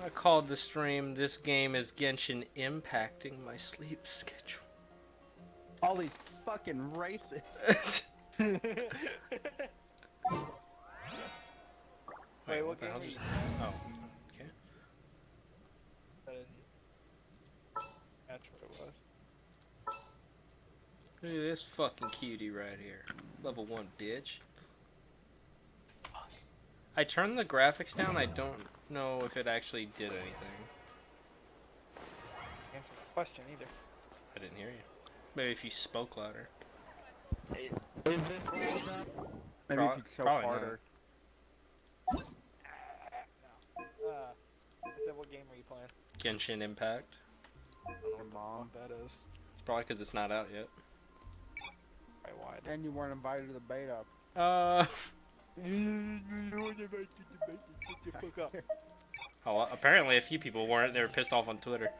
I called the stream. This game is Genshin impacting my sleep schedule. All these fucking racists. Wait, what the hell game just... are you Oh, okay. That's what it was. Look at this fucking cutie right here. Level 1, bitch. I turned the graphics down. I don't know if it actually did anything. Answer the question either. I didn't hear you. Maybe if you spoke louder. Is this what up? Maybe if you'd choke harder. No. I said, what game are you playing? Genshin Impact. I don't know Your mom. what that is. It's probably because it's not out yet. Right, why? And you weren't invited to the beta. Oh, apparently a few people weren't. They were pissed off on Twitter.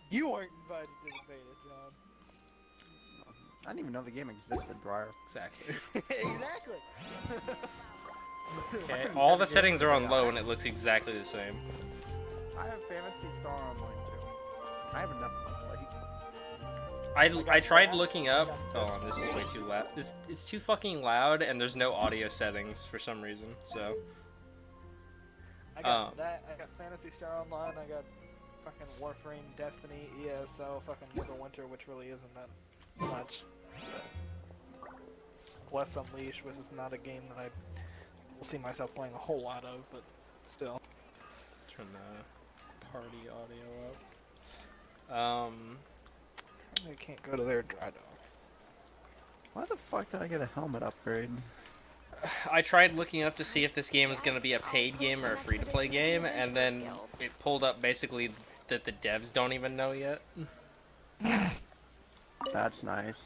You weren't invited to the beta, John. I didn't even know the game existed, Briar. Exactly. Exactly. Okay, all the settings are on low and it looks exactly the same. I have Fantasy Star Online too. I have enough on my plate. I tried looking up. Hold on, this is way too loud. It's too fucking loud, and there's no audio settings for some reason. So I got that. I got Fantasy Star Online. I got fucking Warframe, Destiny, ESO, fucking Neverwinter, which really isn't that much. Bless Unleashed, which is not a game that I will see myself playing a whole lot of, but still. turn the party audio up. I can't go to their dry dock. Why the fuck did I get a helmet upgrade? I tried looking up to see if this game was going to be a paid game or a free-to-play game, and then it pulled up basically that the devs don't even know yet. That's nice.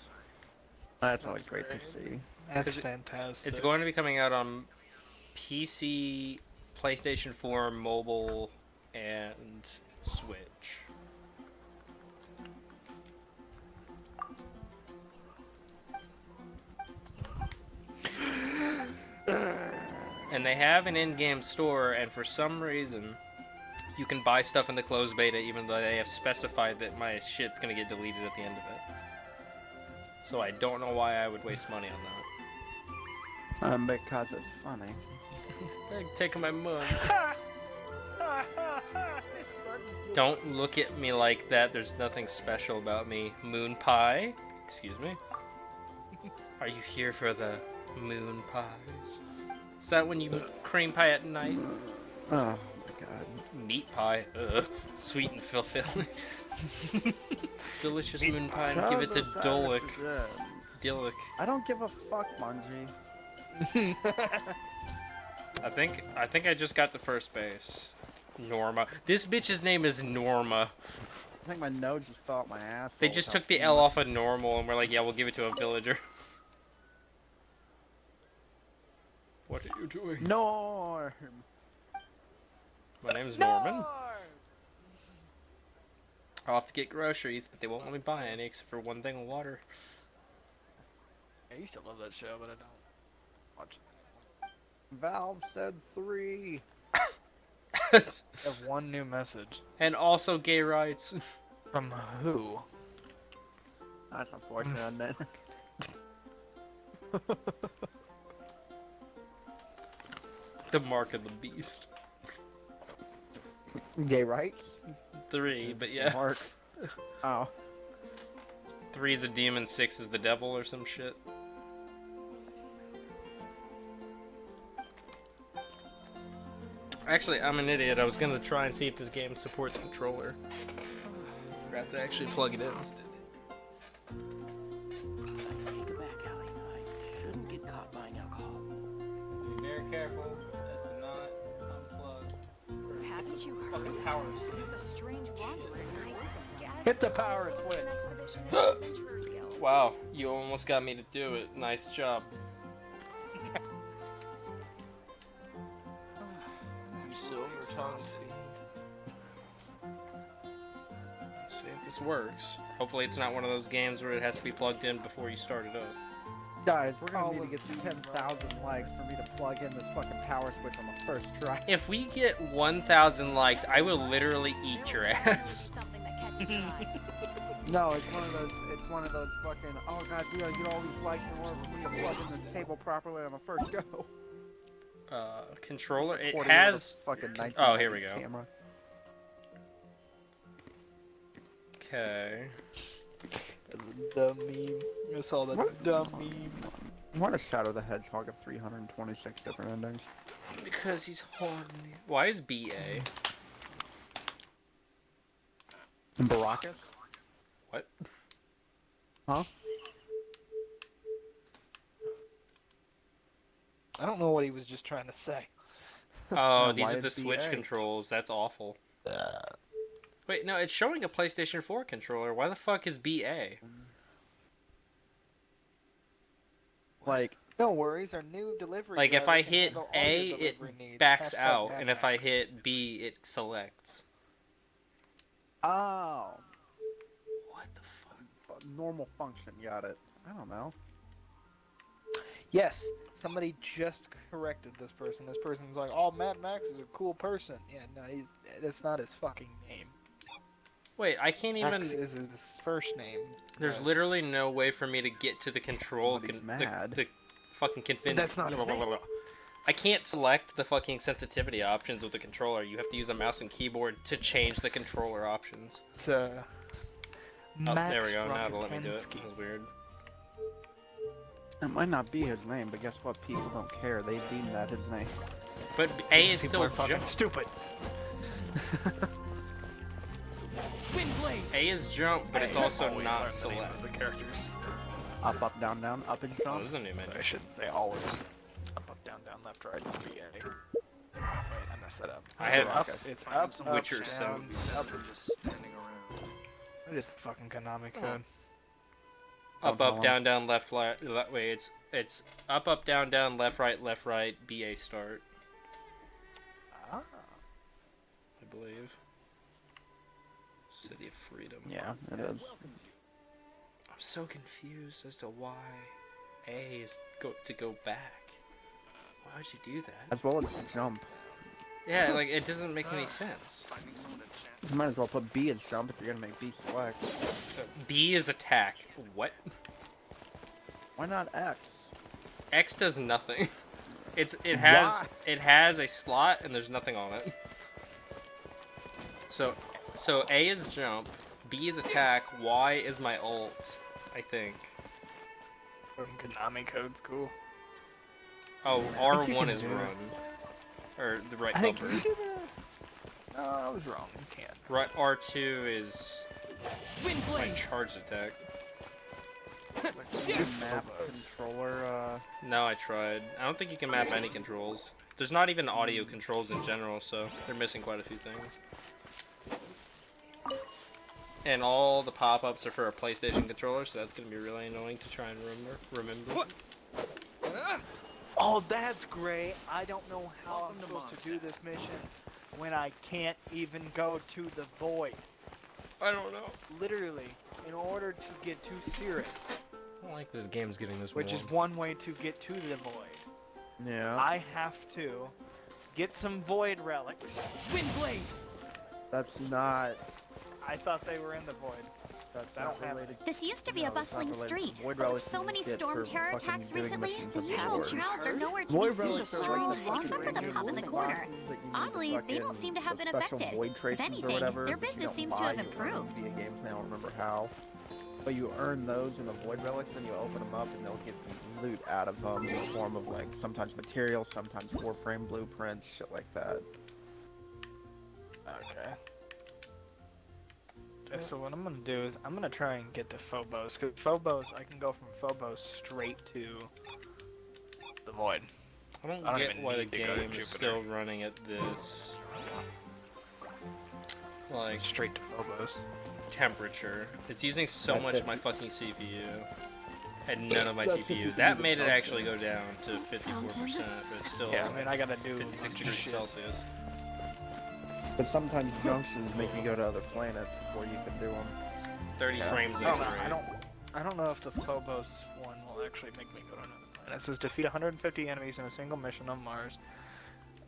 That's always great to see. That's fantastic. It's going to be coming out on PC, PlayStation 4, mobile, and Switch. And they have an in-game store, and for some reason, you can buy stuff in the closed beta even though they have specified that my shit's gonna get deleted at the end of it. So I don't know why I would waste money on that. Because it's funny. They're taking my money. Don't look at me like that. There's nothing special about me. Moon pie? Excuse me? Are you here for the moon pies? Is that when you cream pie at night? Oh my god. Meat pie? Ugh. Sweet and fulfilling. Delicious moon pie, and give it to Dolik. Dillik. I don't give a fuck, Bungie. I think I just got to first base. Norma. This bitch's name is Norma. I think my nose just fell out my ass. They just took the L off of normal and we're like, yeah, we'll give it to a villager. What are you doing? Norm. My name's Norman. I'll have to get groceries, but they won't let me buy any except for one thing of water. I used to love that show, but I don't watch it. Valve said 3. I have one new message. And also gay rights. From who? That's unfortunate, isn't it? The mark of the beast. Gay rights? 3, but yeah. Mark. Oh. 3 is a demon, 6 is the devil or some shit. Actually, I'm an idiot. I was gonna try and see if this game supports controller. Forgot to actually plug it in. Be very careful as to not unplug. Haven't you heard? Fucking power There's a strange wanderer night. Hit the power switch. Wow, you almost got me to do it. Nice job. You silver-tongued fiend. Let's see if this works. Hopefully it's not one of those games where it has to be plugged in before you start it up. Guys, we're gonna need to get to 10,000 likes for me to plug in this fucking power switch on the first try. If we get 1,000 likes, I will literally eat your ass. Something that catches your eye. No, it's one of those. It's one of those fucking. Oh god, we gotta get all these likes in order for me to plug in this table properly on the first go. Controller. It 40 has. Fucking 1990s Oh, here we go. Camera. Okay. The meme. I saw that What? dumb meme. What a Shadow the Hedgehog of 326 different endings. Because he's horny. Why is BA? And Baracus? What? Huh? I don't know what he was just trying to say. Oh, Yeah, these why are the is Switch BA? controls. That's awful. Wait, no, it's showing a PlayStation 4 controller. Why the fuck is BA? Like, No worries, our new delivery. Like, if driver I can hit handle all your A, it delivery needs. backs Hashtag out, Mad and if I Max. hit B, it selects. oh, What the fuck? normal function. Got it. I don't know. Yes, somebody just corrected this person. This person's like, "Oh, Mad Max is a cool person." Yeah, no, that's not his fucking name. Wait, I can't even... Max is his first name. There's literally no way for me to get to the control... But he's mad. The fucking config... That's not his name. I can't select the fucking sensitivity options with the controller. You have to use a mouse and keyboard to change the controller options. It's Oh, Max there we go. Now it'll let me do it. Rokitansky. That was weird. It might not be his name, but guess what? People don't care. They deem that his name. But A is People still are fucking jump. stupid. A is jump, but it's also not The select. characters. Up, up, down, down, up and Oh, jump. this is a new menu. I shouldn't say always. Up, up, down, down, left, right, B, A. Wait, I messed that up. I have up. It's up, up, Witcher down, sounds. up, and just standing around. It is fucking Konami code. Up, Oh, up, hold down, down, left, wait, it's up, up, down, down, left, right, BA start, Ah. I believe. City of Freedom. Yeah, it is. I'm so confused as to why A is to go back. Why would you do that? As well as jump. Yeah, like, it doesn't make any sense. You might as well put B as jump if you're gonna make B select. B is attack. What? Why not X? X does nothing. It Why? has a slot and there's nothing on it. So A is jump, B is attack, Y is my ult, I think. Konami code's cool. Oh, think you R1 can is do it. run. Or the right I think bumper. you do that. No, I was wrong. You can't. Right R2 is my charge attack. You map controller, No, I tried. I don't think you can map any controls. There's not even audio controls in general, so they're missing quite a few things. And all the pop-ups are for a PlayStation controller, so that's gonna be really annoying to try and remember. Oh, that's great. I don't know how I'm supposed to do this mission when I can't even go to the void. I don't know. Literally, in order to get to Cirrus, I don't like that the game's giving this which is one way to get to the void, yeah. I have to get some void relics. That's not. I thought they were in the void. That's I not don't have related. This used to be No, a it's not bustling related. street, Void but with relics so you many get storm for terror fucking attacks doing recently, missions the of usual powers. crowds are nowhere to Void be seen, relics are like the except for the fucking pub in the random corner. bosses that you need Oddly, to they don't fucking- seem to have the been special affected. void If traces or anything, whatever, their that you business don't seems to buy, have you earn improved. Via gameplay, I don't remember how. But you earn those in the void relics, and you open them up, and they'll get loot out of them in the form of like sometimes materials, sometimes Warframe blueprints, shit like that. Okay. So what I'm gonna do is I'm gonna try and get to Phobos, because Phobos, I can go from Phobos straight to the void. I don't I don't get even why the need to go to game is Jupiter. still running at this like Straight to Phobos. temperature. It's using so That's much it. of my fucking CPU and none of my That's GPU. 50 That degrees made it Celsius. actually go down to 54%, but it's still Yeah, I mean I gotta do 56 a bunch of degrees shit. Celsius. But sometimes junctions make you go to other planets before you can do them. 30 Yeah. frames I each don't, know, frame. I don't know if the Phobos one will actually make me go to another planet. It says defeat 150 enemies in a single mission on Mars.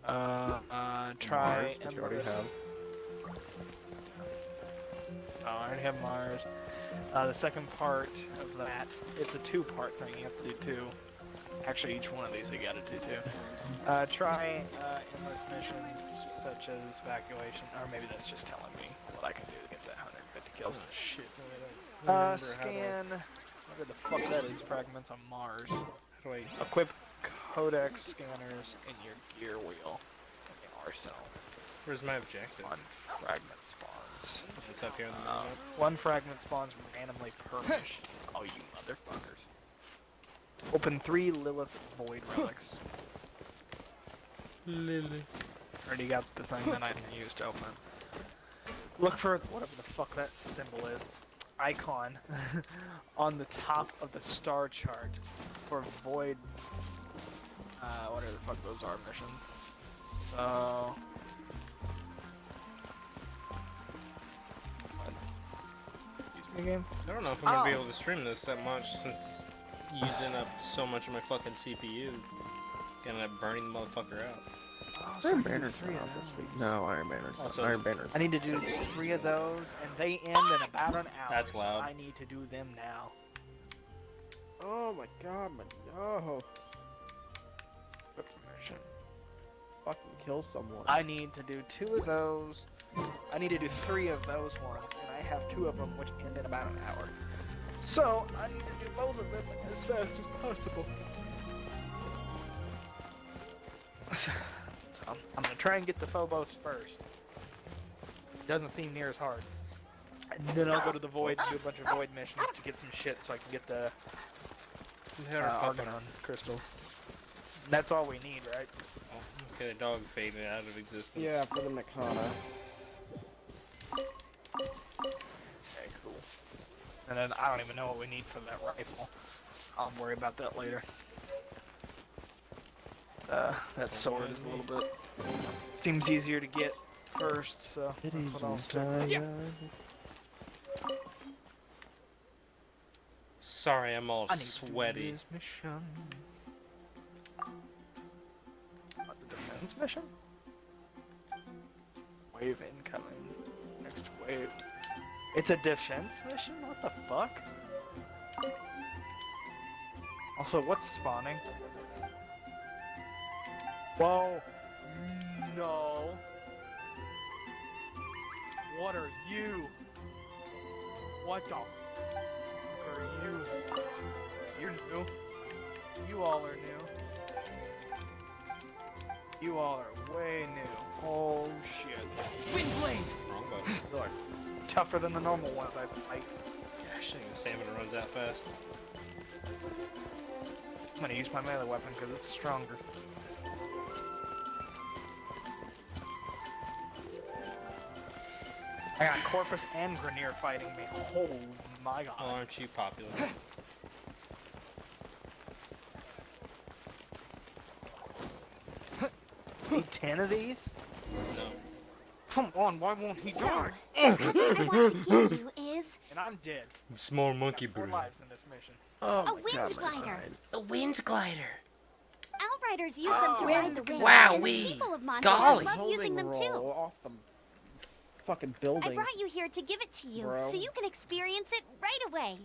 Try Mars, which you already endless- have. Oh, I already have Mars. The second part of that, it's a two-part thing. You have to do two. Actually, each one of these you gotta do two. Try endless missions such as evacuation, or maybe that's just telling me what I can do to get that 150 kills. Oh shit. Scan. Whatever the fuck that is. Fragments on Mars. How do I? Equip codex scanners in your gear wheel in the arsenal. Where's my objective? One fragment spawns. It's up here on the map. One fragment spawns randomly per mission. Oh, you motherfuckers. Open 3 Lilith Void Relics. Lily. Already got the thing that I didn't use to open. Look for whatever the fuck that symbol is. Icon on the top of the star chart for void. Whatever the fuck those are missions. So. Excuse me, game. I don't know if I'm gonna be Oh. able to stream this that much since using up so much of my fucking CPU. Gonna end up burning the motherfucker out. Oh, so Iron I can do Banner's 3 not of out this those. week. No, Iron Banner's. Also- Iron Banner's. I need to do 3 of those, and they end in about an hour. That's so loud. I need to do them now. Oh my god, my no! Mission. Fucking kill someone. I need to do 2 of those. I need to do 3 of those ones, and I have 2 of them which end in about an hour. So I need to do both of them as fast as possible. So I'm gonna try and get the Phobos first. Doesn't seem near as hard. And then I'll go to the Void and do a bunch of Void missions to get some shit so I can get the Argonon crystals. That's all we need, right? Okay, the dog faded out of existence. Yeah, for the Mikana. Okay, cool. And then I don't even know what we need for that rifle. I'll worry about that later. That sword is a little bit... Seems easier to get first, so that's what I'll stick with. Sorry, I'm all I need to do sweaty. this mission. What, the defense mission? Wave incoming. Next wave. It's a defense mission? What the fuck? Also, what's spawning? Whoa! No! What are you? What the fuck are you? You're new. You all are new. You all are way new. Oh shit. Wrong button. They're tougher than the normal ones I fight. Gosh, dang, the stamina runs out fast. I'm gonna use my melee weapon because it's stronger. I got Corpus and Grenier fighting me. Oh my god. Oh, aren't you popular? Need 10 of these? No. Come on, why won't he So, die? the present I want to give you is And I'm dead. Small monkey Got 4 lives in this mission. Oh A my wind god, my glider. eyes. The wind glider. Outriders use them to ride the wind. Wow, and the we- people of Montana golly. love using them Holding too. roll off the fucking I building. brought you here to give it to you, Bro. so you can experience it right away.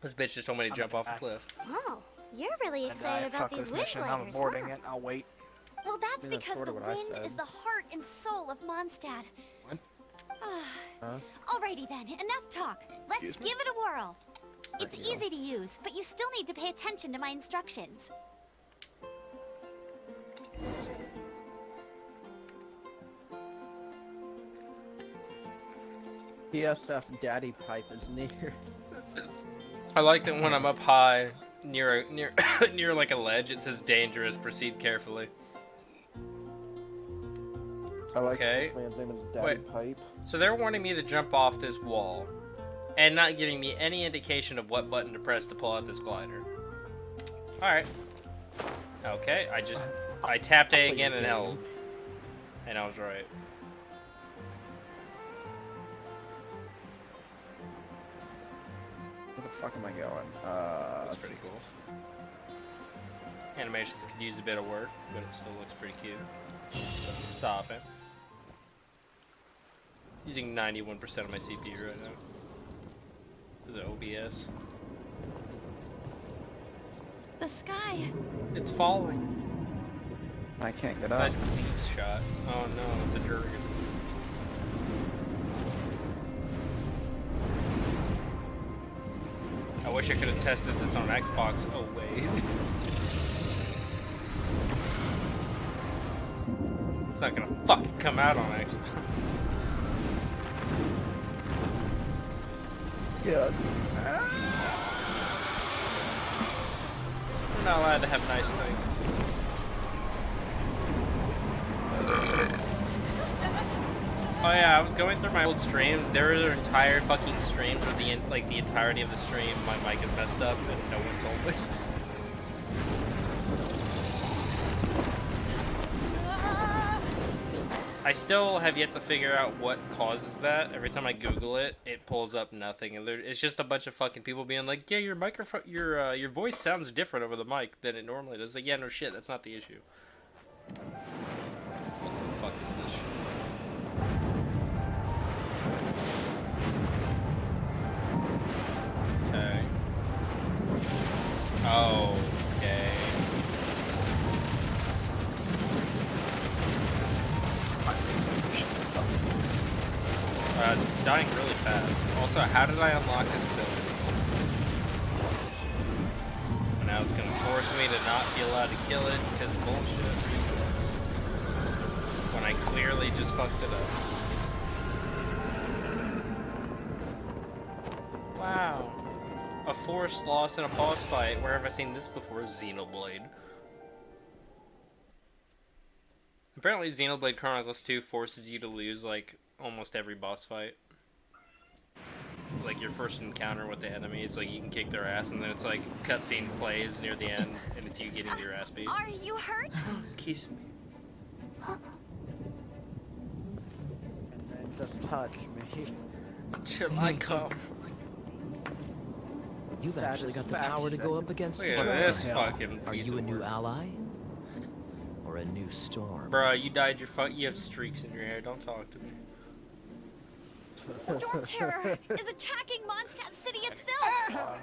This bitch just told me to jump off a cliff. Oh, you're really And I fuck this mission. I'm aborting it. I'll wait. Well, that's Yeah, that's because sort the of what I wind said. is the heart and soul of Mondstadt. What? Huh? Alrighty then, enough talk. Let's Excuse me? give it a whirl. It's Thank you. easy to use, but you still need to pay attention to my instructions. PSF Daddy Pipe is near. I like that when I'm up high near near like a ledge, it says dangerous. Proceed carefully. I like Okay. this man's name is Daddy Wait. Pipe. So they're wanting me to jump off this wall, and not giving me any indication of what button to press to pull out this glider. All right. Okay. I tapped A again and held, and I was right. Where the fuck am I going? That's pretty cool. Animations could use a bit of work, but it still looks pretty cute. Soften. Using 91% of my CPU right now. Is it OBS? The sky. It's falling. I can't get up. Nice clean shot. Oh no, it's a Jurgen. I wish I could have tested this on Xbox. Oh wait. It's not gonna fucking come out on Xbox. Yeah. We're not allowed to have nice things. Oh yeah, I was going through my old streams. There are entire fucking streams where the entirety of the stream, my mic is messed up and no one told me. I still have yet to figure out what causes that. Every time I Google it, it pulls up nothing, and it's just a bunch of fucking people being like, "Yeah, your microphone, your voice sounds different over the mic than it normally does." Like, yeah, no shit, that's not the issue. What the fuck is this shit? Okay. Oh, okay. It's dying really fast. Also, how did I unlock this ability? And now it's gonna force me to not be allowed to kill it because bullshit reasons. When I clearly just fucked it up. Wow. A forced loss in a boss fight. Where have I seen this before? Xenoblade. Apparently Xenoblade Chronicles 2 forces you to lose, like, almost every boss fight. Like, your first encounter with the enemies, like, you can kick their ass, and then it's like, cutscene plays near the end, and it's you getting your ass beat. Are you hurt? Kiss me. And then just touch me. Till I come. You've actually got the power to go up against Look each at other. this fucking Are piece you a of new work. ally? Or a new storm? Bruh, you dyed your you have streaks in your hair, don't talk to me. Storm Terror is attacking Mondstadt City itself!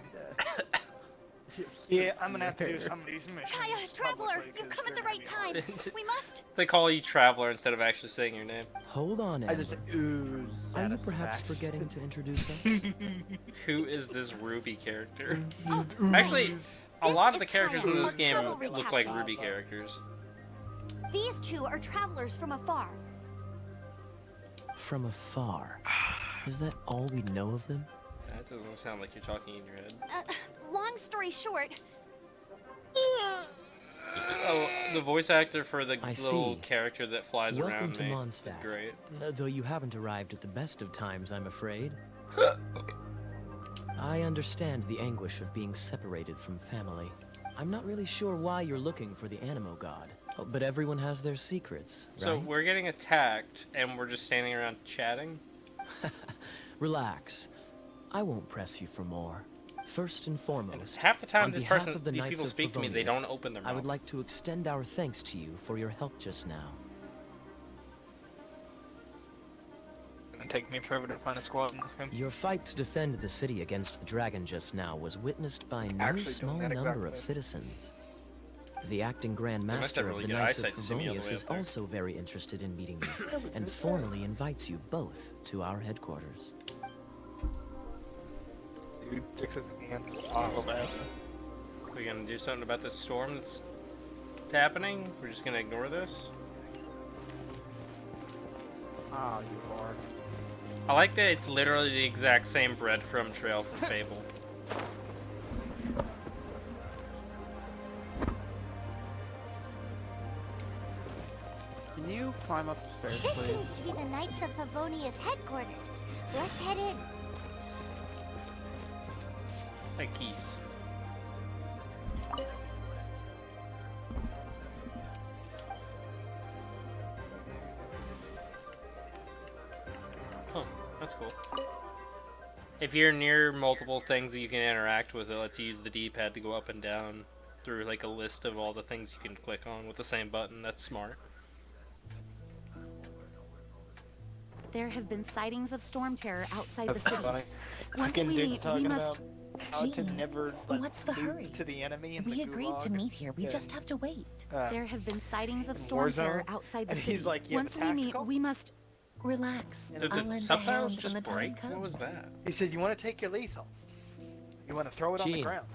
Yeah, I'm gonna have to do some of these missions. Kaya, Traveler, publicly, you've 'cause come at the they're right gonna be time. hard. We must... They call you Traveler instead of actually saying your name. Hold on, I just Amber. ooze. Are you perhaps satisfaction. forgetting to introduce us? Who is this Ruby character? Oh, Actually, a This lot of is the characters Kaya, in this our game cavalry look like captain. Ruby characters. These two are travelers from afar. From afar. Is that all we know of them? That doesn't sound like you're talking in your head. Long story short, Oh, the voice actor for the I little see. character that flies Welcome around to me is Mondstadt. great. Though you haven't arrived at the best of times, I'm afraid. I understand the anguish of being separated from family. I'm not really sure why you're looking for the Animo God. Oh, but everyone has their secrets, right? So we're getting attacked, and we're just standing around chatting? Relax. I won't press you for more. First and foremost, Half the time on this behalf person, of the these Knights people of speak to me, they Favonius, don't open their mouth. I would like to extend our thanks to you for your help just now. It'll take me forever to find a squad in this game. Your fight to defend the city against the dragon just now was witnessed by no Actually doing small that number of exactly. citizens. The acting Grand must Master have of really the good Knights of eyesight to see me all the Favonius way is up there. also very interested in meeting you, and formally invites you both to our headquarters. Dude, fixes again. Awful bastard. We gonna do something about this storm that's happening? We're just gonna ignore this? Ah, you are. I like that it's literally the exact same breadcrumb trail from Fable. Can you climb up the stairs, This please? seems to be the Knights of Favonius headquarters. Let's head in. My keys. Huh, that's cool. If you're near multiple things that you can interact with, it lets you use the D-pad to go up and down through like a list of all the things you can click on with the same button. That's smart. There have been sightings of storm terror outside That's the city. funny. Once Fucking we dude's meet, we talking must. about how to Gee, never let what's the lose hurry? to the enemy in We the agreed to gulag meet here. We in, just have to wait. There have been sightings of in storm terror Warzone, outside the and city. he's like, "You have Once a we meet, tactical?" we must. Relax. Did I'll the lend a subtitles hand just when the time break? comes. What was that? He said, "You want to take your lethal? You want to throw it on the Gene. ground,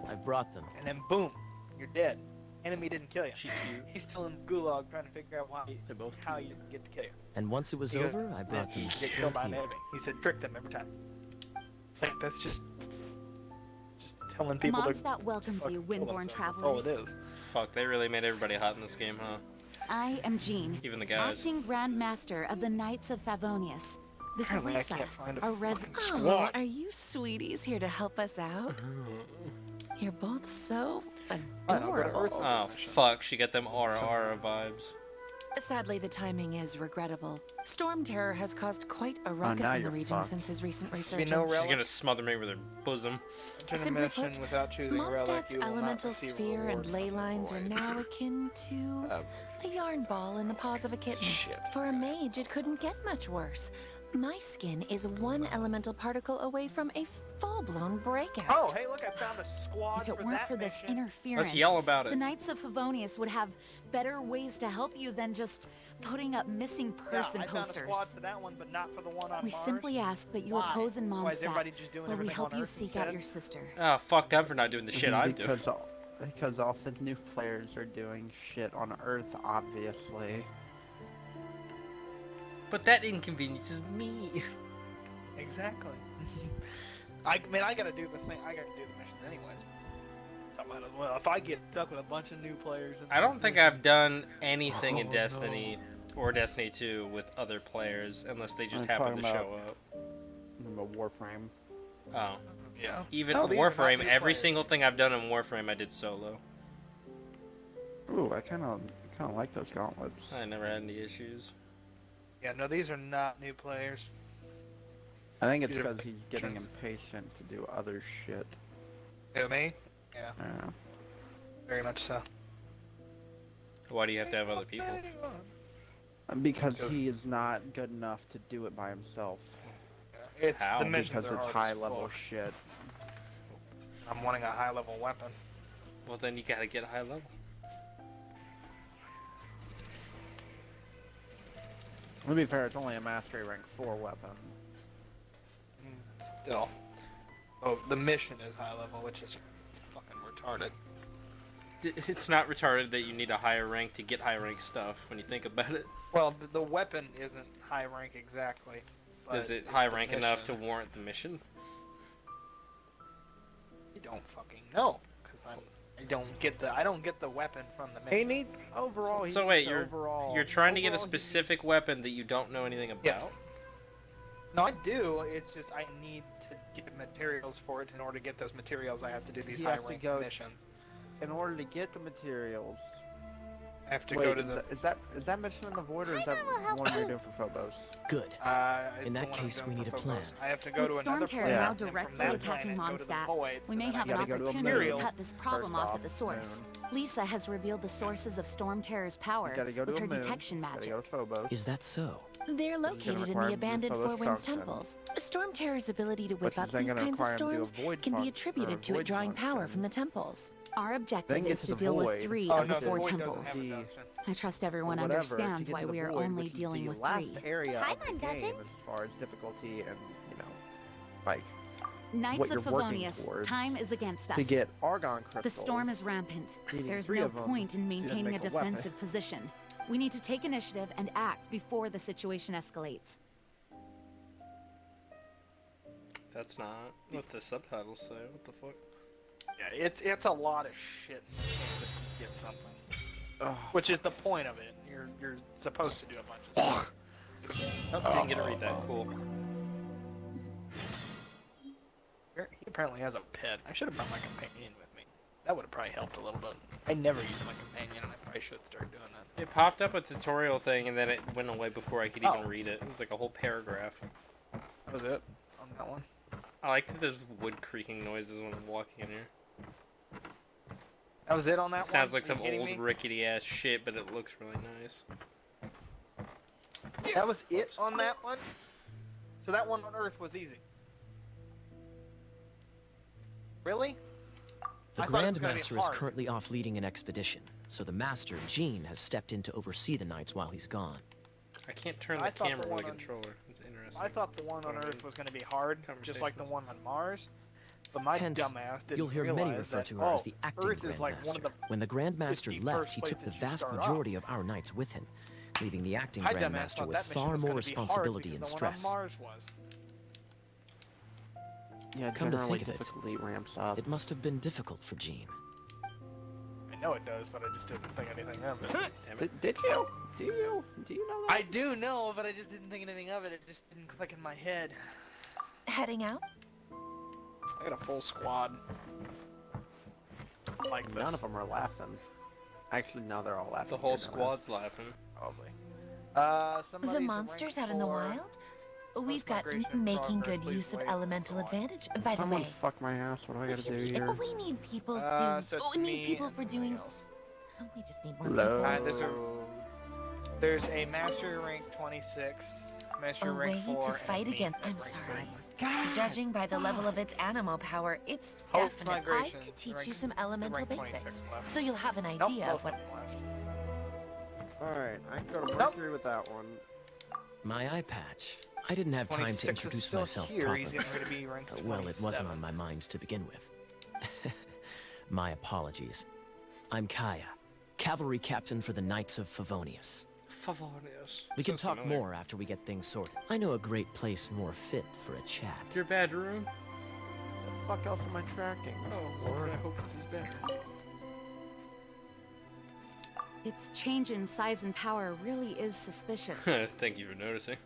I brought them. and then boom, you're dead. Enemy didn't kill you. She cute. He's still in the gulag trying to figure out They both how cute. you get to kill you. And once it was He goes, over, I brought "Man, them you get killed by an straight here. enemy." He said, "Trick them every time." It's like that's just telling people to Mondstadt welcomes you, fucking kill windborne themselves. That's all travelers. it is. Fuck, they really made everybody hot in this game, huh? I am Jean, Even the guys. acting Grand Master of the Knights of Favonius. This is Apparently I Lisa, can't find a our fucking resident. Oh, squad. are you sweeties here to help us out? You're both so Fine, I'll go to Earth. adorable. Oh, fuck, she got them aura vibes. Sadly, the timing is regrettable. Storm terror has caused quite a ruckus now in the you're region fucked. since his recent no resurgence. relic? She's gonna smother me with her bosom. Enter the Simply mission put, without choosing a relic, Mondstadt's you will not elemental receive a sphere reward and from ley the lines are void. now akin to a yarn ball in the paws of a kitten. Shit. For a mage, it couldn't get much worse. My skin is one elemental particle away from a full-blown breakout. Oh, hey, look, I found a squad If it for weren't that for this mission. interference, Let's yell about the it. Knights of Favonius would have better ways to help you than just putting up missing person I found a posters. squad for that one, but not for the one on We Mars. simply ask that you Why? oppose in Why is Mondstadt, everybody just doing while we everything help on you Earth seek instead? out your sister. Oh, fuck them for not doing the shit I'm doing. Because all the new players are doing shit on Earth, obviously. But that inconveniences me. Exactly. I mean, I gotta do the same. I gotta do the mission anyways. So I might as well. If I get stuck with a bunch of new players, I don't think I've done anything in Oh, Destiny or Destiny 2 with other players unless they just I'm happen to talking show about- up. The Warframe. Oh. Yeah. Even No, these are not Warframe, new every players. single thing I've done in Warframe I did solo. Ooh, I kind of like those gauntlets. I never had any issues. Yeah. No, these are not new players. I think it's These are because he's getting veterans. impatient to do other shit. Who, me? Yeah. Yeah. Very much so. Why do you have to have other people? Because Because- he is not good enough to do it by himself. It's How? the missions Because are it's hard as high level fuck. shit. I'm wanting a high level weapon. Well, then you gotta get high level. To be fair, it's only a mastery rank 4 weapon. Still. Oh, the mission is high level, which is fucking retarded. It's not retarded that you need a higher rank to get high rank stuff when you think about it. Well, the weapon isn't high rank exactly. but Is it it's high the rank enough to mission. warrant the mission? I don't fucking know, because I don't get the weapon from the He mission. needs overall. he So needs wait, the overall. you're trying to get a overall, he specific weapon that you don't know anything about? Yes. No, I do. It's just I need to get materials for it. In order to get those materials, I have to do these He high has to rank go- missions. In order to get the materials. I have to Wait, go to is that mission in the void, or is that Paimon will help one you're too. doing for Phobos? Good. it's In the that one I'm case, doing we for need a Phobos. plan. I have to go With to Storm another Terror planet, now and from directly that attacking planet, go to the Mondstadt, void, we so may then I have an gotta go to a opportunity to moon. cut this problem First off off, at the source. moon. Lisa has revealed the sources of Storm Terror's power You gotta go to with a her moon. detection Gotta magic. go to Phobos. Is that so? They're located in require the him to do abandoned Phobos Four Winds function. temples. Storm Terror's ability to Which whip up is then these gonna kinds of require him to do a storms void can be func- or attributed to void it drawing power function. from the temples. Our objective Then get is to to the deal with void. 3 Oh of no, the the 4 void temples. doesn't have The- a function. I trust everyone Whatever, to understands get why to the we are void, only which is dealing the with last 3. area of the Paimon game doesn't. as far as difficulty and like Knights what of you're working Favonius, towards time is against us. to get Argon crystals. The storm is rampant. Needing There's 3 no of 'em point in to then maintaining a make a weapon. defensive position. We need to take initiative and act before the situation escalates. That's not what the subtitles say. What the fuck? Yeah, it's a lot of shit in this game just to get something. Ugh. Which is the point of it. You're supposed to do a bunch of stuff. Oh, didn't get to read that. Cool. He apparently has a pet. I should have brought my companion with me. That would have probably helped a little bit. I never use my companion, and I probably should start doing that. It popped up a tutorial thing and then it went away before I could even Oh. read it. It was like a whole paragraph. That was it on that one. I like that there's wood creaking noises when I'm walking in here. That was it on that one? Sounds like Are you some kidding old me? rickety ass shit, but it looks really nice. That was it on that one? So that one on Earth was easy. Really? The I thought it was gonna be Grandmaster is hard. currently off leading an expedition, so the Master, Gene, has stepped in to oversee the Knights while he's gone. I can't turn I the thought the camera with one the on- controller. It's interesting. I thought the one on Earth was going to be hard, just like the Conversations. one on Mars. But my Hence, dumbass didn't you'll hear realize many refer that, to her as oh, the acting Earth is like one of Grandmaster. the When the Grandmaster 51st left, he took the places you vast start majority of our Knights with him, leaving the acting my dumbass Grandmaster thought with that mission far was more gonna be hard responsibility because and the one on stress. Mars was. Yeah, Come to generally think of it, difficulty ramps up. It must have been difficult for Gene. I know it does, but I just didn't think anything of it. Damn it. Did you? Do you? Do you know that? I do know, but I just didn't think anything of it. It just didn't click in my head. Heading out? I got a full squad. Like this. None of them are laughing. Actually, no, they're all laughing. The whole You're gonna laugh. squad's laughing. Probably. Somebody's The a monsters rank out in the 4. wild? We've got migration in making progress, good please use of wait. elemental advantage. By the Someone way, fuck my ass. What do I gotta do here? we need people to. So it's we need me people and for somebody doing. else. We just need more Hello. people. There's a master rank 26, master A rank way 4, to and fight me again. at I'm rank sorry. 3. Judging by the level of its animal power, it's Hope definite. I migration, could teach rank you some s- elemental rank 26 basics, left. so you'll have an Nope, idea both of what. of them left. Alright, I can go to Nope. Mercury with that one. My eye patch. I didn't have time 26 to is introduce still myself here. properly. He's getting ready to be rank Well, it wasn't 27. on my mind to begin with. My apologies. I'm Kaya, cavalry captain for the Knights of Favonius. Favorius. We can Sounds talk familiar. more after we get things sorted. I know a great place more fit for a chat. Your bedroom? The fuck else am I tracking? Oh, Lord, I hope it's his bedroom. Its change in size and power really is suspicious. Thank you for noticing.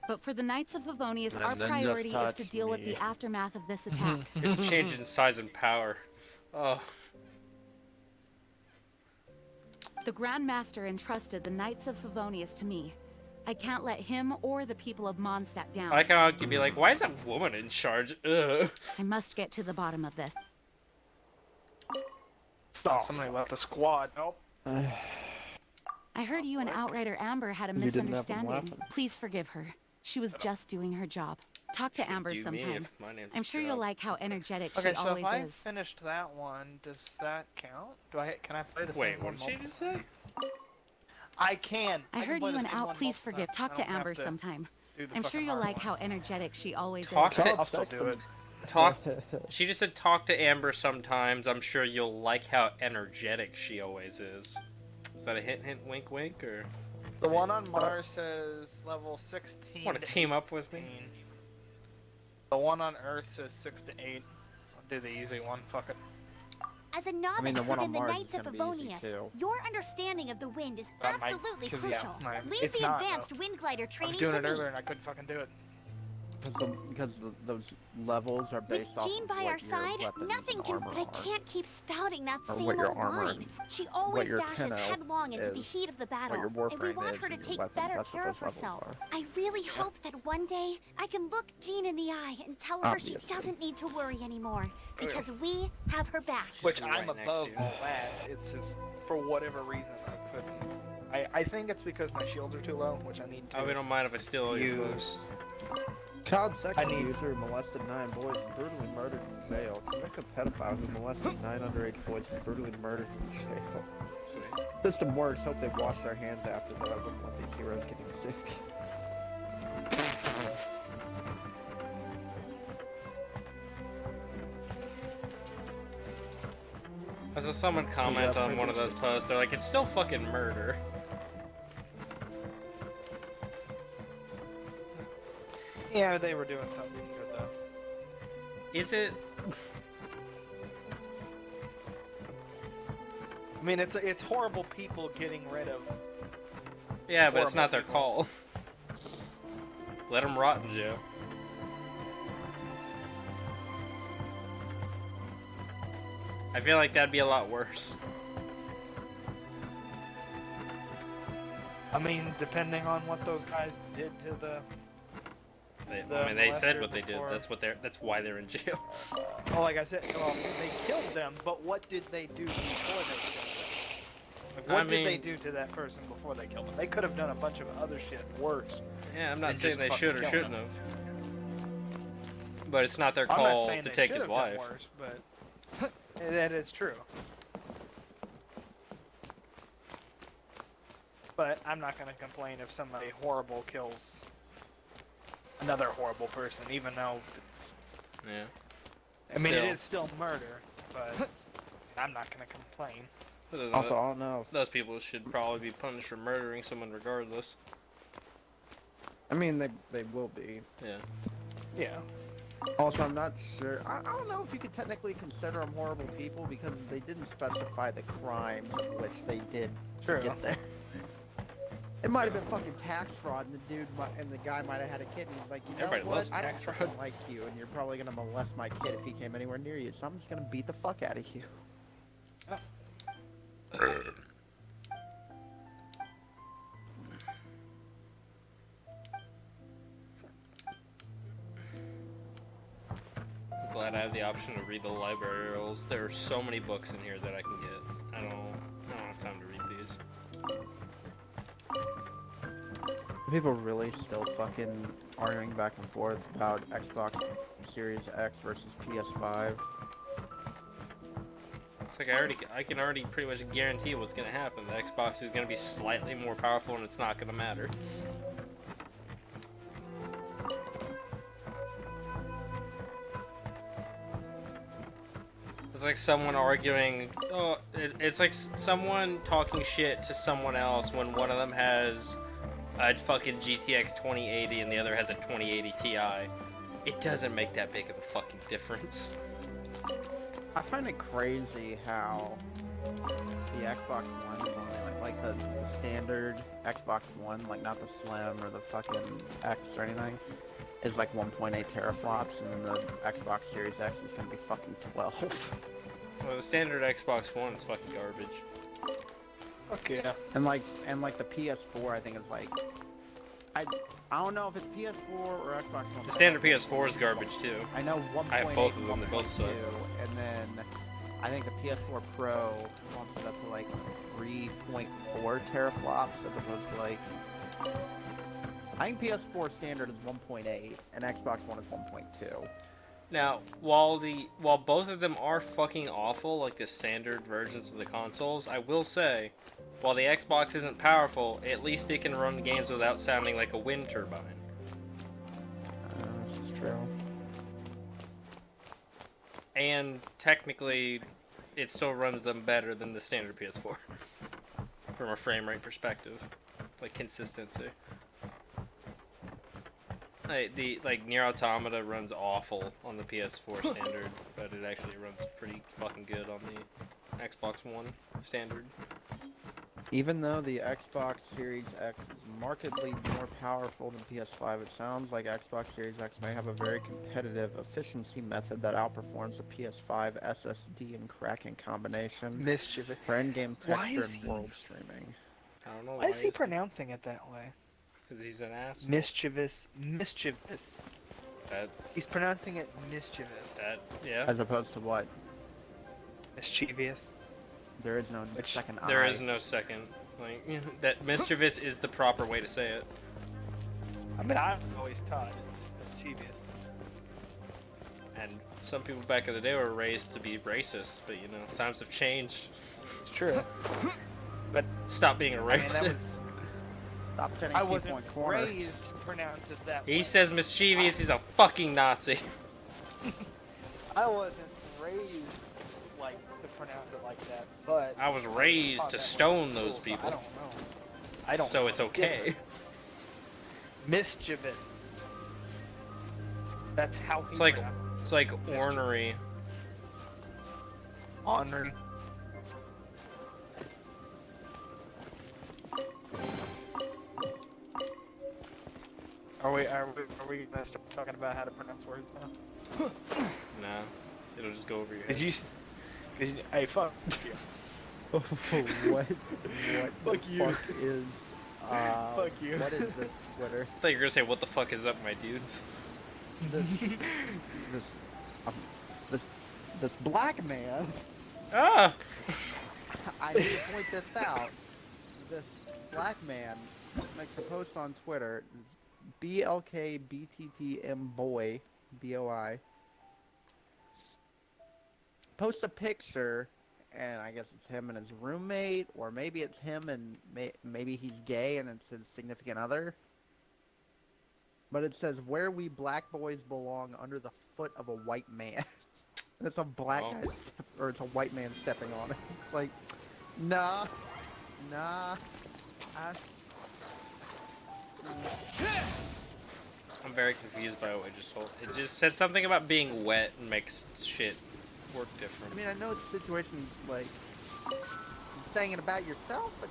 But for the Knights of Favonius, And our then priority just is to touch deal with me. the aftermath of this attack. It's changing size and power. Oh, The Grand Master entrusted the Knights of Favonius to me. I can't let him or the people of Mondstadt down. I like how you'd be like, why is that woman in charge? Ugh. I must get to the bottom of this. Oh, somebody left the squad. Nope. I heard you and Outrider Amber had a You didn't have them misunderstanding. laughing. Please forgive her. She was just doing her job. Talk to Should Amber do me sometime. if my name's I'm sure Joe. you'll like how energetic Okay, she so always if I is. finished that one, does that count? Can I play the Wait, same what one did she multiple just say? I can. I can heard play you the and same Out. one Please multiple forgive. times. Talk I to don't have Amber to sometime. do the I'm sure fucking you'll hard like one. how energetic she always Talk is. to I'll still do it. talk. She just said talk to Amber sometimes. I'm sure you'll like how energetic she always is. Is that a hint, hint, wink, wink, or The one on Mars says level 16. want to team up with me? 18. The one on Earth says 6 to 8. I'll do the easy one. Fuck it. As a novice the one on within the Mars Knights is of gonna be easy, Favonius, too. your understanding of the wind is That might- absolutely 'cause, yeah, crucial. my- Leave it's the not, though. advanced wind glider I was training doing to it me. earlier and I couldn't fucking do it. Because those levels are With based off Jean of by what our your side, weapons nothing and can. armor But I are. can't keep spouting that Or same what your old armor line. and She always your dashes tenno headlong into the is, heat of the battle, your and we warframe want is, her to and your take weapons, better that's what care of those levels herself. are. I really hope that one day I can look Jean in the eye and tell her she Obviously. doesn't need to worry anymore because we have her back. Which Right I'm next above to you. all that. It's just for whatever reason I couldn't. I think it's because my shields are too low, which I need to Oh, we don't mind if I steal all your use. Child sex I need- abuser who molested 9 boys and brutally murdered in jail. Convicted pedophile who molested 9 underage boys and brutally murdered in jail. Sweet. System works. Hope they wash their hands after, though. I wouldn't want these heroes getting sick. I saw someone comment on one of those posts. They're like, it's still fucking murder. Yeah, they were doing something good though. Is it? I mean, it's horrible people getting rid of. Yeah, but it's Horrible not their people. call. Let them rot in jail. I feel like that'd be a lot worse. I mean, depending on what those guys did to the I mean, they said molester what they did. before? That's why they're in jail. Well, like I said, well, they killed them, but what did they do before they killed them? Like, what did they mean- do to that person before they killed them? They could have done a bunch of other shit worse. Yeah, I'm not And saying just they should or fucking kill shouldn't have. But it's not their I'm not call saying to they take should his have done life. worse, but that is true. But I'm not going to complain if somebody horrible kills another horrible person, even though it's... Yeah. I mean, it Still. is still murder, but I'm not going to complain. Other than Also, that, I don't know. those people should probably be punished for murdering someone regardless. I mean, they will be. Yeah. Yeah. Also, I'm not sure. I don't know if you could technically consider them horrible people because they didn't specify the crimes of which they did True. to get there. It might have been fucking tax fraud, and the guy might have had a kid, and he's like, you know Everybody what? loves I don't tax fucking fraud. like you, and you're probably gonna molest my kid if he came anywhere near you. So I'm just gonna beat the fuck out of you. I'm glad I have the option to read the library rules. There are so many books in here that I can get. I don't have time to read these. People really still fucking arguing back and forth about Xbox Series X versus PS5. It's like I can already pretty much guarantee what's gonna happen. The Xbox is gonna be slightly more powerful and it's not gonna matter. It's like someone arguing, it's like someone talking shit to someone else when one of them has a fucking GTX 2080 and the other has a 2080 Ti. It doesn't make that big of a fucking difference. I find it crazy how the Xbox One is only like the standard Xbox One, like not the Slim or the fucking X or anything, is like 1.8 teraflops, and then the Xbox Series X is gonna be fucking 12. Well, the standard Xbox One is fucking garbage. Fuck yeah. And like the PS4, I think is like I don't know if it's PS4 or Xbox One. The standard PS4 is garbage too. I know 1.8. I have both of them, they both suck. 1.2, and then I think the PS4 Pro bumps it up to like 3.4 teraflops as opposed to like. I think PS4 standard is 1.8 and Xbox One is 1.2. Now, while both of them are fucking awful, like the standard versions of the consoles, I will say, while the Xbox isn't powerful, at least it can run games without sounding like a wind turbine. This is true. And technically, it still runs them better than the standard PS4 from a frame rate perspective, like consistency. Like Nier Automata runs awful on the PS4 standard, but it actually runs pretty fucking good on the Xbox One standard. Even though the Xbox Series X is markedly more powerful than PS5, it sounds like Xbox Series X may have a very competitive efficiency method that outperforms the PS5 SSD and cracking combination Mischievous. for in-game Why texture is and he- world streaming. I don't know Why is he pronouncing it that way? Because he's an ass. Mischievous. Mischievous. That He's pronouncing it mischievous. yeah. As opposed to what? Mischievous. There is no second I. There is no second. Like that mischievous is the proper way to say it. I mean, I was always taught it's mischievous. And some people back in the day were raised to be racist, but you know, times have changed. It's true. But Stop being a I mean, racist. that was. Stop turning I people wasn't in corners. raised to pronounce it that way. He says mischievous, he's a fucking Nazi. I wasn't raised like to pronounce it like that, but I was raised taught to that way stone in those school, so people. I don't know. I don't. So know it's the okay. difference. Mischievous. That's how he It's like pronounced it's like ornery. it. Ornery. Are we gonna start talking about how to pronounce words now? Nah. It'll just go over your Cause head. hey, fuck you. what? What Fuck the you. fuck is? Fuck you. What is this Twitter? I thought you were gonna say what the fuck is up, my dudes. this this um, this this black man. Ah! I need to point this out. This black man makes a post on Twitter. It's BLKBTTM boy, BOI. Posts a picture, and I guess it's him and his roommate, or maybe it's him and maybe he's gay and it's his significant other. But it says, "Where we black boys belong under the foot of a white man." And it's a black guy, or it's a white man stepping on it. It's like, nah. I'm very confused by what I just told. It just said something about being wet and makes shit work different. I mean, I know it's a situation like saying it about yourself, but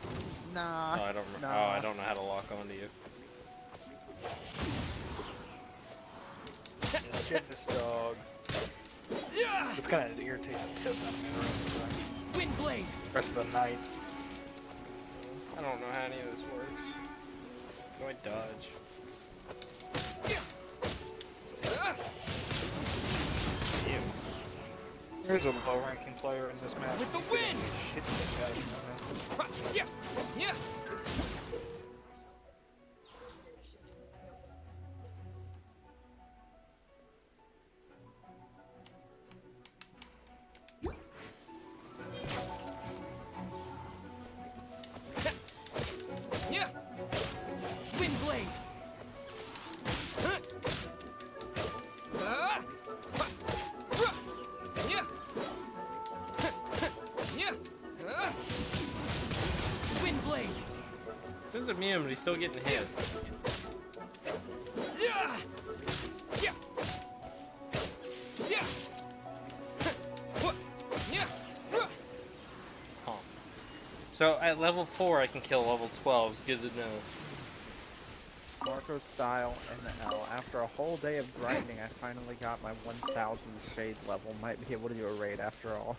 nah. Oh, I don't. Nah. Oh, I don't know how to lock onto you. Shit, this dog. It's gonna irritate the piss out of me the rest of the night. I don't know how any of this works. How do I dodge? There's a low-ranking player in this match. With the win! Shit kicked out of him. Says immune, but he's still getting hit. Huh. So at level 4 I can kill level 12. It's good to know. Marco style NL. After a whole day of grinding, I finally got my 1000 shade level. Might be able to do a raid after all.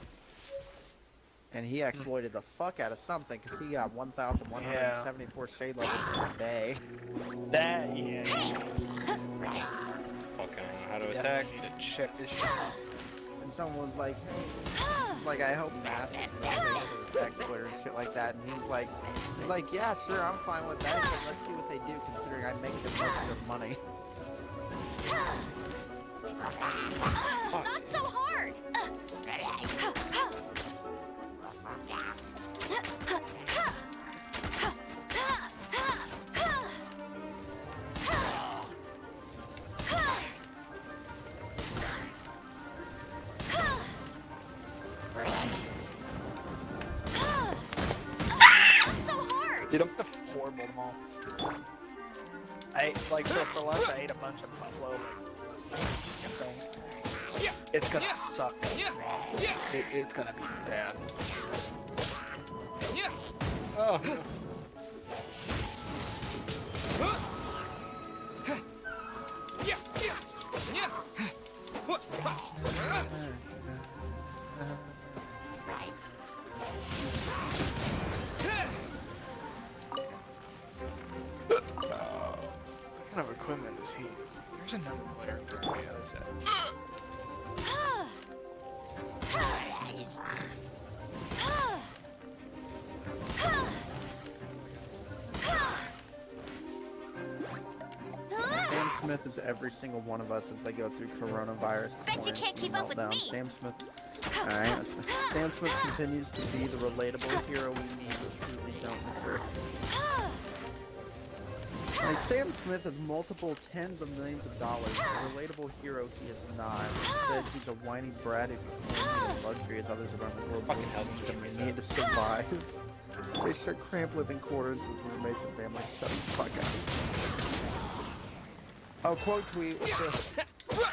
And he exploited the fuck out of something because he got 1,174 shade levels in a day. That, yeah. Fucking know how to attack. Need to check this shit. And someone was like, hey, like, I hope Math is for exploiter and shit like that. And he's like, yeah, sure, I'm fine with that. But let's see what they do considering I make them most of their money. Not so hard! Dude, I'm a horrible mom. So for lunch I ate a bunch of buffalo things. It's gonna suck. It's gonna be bad. Oh. What kind of equipment is he? There's another player. Where is that? Sam Smith is every single one of us as they go through coronavirus. Bet you can't keep up with meltdown. me. Sam Smith. Alright. Sam Smith continues to be the relatable hero we need but truly don't deserve. Like, Sam Smith has multiple tens of millions of dollars. The relatable hero he is not. Instead, he's a whiny brat who complains of luxury as others around the world Fucking hell, just they reset. need to survive. They share cramped living quarters with roommates and family. Shut the fuck up. Oh, quote tweet.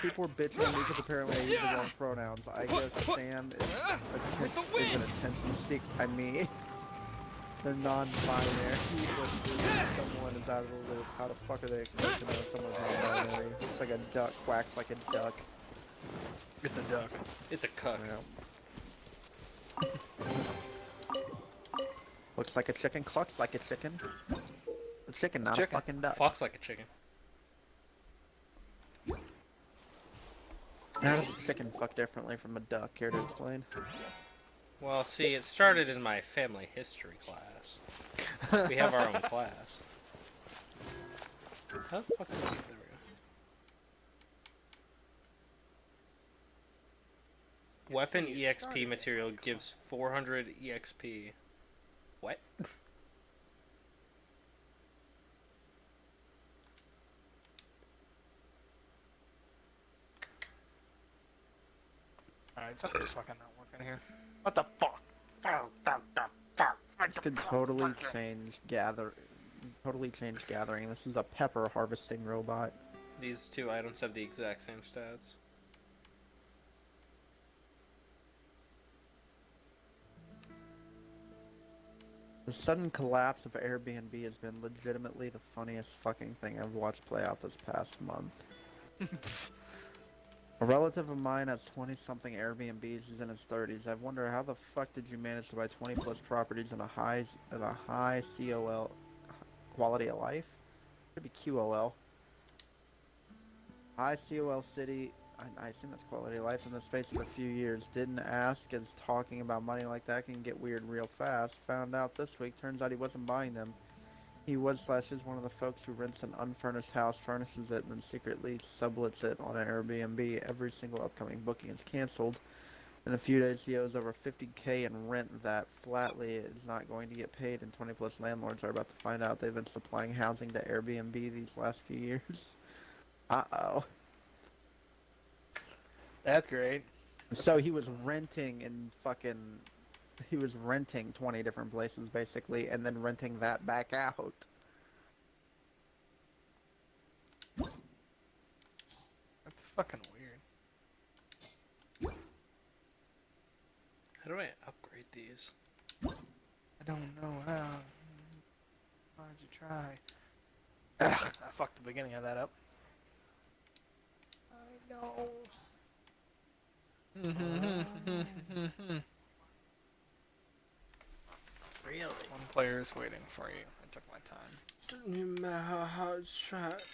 People were bitching at me because apparently I use the wrong pronouns. I guess Sam is an attention seek. I mean, they're non-binary. Someone is out of the loop. How the fuck are they expected to know someone's non-binary? It's like a duck quacks like a duck. It's a duck. It's a cuck. Yeah. Looks like a chicken, clucks like a chicken. A chicken, not Chicken. a fucking duck. Fucks like a chicken. How does a chicken fuck differently from a duck? Care to explain? Well, see, it started in my family history class. We have our own class. How the fuck do we... There we go. Weapon EXP material gives 400 EXP. What? Alright, something's fucking not working here. What the fuck? This could totally change gathering. This is a pepper harvesting robot. These two items have the exact same stats. The sudden collapse of Airbnb has been legitimately the funniest fucking thing I've watched play out this past month. A relative of mine has 20-something Airbnbs. He's in his 30s. I wonder how the fuck did you manage to buy 20+ properties in a high COL quality of life? Could be QOL. High COL city. I assume that's quality of life in the space of a few years. Didn't ask, as talking about money like that can get weird real fast. Found out this week. Turns out he wasn't buying them. He was/is one of the folks who rents an unfurnished house, furnishes it, and then secretly sublets it on an Airbnb. Every single upcoming booking is canceled. In a few days, he owes over $50K in rent that flatly is not going to get paid, and 20+ landlords are about to find out they've been supplying housing to Airbnb these last few years. Uh-oh. That's great. So he was renting he was renting 20 different places basically, and then renting that back out. That's fucking weird. How do I upgrade these? I don't know how. Why'd you try? Ugh, I fucked the beginning of that up. I know. Really? One player is waiting for you. I took my time. Doesn't matter how it's tried.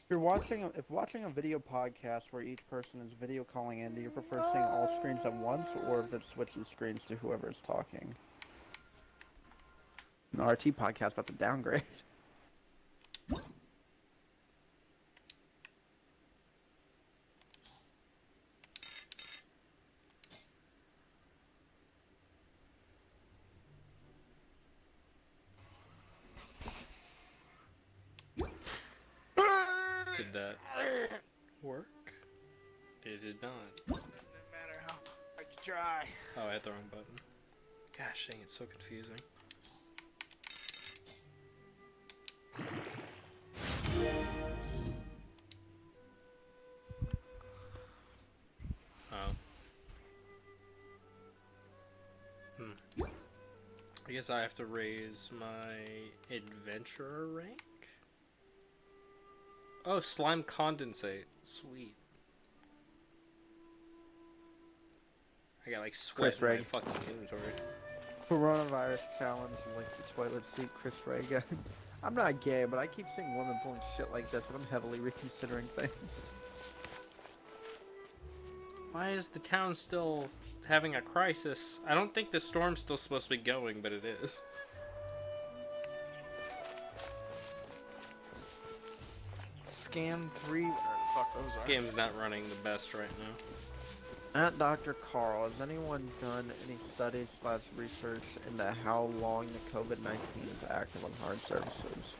If watching a video podcast where each person is video calling in, do you prefer seeing all screens at once, or if it switches screens to whoever is talking? An RT podcast about to downgrade. Did that work? It did not. Doesn't matter how hard you try. Oh, I hit the wrong button. Gosh dang, it's so confusing. Oh. I guess I have to raise my adventurer rank? Oh, slime condensate. Sweet. I got like sweat in my fucking inventory. Coronavirus challenge links the toilet seat, Chris Reagan. I'm not gay, but I keep seeing women pulling shit like this, and I'm heavily reconsidering things. Why is the town still having a crisis? I don't think the storm's still supposed to be going, but it is. Scam 3. Fuck those This are. game's not running the best right now. At Dr. Carl, has anyone done any studies/research into how long the COVID-19 is active on hard surfaces?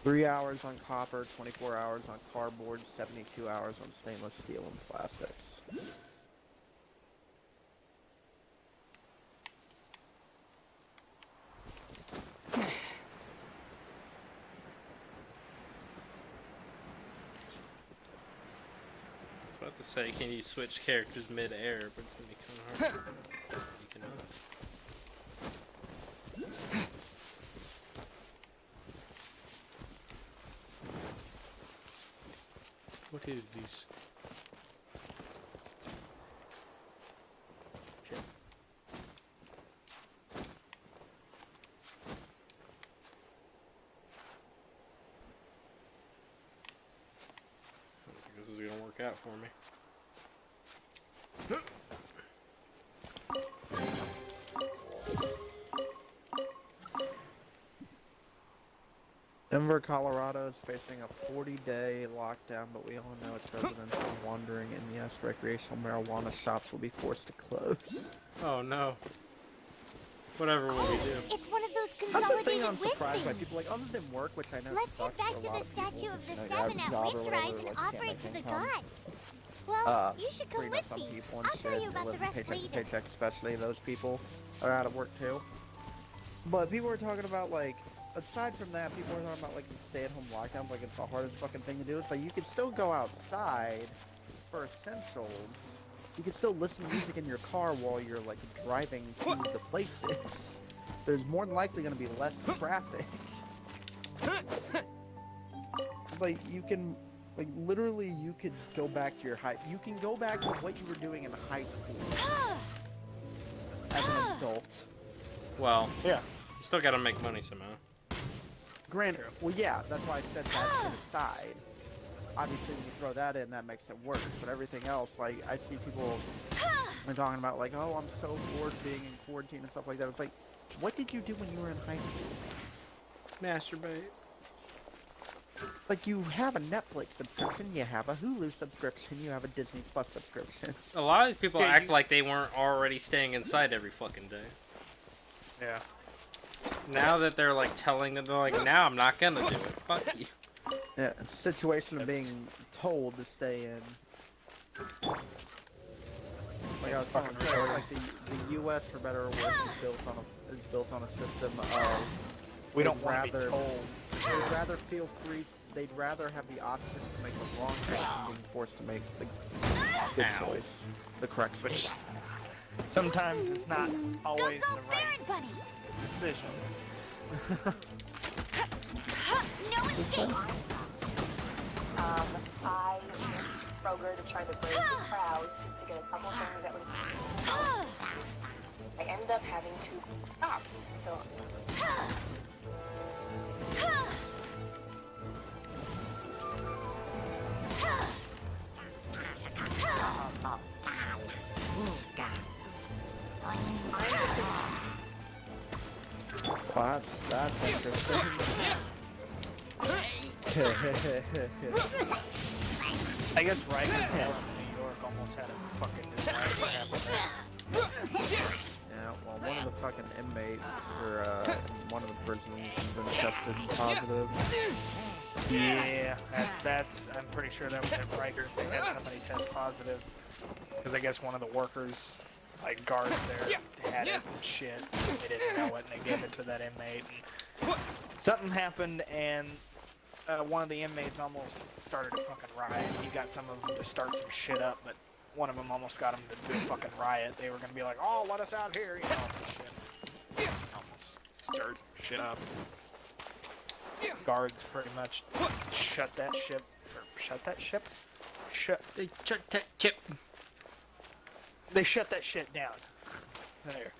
3 hours on copper, 24 hours on cardboard, 72 hours on stainless steel and plastics. I was about to say, can you switch characters mid-air, but it's gonna be kind of hard. You cannot. What is this? Okay. this is gonna work out for me. Denver, Colorado is facing a 40-day lockdown, but we all know its residents are wandering, and yes, recreational marijuana shops will be forced to close. Oh no. Whatever will we do? It's one of those That's the consolidated thing I'm surprised by. whippings. People like, other than work, which I know Let's head sucks back for a to lot the of people, statue of the because, you know, you have a Seven at job or Wick whatever, Rise and like, offer can't it to make the income. gods. Well, you should For, come you know, with some me. people and I'll shit, tell you they about live the rest paycheck to later. paycheck, especially those people are out of work too. But people are talking about, like, aside from that, people are talking about, like, the stay-at-home lockdowns, like it's the hardest fucking thing to do. It's like, you can still go outside for essentials. You can still listen to music in your car while you're, like, driving to the places. There's more than likely going to be less traffic. It's like, you can, like, literally, you could go back to your you can go back to what you were doing in high school as an adult. Well, Yeah. you still gotta make money somehow. Granted, well, yeah, that's why I said that to the side. Obviously, when you throw that in, that makes it worse. But everything else, like, I see people are talking about, like, oh, I'm so bored being in quarantine and stuff like that. It's like, what did you do when you were in high school? Masturbate. Like, you have a Netflix subscription, you have a Hulu subscription, you have a Disney Plus subscription. A lot of these people Yeah, act you- like they weren't already staying inside every fucking day. Yeah. Now that they're like telling them, they're like, now I'm not gonna do it. Fuck you. Yeah, it's a situation of being told to stay in. Like I was talking about, like the U.S. for better or worse is built on a system of We they'd don't want to be rather- told. they'd rather feel free. They'd rather have the option to make the wrong choice than being forced to make the good Ow. choice, the correct Which choice. sometimes it's not always Go, the go, right Baron Bunny! decision. No escape! I went to Kroger to try to brave the crowds just to get a couple things that would I ended up having 2 stops, so Well, that's interesting. I guess Rikers Island in New York almost had a fucking disaster happen there. Yeah, well, one of the fucking inmates for in one of the prisons has been tested positive. Yeah, that's I'm pretty sure that was at Rikers. They had somebody test positive because I guess one of the workers, like guards there, had it and shit. They didn't know it and they gave it to that inmate. And something happened and one of the inmates almost started a fucking riot. He got some of them to start some shit up, but one of them almost got him to do a fucking riot. They were gonna be like, "Oh, let us out here," you know, and shit. Almost stirred some shit up. Guards pretty much shut that ship. They shut that chip. They shut that shit down. There.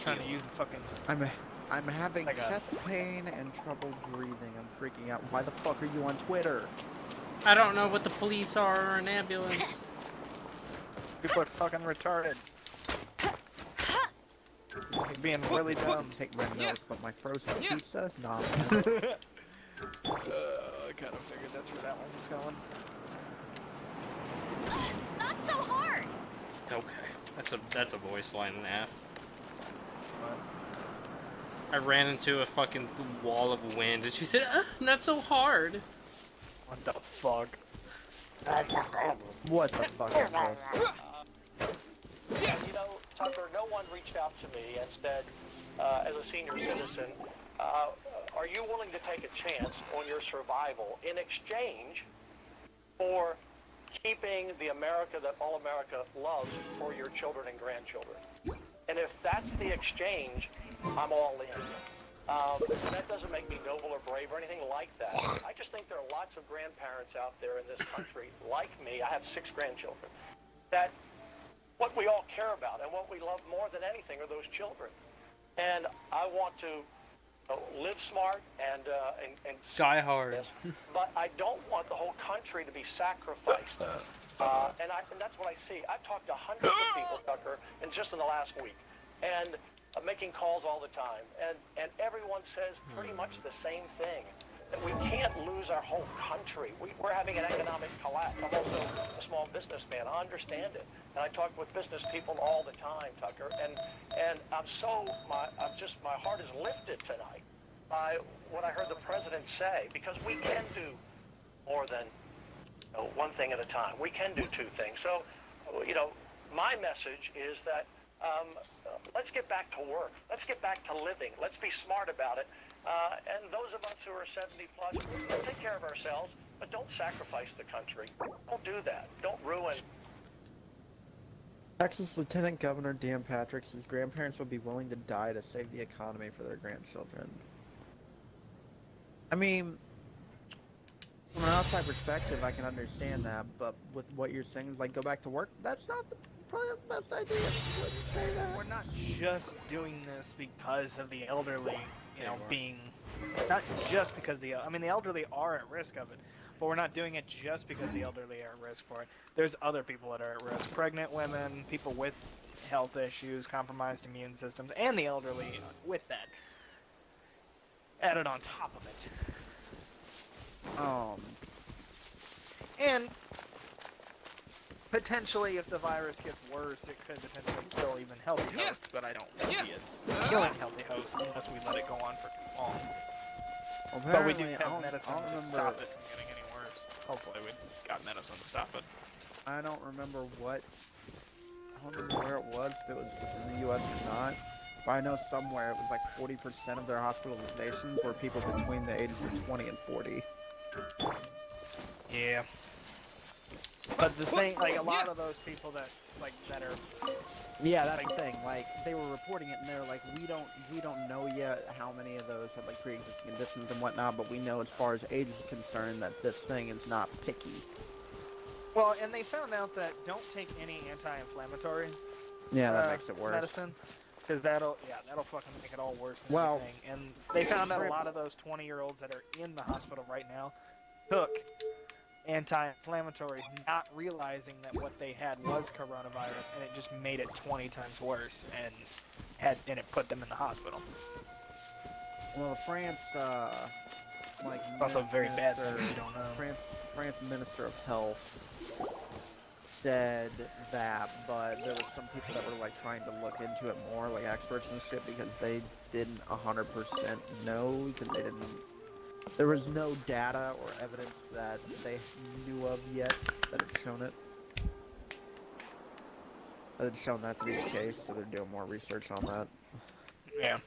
Trying to use a fucking. I'm having Like a- chest pain and trouble breathing. I'm freaking out. Why the fuck are you on Twitter? I don't know what the police are or an ambulance. People are fucking retarded. Like being really dumb. Take my milk, but my frozen pizza? Nah. I kind of figured that's where that one was going. Not so hard! Okay, that's a voice line and a half. I ran into a fucking wall of wind, and she said, "Not so hard." What the fuck? What the fuck is this? You know, Tucker, no one reached out to me and said, as a senior citizen, are you willing to take a chance on your survival in exchange for keeping the America that all America loves for your children and grandchildren? And if that's the exchange, I'm all in. That doesn't make me noble or brave or anything like that. I just think there are lots of grandparents out there in this country, like me, I have 6 grandchildren, that what we all care about and what we love more than anything are those children. And I want to live smart and Die hard. Yes, but I don't want the whole country to be sacrificed. And that's what I see. I've talked to hundreds of people, Tucker, and just in the last week, and making calls all the time, and everyone says pretty much the same thing. That we can't lose our whole country. We're having an economic collapse. I'm also a small businessman. I understand it, and I talk with business people all the time, Tucker. And my heart is lifted tonight by what I heard the president say, because we can do more than one thing at a time. We can do two things. So, my message is that let's get back to work. Let's get back to living. Let's be smart about it. And those of us who are 70 plus, let's take care of ourselves, but don't sacrifice the country. Don't do that. Don't ruin. Texas Lieutenant Governor Dan Patrick says grandparents would be willing to die to save the economy for their grandchildren. I mean, from an outside perspective, I can understand that, but with what you're saying, is like go back to work. That's not probably not the best idea. Wouldn't say that. We're not just doing this because of the elderly, being not just because the elderly are at risk of it, but we're not doing it just because the elderly are at risk for it. There's other people that are at risk: pregnant women, people with health issues, compromised immune systems, and the elderly with that added on top of it. And potentially, if the virus gets worse, it could potentially kill even healthy hosts, but I don't see it killing healthy hosts unless we let it go on for too long. But we do have medicine to stop it from getting any worse. Hopefully we got medicine to stop it. I don't remember where it was, if it was within the U.S. or not. But I know somewhere it was like 40% of their hospitalizations were people between the ages of 20 and 40. Yeah. But the thing, like, a lot of those people that are... Yeah, that's the thing. Like, they were reporting it, and they were like, we don't know yet how many of those had, like, pre-existing conditions and whatnot, but we know as far as age is concerned that this thing is not picky. Well, and they found out that don't take any anti-inflammatory that makes it worse. medicine. Because that'll fucking make it all worse than anything. And they found out a lot of those 20-year-olds that are in the hospital right now took anti-inflammatories, not realizing that what they had was coronavirus, and it just made it 20 times worse, and it put them in the hospital. Well, France, also very bad that we don't know. France Minister of Health said that, but there were some people that were like trying to look into it more, like experts and shit, because they didn't 100% know, because they didn't. There was no data or evidence that they knew of yet that had shown it. That had shown that to be the case, so they're doing more research on that. Yeah.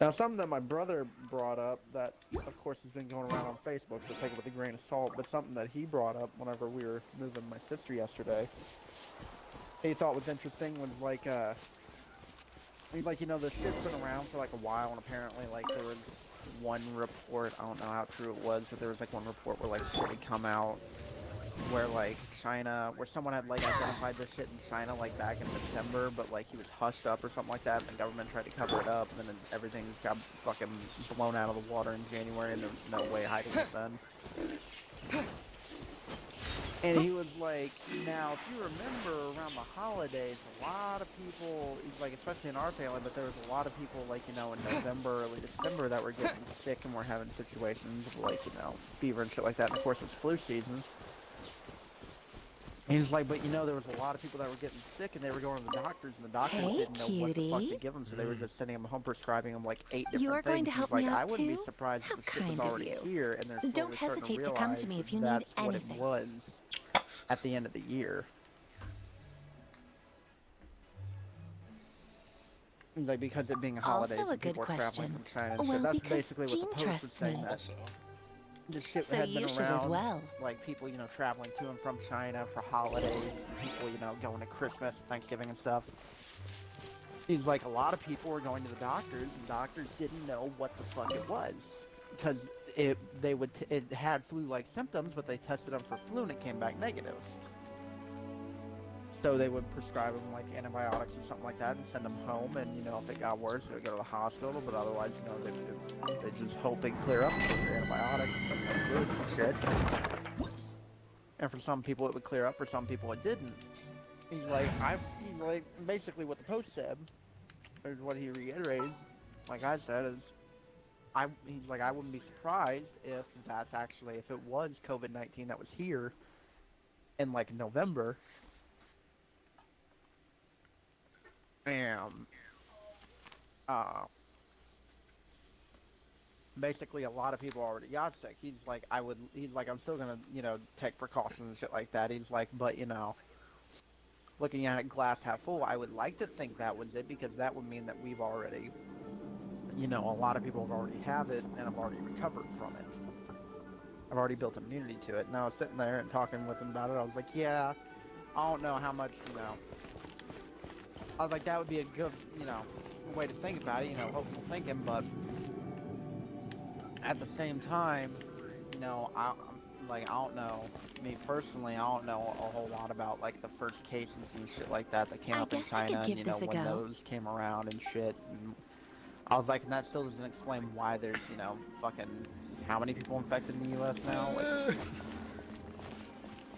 Now, something that my brother brought up that, of course, has been going around on Facebook, so take it with a grain of salt, but something that he brought up whenever we were moving my sister yesterday, he thought was interesting, was like, he's like, this shit's been around for like a while, and apparently, like, there was one report, I don't know how true it was, but there was like one report where like shit had come out where like China, where someone had like identified this shit in China like back in December, but like he was hushed up or something like that, and the government tried to cover it up, and then everything just got fucking blown out of the water in January, and there was no way hiding it then. And he was like, now, if you remember around the holidays, a lot of people, like, especially in our family, but there was a lot of people, like, in November, early December that were getting sick and were having situations of, like, fever and shit like that. And, of course, it was flu season. And he's like, but, there was a lot of people that were getting sick, and they were going to the doctors, and the doctors didn't know what the fuck to give them, so they were just sending them home prescribing them, like, 8 different You're things. going to help he's like, me out I wouldn't too? be surprised How if the shit was kind of already you. here, and they're slowly Don't starting hesitate to to come to me realize if you need that's what it anything. was at the end of the year. Like, because it being a holiday, Also a good people are traveling question. from China and Well, shit. That's because basically what Jean the Post was trusts saying. me. That this shit So had you been should around, as well. like people, traveling to and from China for holidays, and people, going to Christmas, Thanksgiving and stuff. He's like, a lot of people were going to the doctors, and doctors didn't know what the fuck it was. Because it had flu-like symptoms, but they tested them for flu and it came back negative. So they would prescribe them like antibiotics or something like that and send them home. And you know, if it got worse, they would go to the hospital. But otherwise, you know, they just hope it clear up with their antibiotics and fluids and shit. And for some people, it would clear up. For some people, it didn't. He's like, basically what the post said, or what he reiterated, like I said, is, he's like, I wouldn't be surprised if that's actually, if it was COVID-19 that was here in like November. And basically a lot of people already got sick. He's like, I'm still gonna, you know, take precautions and shit like that. He's like, but you know, looking at it glass half full, I would like to think that was it, because that would mean that we've already, you know, a lot of people have already have it and have already recovered from it. I've already built immunity to it. And I was sitting there and talking with him about it. I was like, yeah, I don't know how much, you know. I was like, that would be a good, you know, way to think about it, you know, hopeful thinking, but at the same time, you know, I don't know, me personally, I don't know a whole lot about, like, the first cases and shit like that came up in China, and, you know, when those came around and shit, and I was like, and that still doesn't explain why there's, you know, fucking, how many people infected in the U.S. now?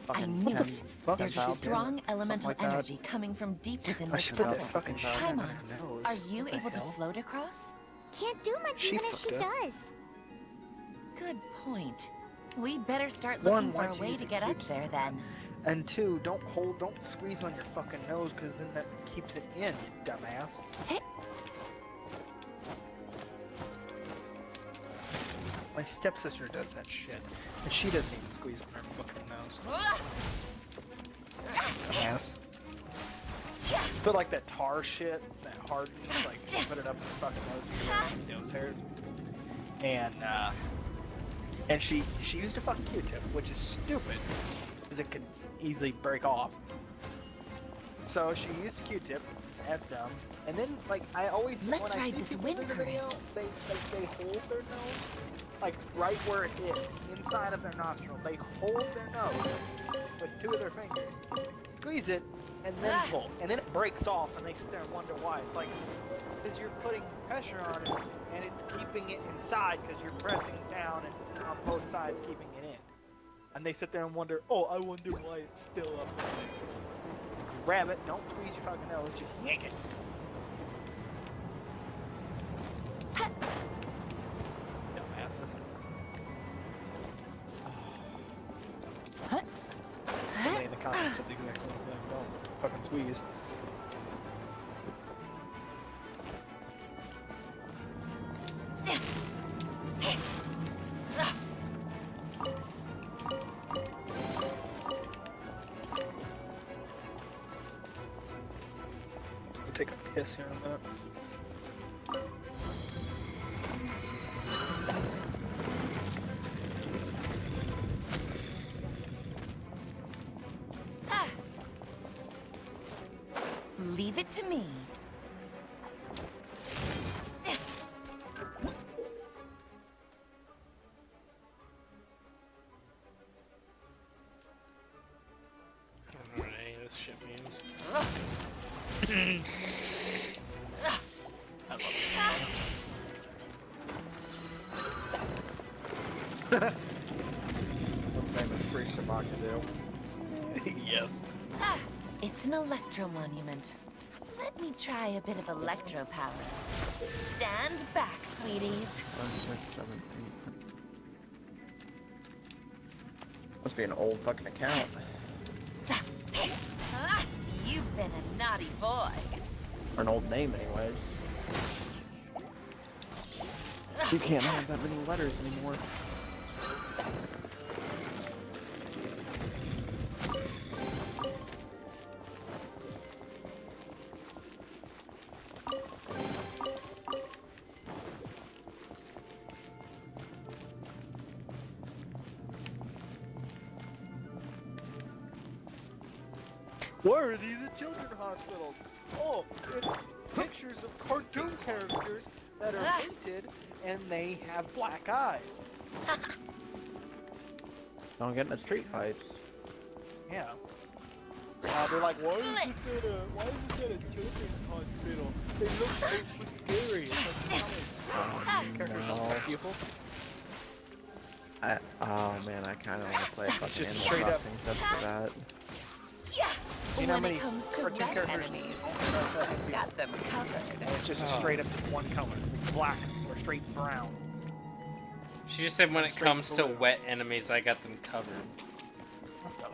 Like, I knew it. There's a strong elemental energy coming from deep within this temple. Paimon, are you able to float across? Can't do much even if she does. Good point. We'd better start looking for a way to get up there then. And 2, don't squeeze on your fucking nose, because then that keeps it in, you dumbass. Hey. My stepsister does that shit, and she doesn't even squeeze on her fucking nose. Dumbass. But like that tar shit, that hardens, like you put it up in her fucking nose hairs. And she used a fucking Q-tip, which is stupid, because it could easily break off. So she used a Q-tip. That's dumb. And then, like, I always Let's when I ride see this people in wind the video, current. they hold their nose, like right where it is, inside of their nostril. They hold their nose with 2 of their fingers, squeeze it, and then pull. And then it breaks off, and they sit there and wonder why. It's like, because you're putting pressure on it, and it's keeping it inside because you're pressing down and on both sides keeping it in. And they sit there and wonder, oh, I wonder why it's still up there. Grab it, don't squeeze your fucking nose, just yank it. Dumbasses. Somebody in the comments said the exact same thing. Don't fucking squeeze. I'll take a piss here in a minute. Leave it to me. I don't know what any of this shit means. I love What famous free Shabaka do? it. Yes. It's an electro monument. Let me try a bit of electro power. Stand back, sweeties. 1, 6, 7, 8. Must be an old fucking account. You've been a naughty boy. Or an old name, anyways. You can't have that many letters anymore. Why are these at children's hospitals? Oh, it's pictures of cartoon characters that are painted and they have black eyes. Don't get into street fights. Yeah. They're like, why is it at a children's hospital? They look so scary. It's like, characters don't touch people. Oh man, I kind of want to play fucking Just Animal straight up. Crossing just for that. You know how When many it comes to cartoon red characters? enemies, I've got them covered. And it's just a straight up one color, black or straight brown. She just said when it Straight comes to blue. wet enemies, I got them covered. What the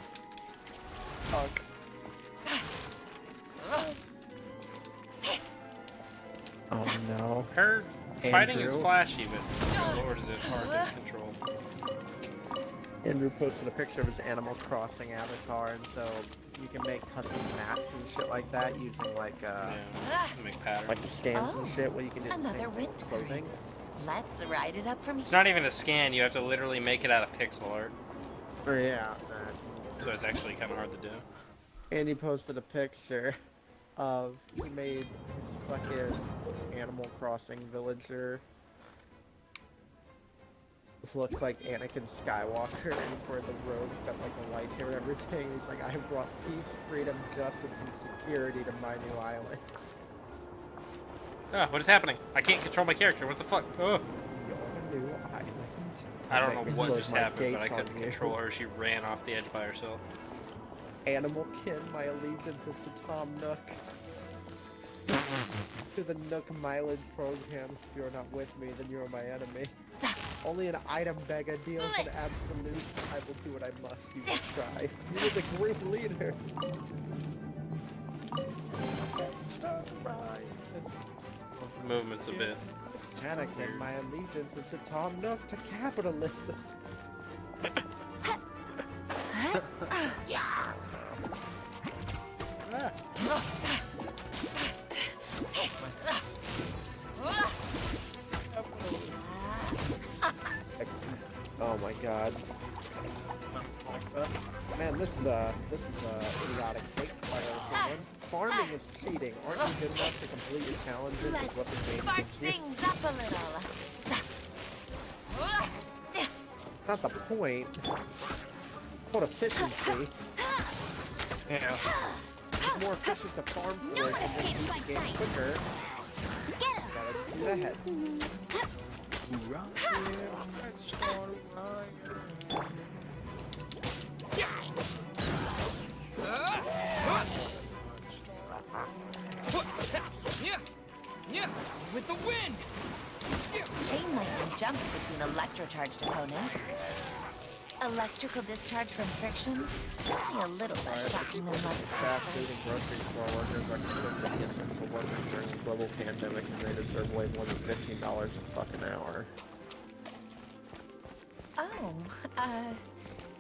fuck? Oh no. Her fighting is Andrew? flashy, but Lord, is it hard to control. Andrew posted a picture of his Animal Crossing avatar, and so you can make custom maps and shit like that using like Yeah, make patterns. like the stands and shit. Where you can do the Another same thing wind with clothing. Let's ride it up from It's here. not even a scan. You have to literally make it out of pixel art, Or yeah. so it's actually kind of hard to do. Andy posted a picture of he made his fucking Animal Crossing villager look like Anakin Skywalker, and where the rogue's got like a lightsaber and everything. He's like, I have brought peace, freedom, justice, and security to my new island. Ah, what is happening? I can't control my character. What the fuck? Oh. Your new island. I don't Make know me what close just my happened, but I gates on couldn't you. control her. She ran off the edge by herself. Animal kin, my allegiance is to Tom Nook. To the Nook mileage program. If you're not with me, then you're my enemy. Only an item beggar deals in absolute. I will do what I must. You must try. You are the group leader. Movement's a bit. Anakin, my allegiance is to Tom Nook, to capitalism. Oh my god. Man, this is a idiotic take by everyone. Farming is cheating. Aren't you good enough to complete your challenges with what the game Spark gives you? things up a little. Not the point. What efficiency. Yeah. It's more efficient to farm for No it one and then escapes beat my the game sight. quicker. Get him! Gotta do that. With the wind! Chain lightning jumps between electrocharged opponents. Electrical discharge from friction? Only a little less shocking than Fast lightning. food and grocery store workers are considered to be essential workers during the global pandemic, and they deserve way more than $15 a fucking hour. Oh,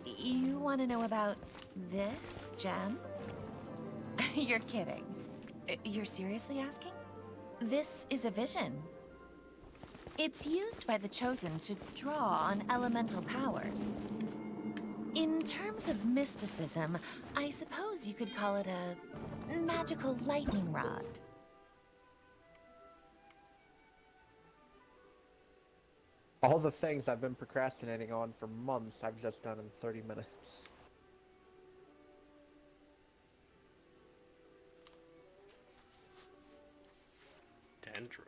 you want to know about this gem? You're kidding. You're seriously asking? This is a vision. It's used by the Chosen to draw on elemental powers. In terms of mysticism, I suppose you could call it a magical lightning rod. All the things I've been procrastinating on for months, I've just done in 30 minutes. Dendro.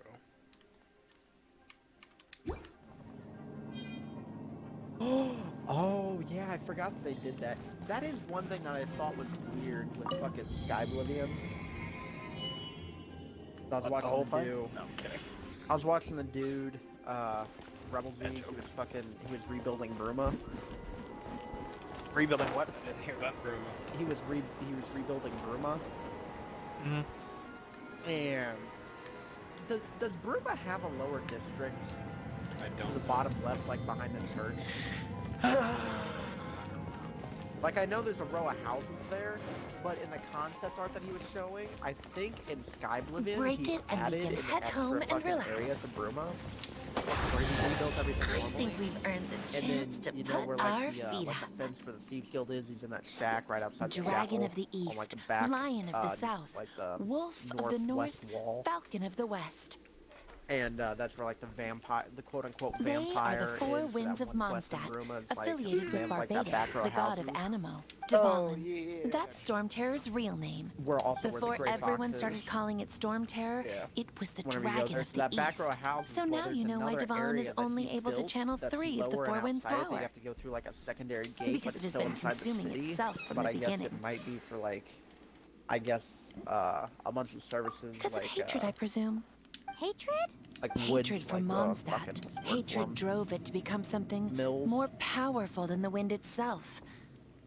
Oh, yeah, I forgot that they did that. That is one thing that I thought was weird with fucking Sky Oblivion. I was watching the dude. No, I'm kidding. I was watching the dude, Rebel Z, he was rebuilding Bruma. Rebuilding what? I didn't hear that. He was rebuilding Bruma. Mm-hmm. And does Bruma have a lower district? I To don't. the bottom left, like behind the church. Like, I know there's a row of houses there, but in the concept art that he was showing, I think in Sky Oblivion Break he it and we added can an head extra home and fucking relax. area to Bruma, where he rebuilt everything I normally. think we've earned the And chance then, to you know, put where our like the feet like up. the fence for the Thieves Guild is, he's in that shack right outside the Dragon chapel, of the on, East, like, the back, Lion of the South, like the Wolf of the northwest North, wall. Falcon of the West. And that's where like the vampire, the quote-unquote They are vampire the four is winds that of one quest in Mondstadt, Bruma is, affiliated they with have, like, that Barbados, back row the god of houses. Anemo, Oh, Dvalin. yeah. That's Storm Terror's real name. Where also Before where the Grey everyone Fox started is. calling it Storm Terror, Yeah. it was the Whenever you go dragon there, of so the that back row east. of houses, So well, now there's you know why another Dvalin area is that only he able to built channel that's 3 of the lower four and winds' outside it, that power. you have to go through like a secondary gate, Because but it it's has still been inside the consuming city. itself from But the I guess beginning. it might be for like, I guess a bunch of services Because like of hatred, I presume. Hatred? like wood, Hatred for like, Mondstadt. fucking, what's the word for Hatred 'em? drove it to become something Mills. more powerful than the wind itself.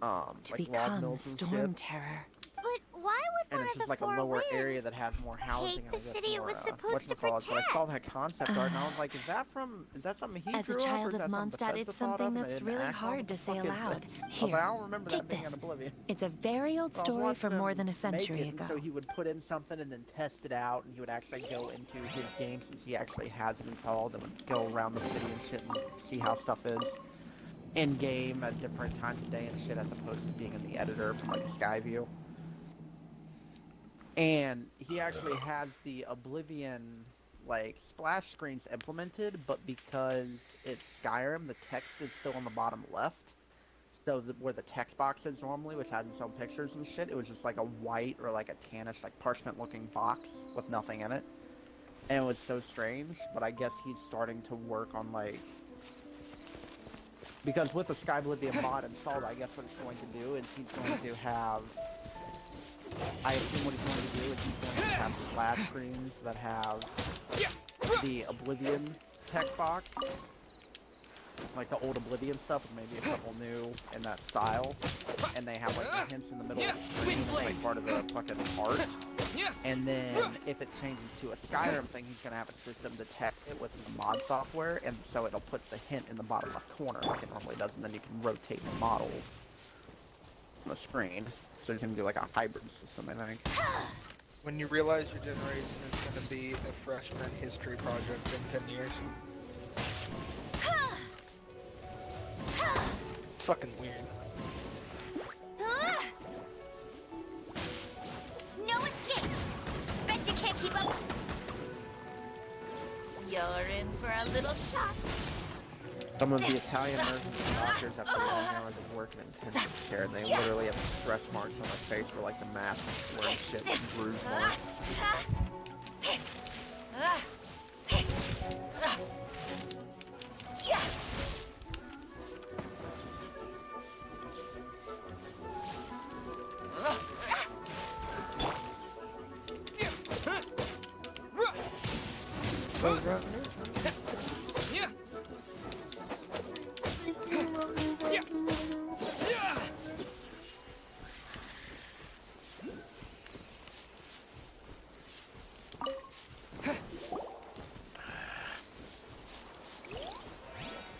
To like log become mills and Storm shit. Terror. But why would And one it's of just the like a four lower winds area that has more housing. hate and the I guess city it more, was supposed to whatchamacallit. But I saw protect? that concept art and I was like, is that something he As a drew up, or child is of that something Mondstadt, Bethesda it's thought something of and they that's didn't really act on? hard What to the say fuck is aloud. this? I was Here, like, I don't remember take that being this. in Oblivion. It's a very old I was story watching from more him than a make century it, ago. and so he would put in something and then test it out, and he would actually go into his game since he actually has it installed, and would go around the city and shit and see how stuff is in game at different times of day and shit, as opposed to being in the editor from like a sky view. And he actually has the Oblivion like splash screens implemented, but because it's Skyrim, the text is still on the bottom left. So where the text box is normally, which has its own pictures and shit, it was just like a white or like a tannish, like parchment-looking box with nothing in it. And it was so strange, but I guess he's starting to work on like... Because with the Sky Oblivion mod installed, I guess what it's going to do is he's going to have... I assume what he's going to do is he's going to have splash screens that have the Oblivion text box, like the old Oblivion stuff, with maybe a couple new in that style, and they have like the hints in the middle of the screen as like part of the fucking art. And then if it changes to a Skyrim thing, he's gonna have a system detect it with the mod software, and so it'll put the hint in the bottom left corner like it normally does, and then you can rotate the models on the screen. So he's gonna do like a hybrid system, I think. When you realize your generation is going to be a freshman history project in 10 years. It's fucking weird. No escape! Bet you can't keep up. You're in for a little shock. Some of the Italian nurses and doctors after long hours of work in intensive care, they literally have stress marks on their face where like the mask is wearing shit and bruise marks.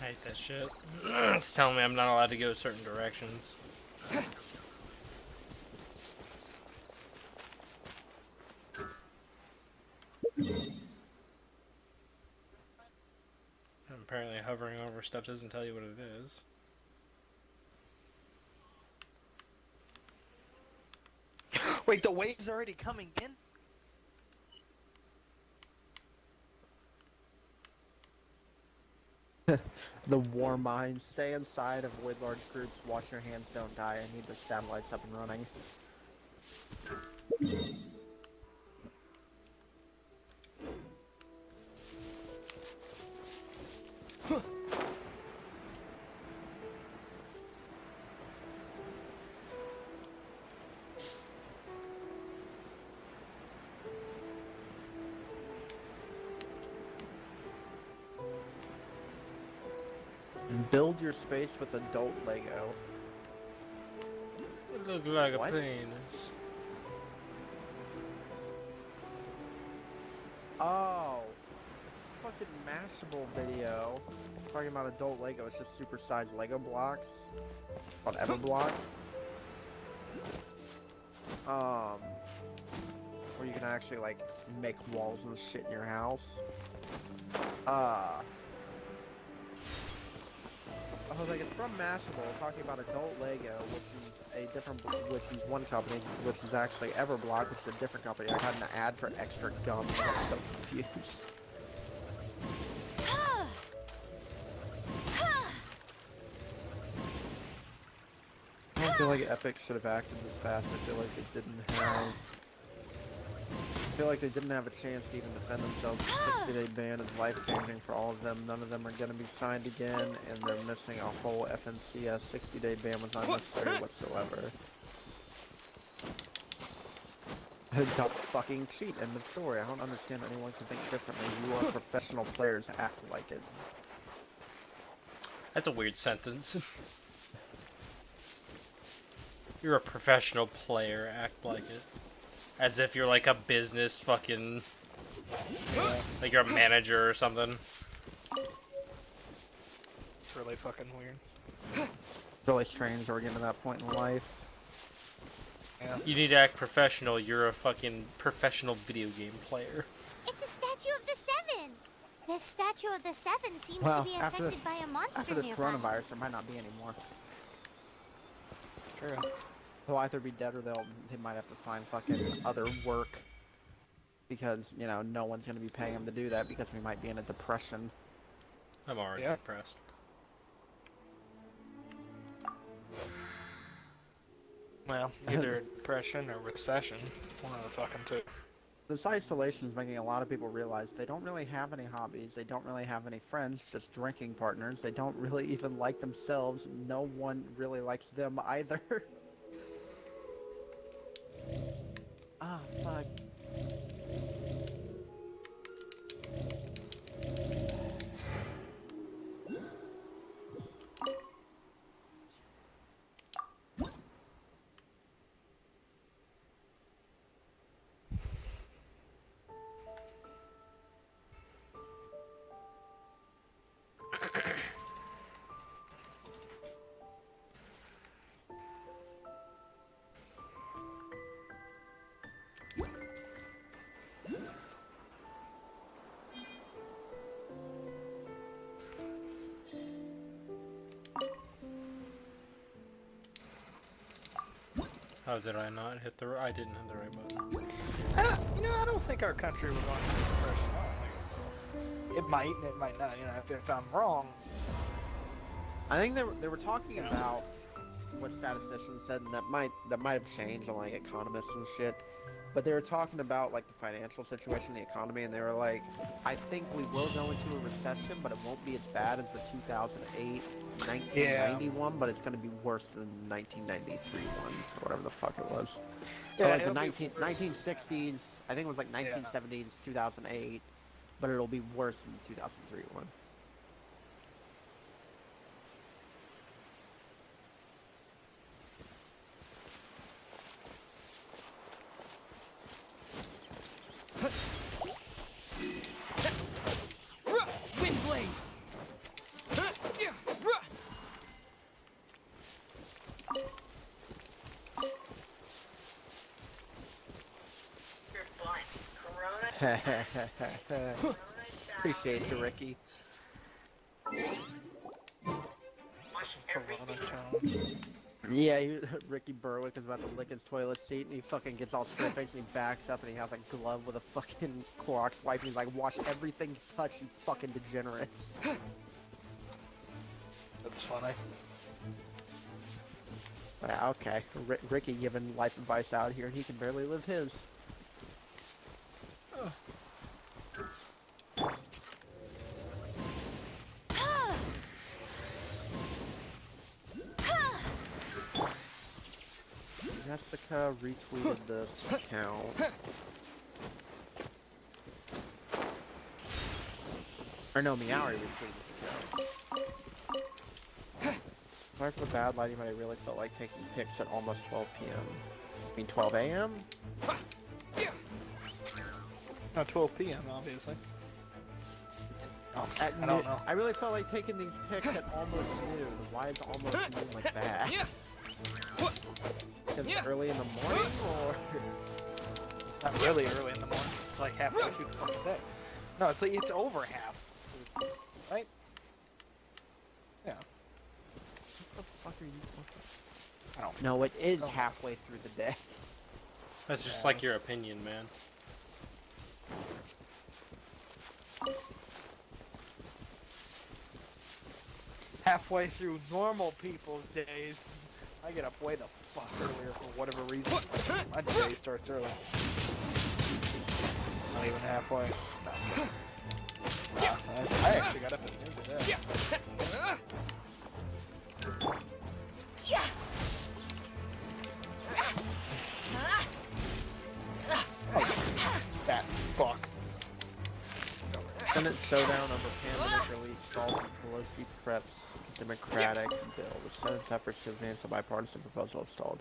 I hate that shit. It's telling me I'm not allowed to go certain directions. Apparently hovering over stuff doesn't tell you what it is. Wait, the wave's already coming in? The war minds, stay inside, avoid large groups, wash your hands, don't die. I need the satellites up and running. Build your space with adult Lego. It looked like What? a penis. Oh, it's a fucking Mashable video talking about adult Lego. It's just supersized Lego blocks called Everblock. Where you can actually like make walls and shit in your house. I was like, it's from Mashable, talking about adult Lego, which is one company, which is actually Everblock, which is a different company. I had an ad for extra gum, and I was so confused. feel like Epic should have acted this fast. I feel like they didn't have. I feel like they didn't have a chance to even defend themselves. The 60-day ban is life-changing for all of them. None of them are going to be signed again, and they're missing a whole FNCS. 60-day ban was not necessary whatsoever. Don't fucking cheat. End of story. I don't understand anyone can think differently. You are professional players. Act like it. That's a weird sentence. You're a professional player, act like it. As if you're like a business fucking... like you're a manager or something. It's really fucking weird. It's really strange we're getting to that point in life. Yeah. You need to act professional, you're a fucking professional video game player. It's a statue of the Seven. This statue of the Seven seems Well, to be after affected by a monster After this nearby. coronavirus, there might not be any more. True. They'll either be dead or they might have to find fucking other work. Because, you know, no one's going to be paying them to do that because we might be in a depression. I'm already depressed. Well, either depression or recession. One of the fucking two. This isolation is making a lot of people realize they don't really have any hobbies, they don't really have any friends, just drinking partners, they don't really even like themselves, no one really likes them either. Ah, fuck. Oh, did I not hit the... I didn't hit the right button. I don't think our country was on depression. I don't think so. It might, and it might not. You know, if I'm wrong. I think they were talking about what statisticians said, and that might have changed on like economists and shit. But they were talking about like the financial situation, the economy, and they were like, I think we will go into a recession, but it won't be as bad as the 2008, 1991, but it's going to be worse than the 1993 one, or whatever the fuck it was. So like the 1960s, I think it was like 1970s, 2008, but it'll be worse than the 2003 one. Windblade! Appreciate you, Ricky. Yeah, Ricky Berwick is about to lick his toilet seat, and he fucking gets all straight-faced, and he backs up, and he has a glove with a fucking Clorox wipe, and he's like, wash everything you touch, you fucking degenerates. That's funny. Yeah, okay, Ricky giving life advice out here, and he can barely live his. Jessica retweeted this account. Or no, Meowie retweeted this account. Sorry for the bad lighting, but I really felt like taking pics at almost 12 p.m. I mean 12 a.m.? Not 12 p.m. obviously. At I don't know. I really felt like taking these pics at almost noon. Why is almost noon like that? Because it's early in the morning, or...? Not really early in the morning. It's like halfway through the fucking day. No, it's like, it's over half. Right? Yeah. What the fuck are you talking I don't No, it is halfway through the day. That's just like your opinion, man. halfway through normal people's days. I get up way the fuck earlier for whatever reason. My day starts early. Not even halfway. No, I'm kidding. I actually got up at noon today. That fuck. Senate showdown over pandemic relief stalls and Pelosi preps Democratic bill. The Senate's efforts to advance a bipartisan proposal have stalled.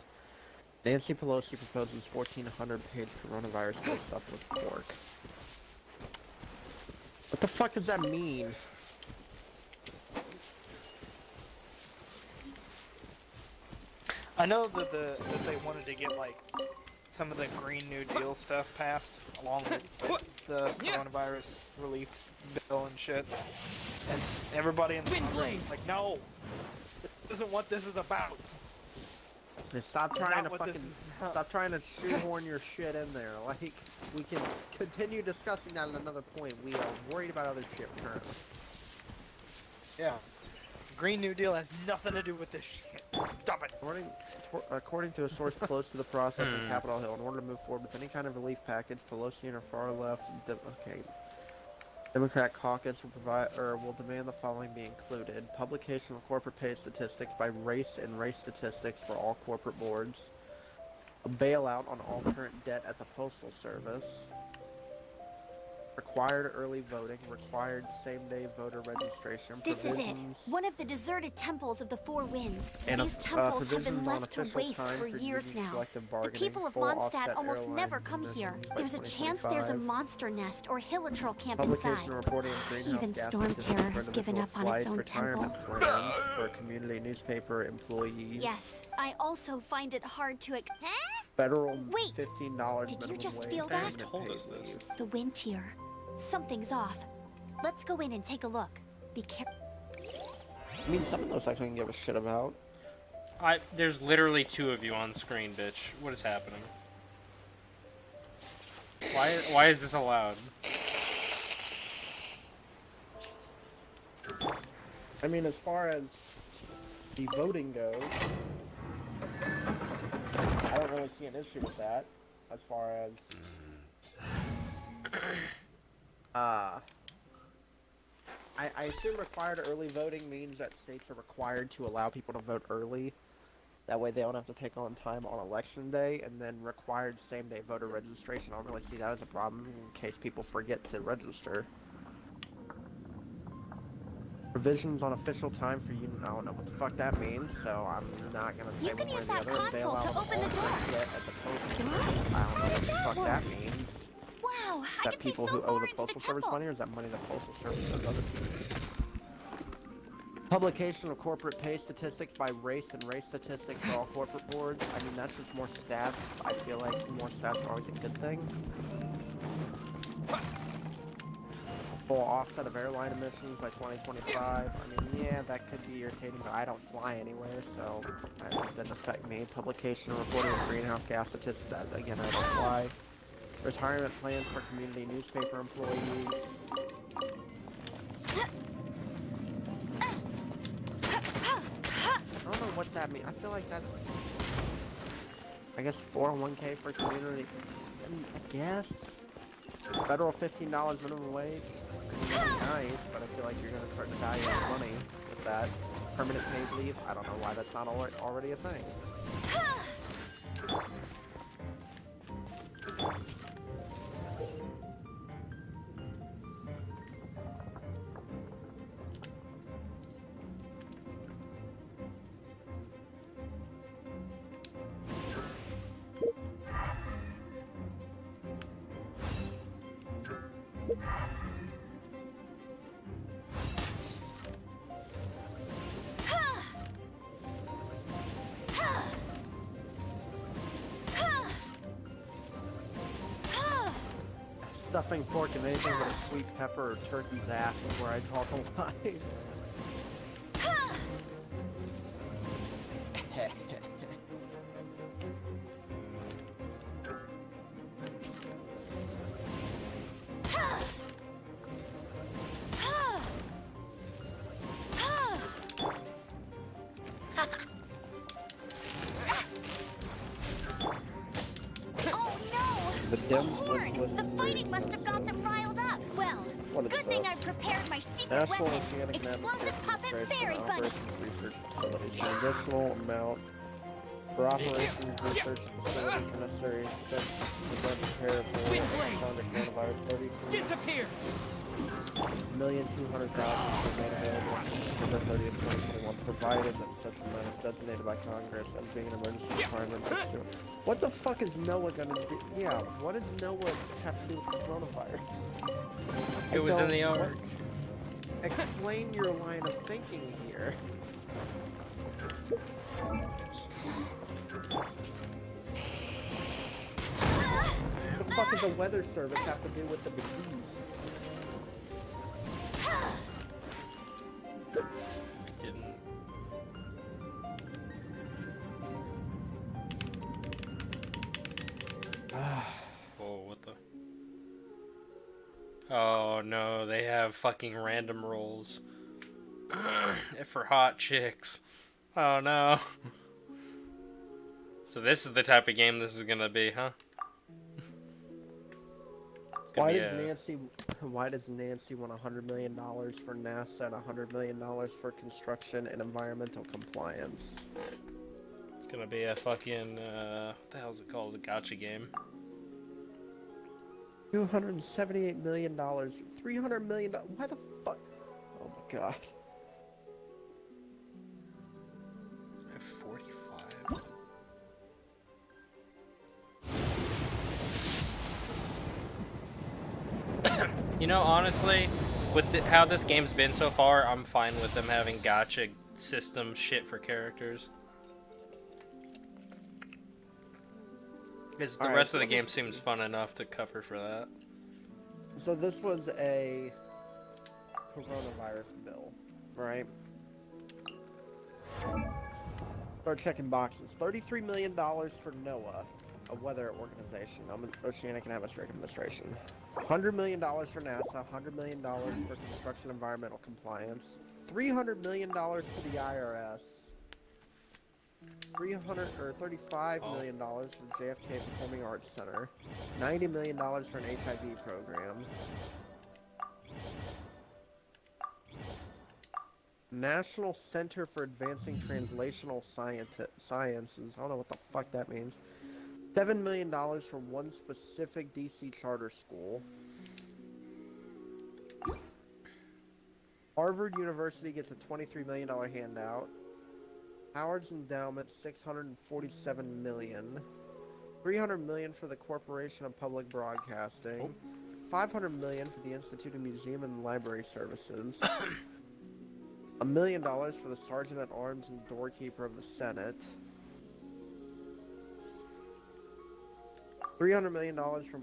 Nancy Pelosi proposes 1,400-page coronavirus bill stuffed with pork. What the fuck does that mean? I know that they wanted to get like some of the Green New Deal stuff passed along with the coronavirus relief bill and shit, and everybody in the Congress is like, no, this isn't what this is about. Just stop trying to Not what this fucking is- stop trying to shoehorn your shit in there. Like, we can continue discussing that at another point. We are worried about other shit currently. Yeah, Green New Deal has nothing to do with this shit. Stop it. According to a source close to the process in Capitol Hill, in order to move forward with any kind of relief package, Pelosi and her far-left Democrat caucus will demand the following be included: publication of corporate pay statistics by race and race statistics for all corporate boards, a bailout on all current debt at the Postal Service, required early voting, required same-day voter registration. This is it. provisions- One of the deserted temples of the Four Winds. And These temples have been provisions on left to official waste time for for years union now. collective The bargaining, people of full Mondstadt offset almost airline never come here. emissions by There's a chance there's a 2025. monster nest or hilitrol camp Publication inside. and reporting of greenhouse Even gas Storm emissions Terror for has given individual up on its flights, own retirement temple. plans for community newspaper employees. Yes, I also find it hard to Federal Wait, $15 did you minimum just wage feel that? permanent Told paid us this. leave. The wind here. Something's off. Let's go in and take a look. Be careful. I mean, some of those I couldn't give a shit about. There's literally two of you on screen, bitch. What is happening? Why is this allowed? I mean, as far as the voting goes, I don't really see an issue with that. As far as I assume required early voting means that states are required to allow people to vote early. That way they don't have to take on time on election day, and then required same-day voter registration. I don't really see that as a problem in case people forget to register. Provisions on official time for union. I don't know what the fuck that means, so I'm not gonna say You can one way or use the that other. console Bail to out open all the door. debt at the postal service. I don't know what the fuck that means. Wow, Is I that can see people so who owe far the into the postal service temple. money, or is that money the postal service owes other people? Publication of corporate pay statistics by race and race statistics for all corporate boards. I mean, that's just more stats. I feel like more stats are always a good thing. Full offset of airline emissions by 2025. I mean, yeah, that could be irritating, but I don't fly anywhere, so it doesn't affect me. Publication and reporting of greenhouse gas statistics. That, again, I don't fly. Retirement plans for community newspaper employees. I don't know what that means. I feel like that. I guess 401k for community. I guess. Federal $15 minimum wage. I mean, that's nice, but I feel like you're gonna start to value your money with that. Permanent paid leave. I don't know why that's not already a thing. Stuffing pork and anything but a sweet pepper or turkey's ass is where I draw the line. Dim's horn! wish list The is very fighting must have got them expensive. riled up. Well, What is good thing I this? prepared my secret National weapon. Oceanic and Explosive Atmospheric puppet Administration fairy bunny. Operations Research Facilities. An additional amount for operations research facilities for necessary expense to prepare for respond to coronavirus. 33 Disappear! $1,200,000 were made available on September 30th, 2021, provided that such amount is designated by Congress as being an emergency requirement. What the fuck is NOAA gonna do? Yeah, what does NOAA have to do with coronavirus? It was in the what- arc. Explain your line of thinking here. What the fuck does the weather service have to do with the disease? Didn't. Whoa, what the? Oh no, they have fucking random rolls. For hot chicks. Oh no. So this is the type of game this is gonna be, huh? It's gonna Why does Nancy want $100 million for NASA and $100 million for construction and environmental compliance? It's gonna be a fucking what the hell is it called? A gotcha game. $278 million, $300 million. Why the fuck? Oh my god. I have 45. You know, honestly, with how this game's been so far, I'm fine with them having gotcha system shit for characters. Because the Alright, rest so of the let me game see. seems fun enough to cover for that. So this was a coronavirus bill, right? Start checking boxes. $33 million for NOAA, a weather organization, Oceanic and Atmospheric Administration. $100 million for NASA, $100 million for construction environmental compliance, $300 million to the IRS, $35 million for the JFK Performing Arts Center, $90 million for an HIV program, National Center for Advancing Translational Sciences, I don't know what the fuck that means, $7 million for one specific DC charter school. Harvard University gets a $23 million handout. Howard's endowment, $647 million. $300 million for the Corporation of Public Broadcasting. $500 million for the Institute of Museum and Library Services. $1 million for the Sergeant at Arms and Doorkeeper of the Senate. $300 million for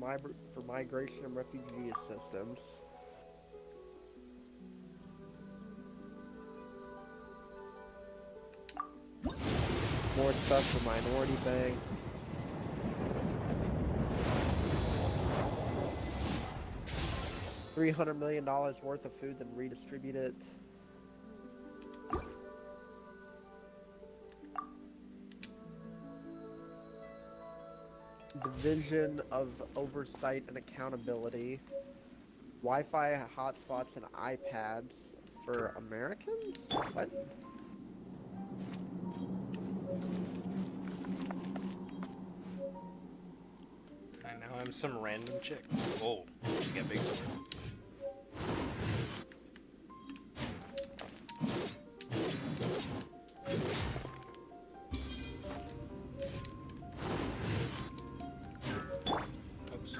migration and refugee assistance. More stuff for minority banks. $300 million worth of food, then redistribute it. Division of Oversight and Accountability. Wi-Fi hotspots and iPads for Americans? What? I know I'm some random chick. Oh, she got big sword. Oops.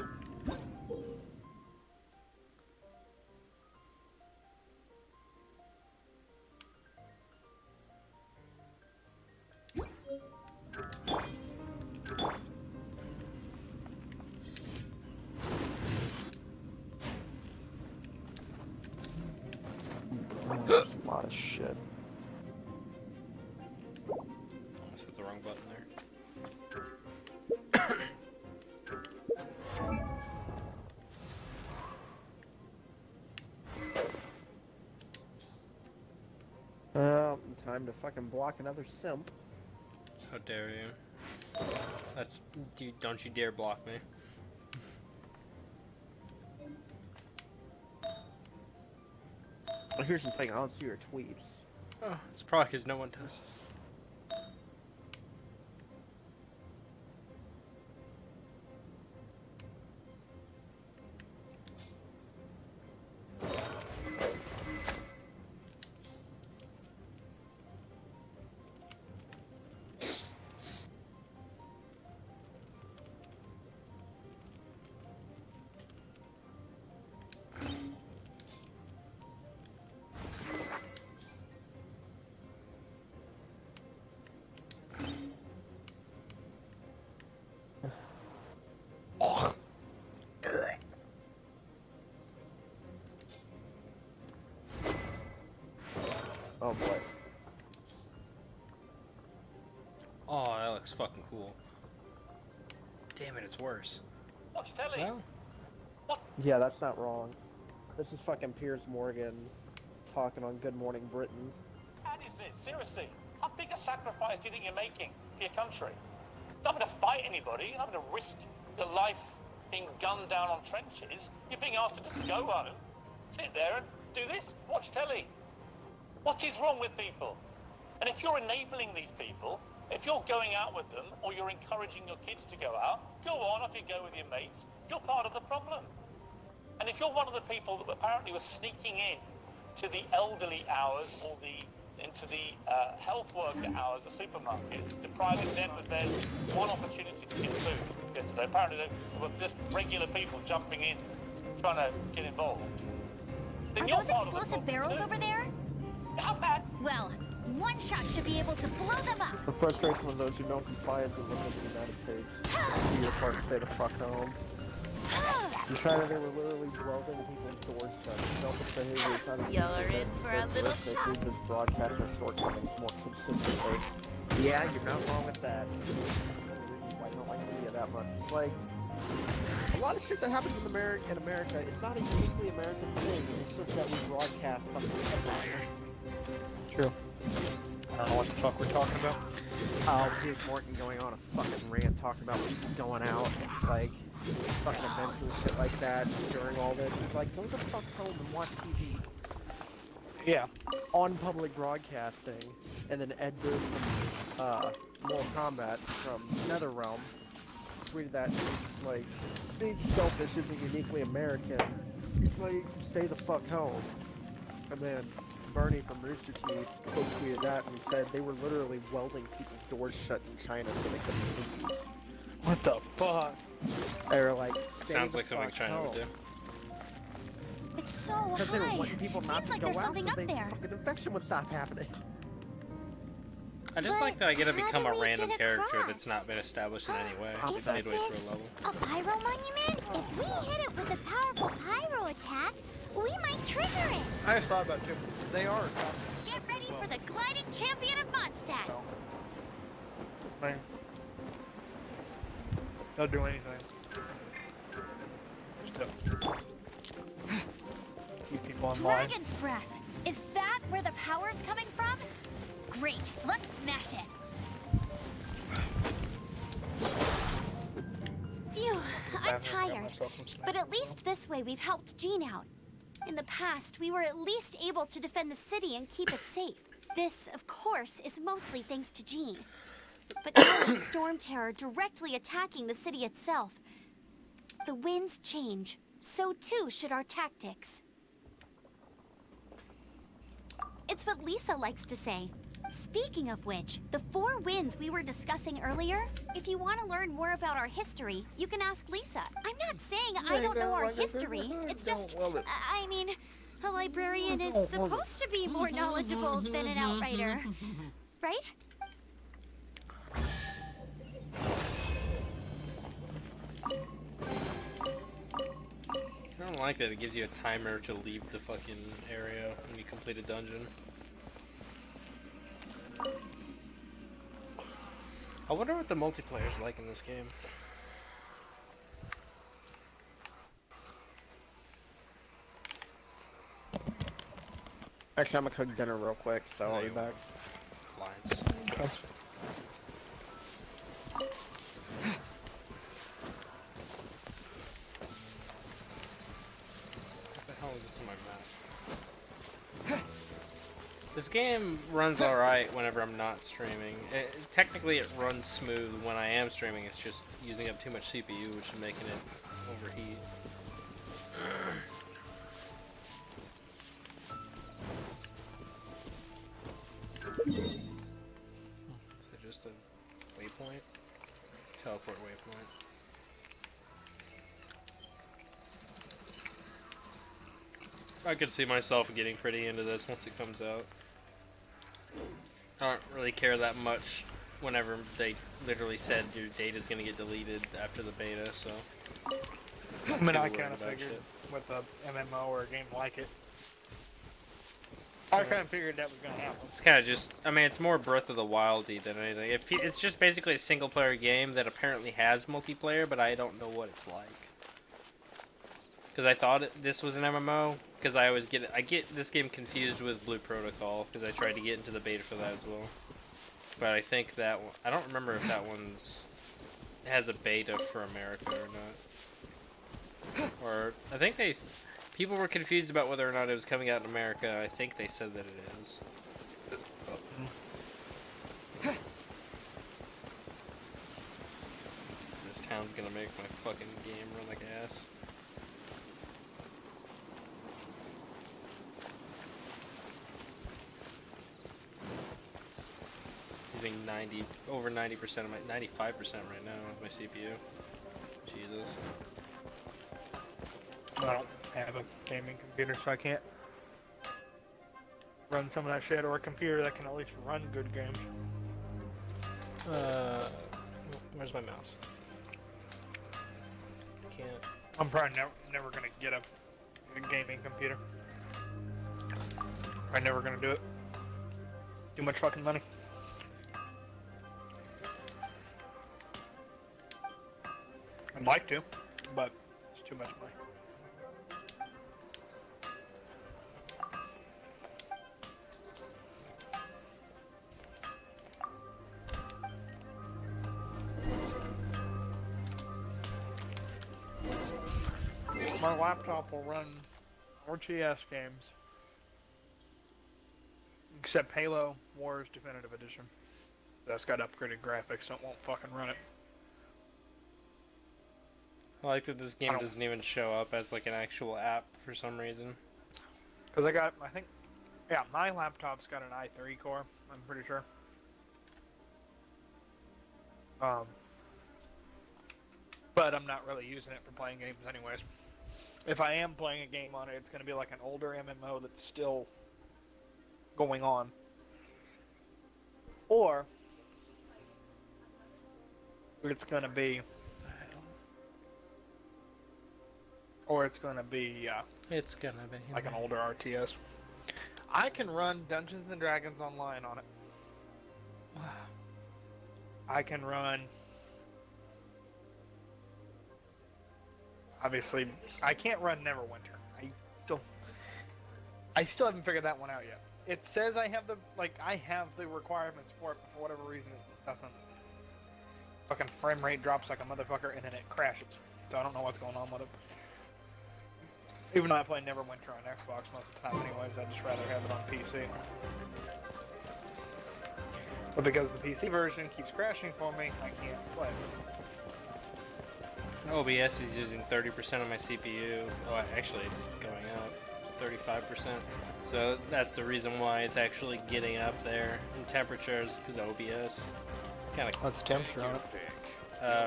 Oh, that's a lot of shit. Almost hit the wrong button there. Time to fucking block another simp. How dare you? That's... Dude, don't you dare block me. Well, here's the thing, I don't see your tweets. Oh, it's probably because no one does. Oh boy. Oh, that looks fucking cool. Damn it, it's worse. Watch telly. Well, Yeah, that's not wrong. This is fucking Piers Morgan talking on Good Morning Britain. How is this? Seriously, how big a sacrifice do you think you're making for your country? You're not having to fight anybody. You're not having to risk your life being gunned down on trenches. You're being asked to just go home, sit there and do this, watch telly. What is wrong with people? And if you're enabling these people, if you're going out with them or you're encouraging your kids to go out, go on, off you go with your mates. You're part of the problem. And if you're one of the people that apparently was sneaking in to the elderly hours or into the health worker hours of supermarkets, depriving them of their one opportunity to get food yesterday, apparently there were just regular people jumping in, trying to get involved. Then Are you're those part of the explosive problem barrels too. over there? How bad? Well, one shot should be able to blow them up. The frustration of those who don't comply is the limit of the United States. Do your part, stay the fuck home. In China, they were literally welding people's doors shut. Selfish behavior is not a You're in for a little shock. We just broadcast our shortcomings more consistently. Yeah, you're not wrong with that. I don't like media that much. It's like a lot of shit that happens in America. It's not a uniquely American thing. It's just that we broadcast fucking headlines. True. I don't know what the fuck we're talking about. Here's Morgan going on a fucking rant talking about people going out, like, fucking events and shit like that during all this. He's like, go the fuck home and watch TV. Yeah. On public broadcasting. And then Ed Boon from, Mortal Kombat from NetherRealm tweeted that he's like, being selfish isn't uniquely American. He's like, stay the fuck home. And then Bernie from Rooster Teeth quote tweeted that and said they were literally welding people's doors shut in China so they couldn't leave. What the fuck? They were like, stay sounds the like something fuck China home. would do. It's so Because they were high. wanting people not Seems to like go there's out something so up they there. fucking infection would stop happening. I just But like that I get to how become do a we random get character across? that's not been established in any way. Isn't Midway through this a level. a pyro monument? If we hit it with a powerful pyro attack, we might trigger it. I just thought about it too. They are. Get ready for the gliding champion of Mondstadt. So, man. They'll do anything. Just to keep people in line. Dragon's breath. Is that where the power's coming from? Great. Let's smash it. Phew, I'm tired. But at least this way we've helped Jean out. In the past, we were at least able to defend the city and keep it safe. This, of course, is mostly thanks to Jean. But now with Storm Terror directly attacking the city itself, the winds change. So too should our tactics. It's what Lisa likes to say. Speaking of which, the 4 winds we were discussing earlier, if you want to learn more about our history, you can ask Lisa. I'm not saying I don't know our history. It's just, I mean, a librarian is supposed to be more knowledgeable than an outrider. Right? I don't like that it gives you a timer to leave the fucking area when you complete a dungeon. I wonder what the multiplayer's like in this game. Actually, I'm gonna cook dinner real quick, so I'll be you back. Lines. What the hell is this in my map? This game runs alright whenever I'm not streaming. Technically, it runs smooth when I am streaming. It's just using up too much CPU, which is making it overheat. Is it just a waypoint? Teleport waypoint. I could see myself getting pretty into this once it comes out. I don't really care that much whenever they literally said your data's gonna get deleted after the beta, so... I mean, I kind of figured with a MMO or a game like it. I kind of figured that was going to happen. It's kind of just... I mean, it's more Breath of the Wild-y than anything. It's just basically a single-player game that apparently has multiplayer, but I don't know what it's like. Because I thought this was an MMO, because I always get this game confused with Blue Protocol, because I tried to get into the beta for that as well. But I think that one... I don't remember if that one's... has a beta for America or not. Or... I think they... People were confused about whether or not it was coming out in America. I think they said that it is. This town's gonna make my fucking game run like ass. Using over 90% of my 95% right now with my CPU. Jesus. I don't have a gaming computer, so I can't run some of that shit, or a computer that can at least run good games. Where's my mouse? Can't. I'm probably never gonna get a gaming computer. I'm never gonna do it. Too much fucking money. I'd like to, but it's too much money. My laptop will run RTS games, except Halo Wars Definitive Edition. That's got upgraded graphics, so it won't fucking run it. I like that this game doesn't even show up as like an actual app for some reason. Because I think, my laptop's got an i3 core, I'm pretty sure. But I'm not really using it for playing games anyways. If I am playing a game on it, it's going to be like an older MMO that's still going on. Or it's going to be... It's going to be like an older RTS. I can run Dungeons and Dragons Online on it. I can run... Obviously, I can't run Neverwinter. I still haven't figured that one out yet. It says I have the requirements for it, but for whatever reason it doesn't. Fucking frame rate drops like a motherfucker, and then it crashes. So I don't know what's going on with it. Even though I play Neverwinter on Xbox most of the time anyways, I'd just rather have it on PC. But because the PC version keeps crashing for me, I can't play it. OBS is using 30% of my CPU. Oh, actually, it's going up. It's 35%. So that's the reason why it's actually getting up there in temperatures, because OBS. Kind of. What's the temperature on it?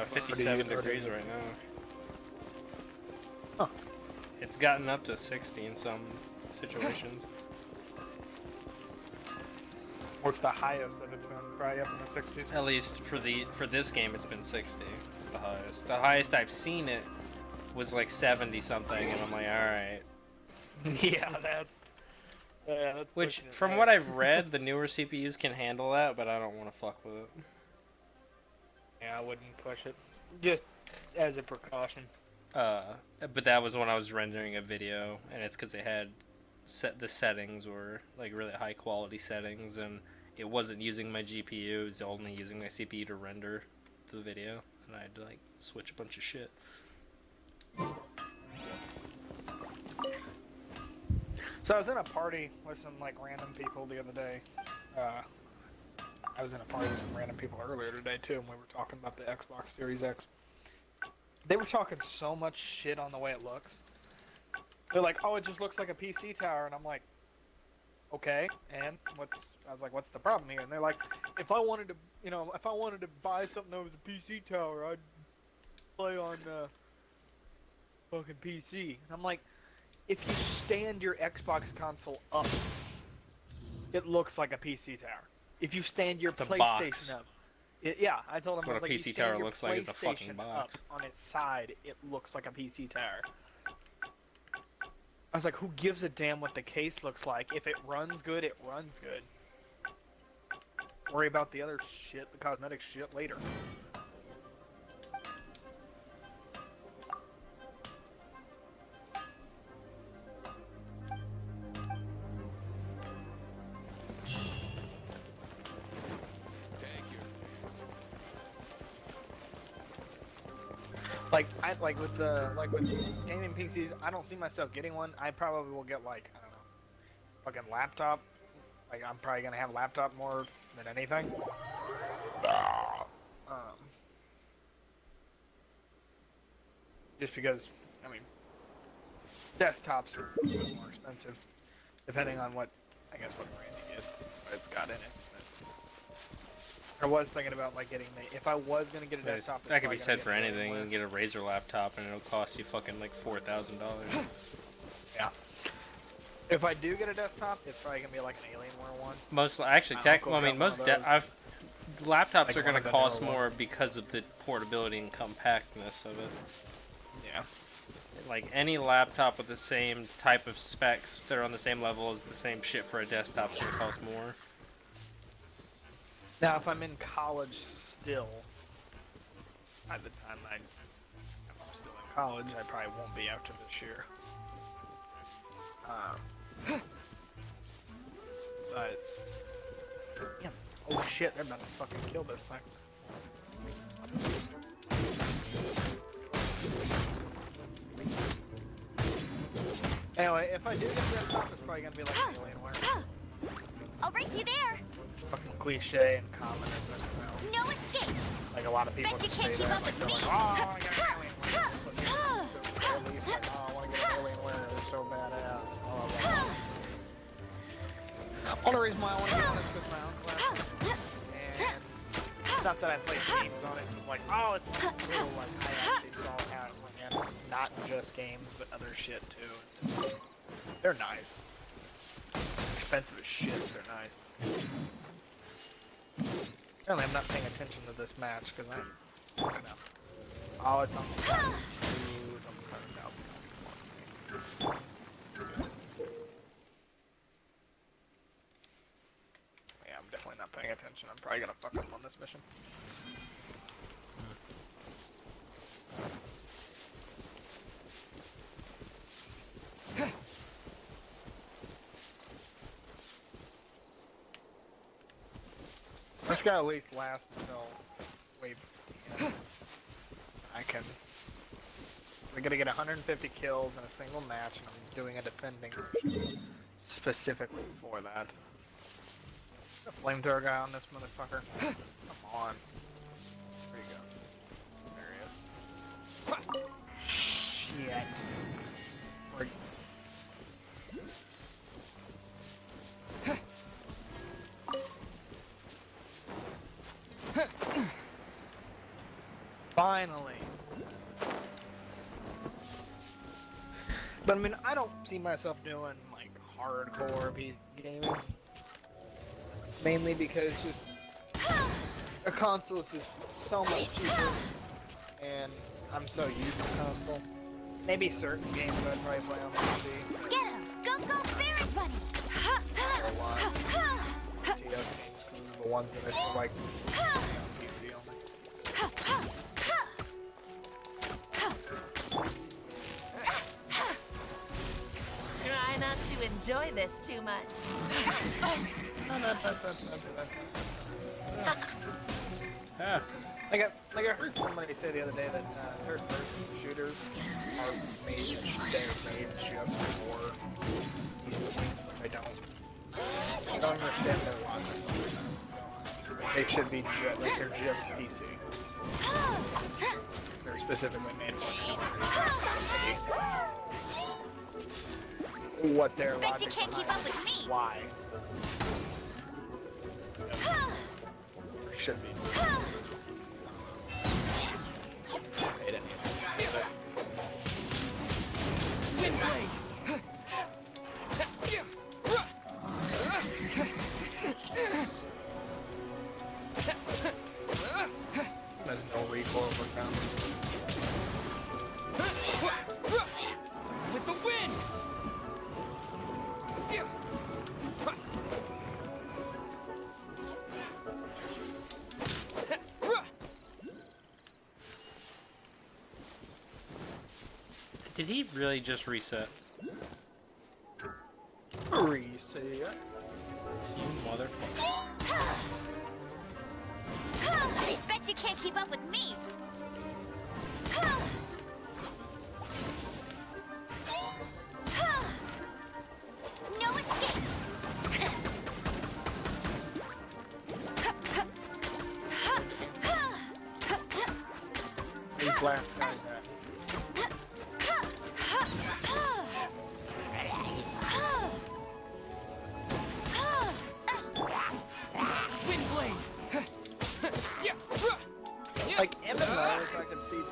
57 degrees right now. Huh. It's gotten up to 60 in some situations. What's the highest that it's been? Probably up in the 60s? At least for this game, it's been 60. It's the highest. The highest I've seen it was like 70 something, and I'm like, all right. Yeah, that's Which, from what I've read, the newer CPUs can handle that, but I don't want to fuck with it. Yeah, I wouldn't push it. Just as a precaution. But that was when I was rendering a video, and it's because they had the settings were like really high quality settings, and it wasn't using my GPU, it was only using my CPU to render the video, and I had to like switch a bunch of shit. So I was in a party with some like random people the other day. I was in a party with some random people earlier today too, and we were talking about the Xbox Series X. They were talking so much shit on the way it looks. They're like, "Oh, it just looks like a PC tower," and I'm like, "Okay." And I was like, "What's the problem here?" And they're like, "If I wanted to, if I wanted to buy something that was a PC tower, I'd play on fucking PC." And I'm like, if you stand your Xbox console up, it looks like a PC tower. If you stand your PlayStation up, yeah, I told him That's what a PC tower looks like, is a fucking box. up on its side, it looks like a PC tower. I was like, who gives a damn what the case looks like? If it runs good, it runs good. Worry about the other shit, the cosmetic shit, later. With gaming PCs, I don't see myself getting one. I probably will get like, I don't know, fucking laptop. Like I'm probably gonna have laptop more than anything. Just because, I mean, desktops are a bit more expensive, depending on what brand you get, what it's got in it. I was thinking about like getting if I was gonna get a desktop. That could be said for anything. You can get a Razer laptop and it'll cost you fucking like $4,000. Yeah. If I do get a desktop, it's probably gonna be like an Alienware one. Most laptops are gonna cost more because of the portability and compactness of it. Yeah. Like any laptop with the same type of specs, they're on the same level as the same shit for a desktop's gonna cost more. Now, if I'm in college still, by the time I'm still in college, I probably won't be after this year. But, yeah. Oh shit, they're about to fucking kill this thing. Anyway, if I do get this stuff, it's probably gonna be like an Alienware. I'll race you there. Fucking cliche and common as that sounds. No escape. Like a lot of people Bet you just can't say keep that, up like with they're me. like, oh, I got an Alienware. Like, oh, I want to get an Alienware. They're so badass. Blah, blah, blah. Only reason why I want to get one is because my own class. And not that I play games on it. It was like, oh, it's cool. Like I actually saw how it ran. Not just games, but other shit too. They're nice. Expensive as shit. They're nice. Apparently I'm not paying attention to this match because I'm... Oh, it's almost 102. It's almost 100,000. Yeah, I'm definitely not paying attention. I'm probably gonna fuck up on this mission. This guy at least last until wave 10. We're gonna get 150 kills in a single match, and I'm doing a defending mission specifically for that. A flamethrower guy on this motherfucker. Come on. Where you go? There he is. Shit. Finally. But I mean, I don't see myself doing like hardcore gaming. Mainly because just a console is just so much cheaper, and I'm so used to console. Maybe certain games I'd probably play on PC. Get him! Go, go, Barret Bunny! A lot. TS games, because the ones that I feel like on PC only. Try not to enjoy this too much. Ah. Like I heard somebody say the other day that third-person shooters are made, they're made just for PC, which I don't understand their logic. They should be like they're just PC. They're specifically made for it. What their Bet logic you can't keep up with me. Why? Should be. There's no recoil over them. With the wind! Did he really just reset? Reset. You motherfucker. Bet you can't keep up with me. No escape. These last guys at. Like MMOs, I can see them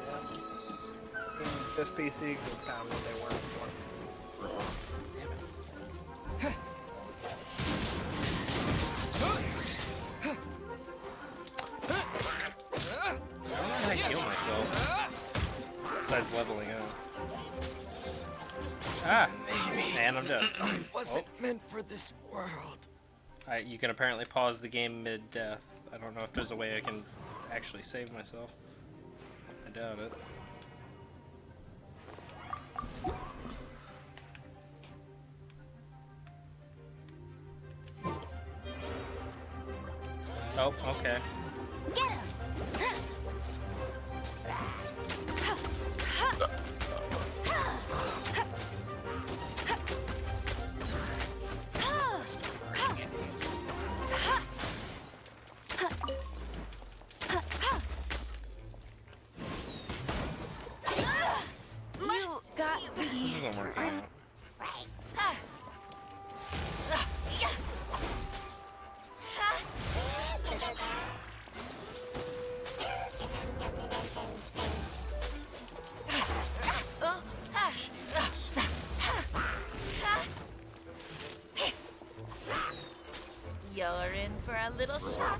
in this PC because it's kind of what they were before. I don't know how to heal myself. Besides leveling up. Ah! And I'm done. Wasn't meant for this world. Alright, you can apparently pause the game mid-death. I don't know if there's a way I can actually save myself. I doubt it. Oh, okay. Get him. This isn't working out. You're in for a little shock.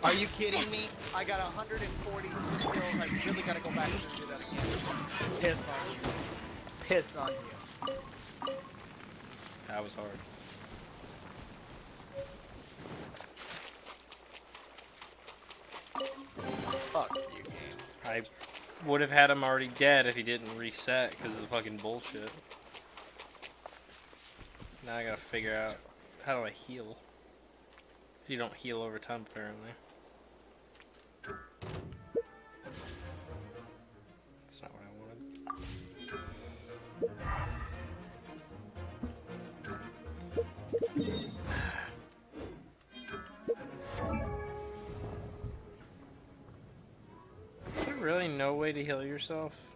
Are you kidding me? I got 140 kills. I really gotta go back and do that again. Piss on you. Piss on you. That was hard. Fuck you, game. I would have had him already dead if he didn't reset because of the fucking bullshit. Now I gotta figure out how do I heal. Because you don't heal over time apparently. That's not what I wanted. Is there really no way to heal yourself?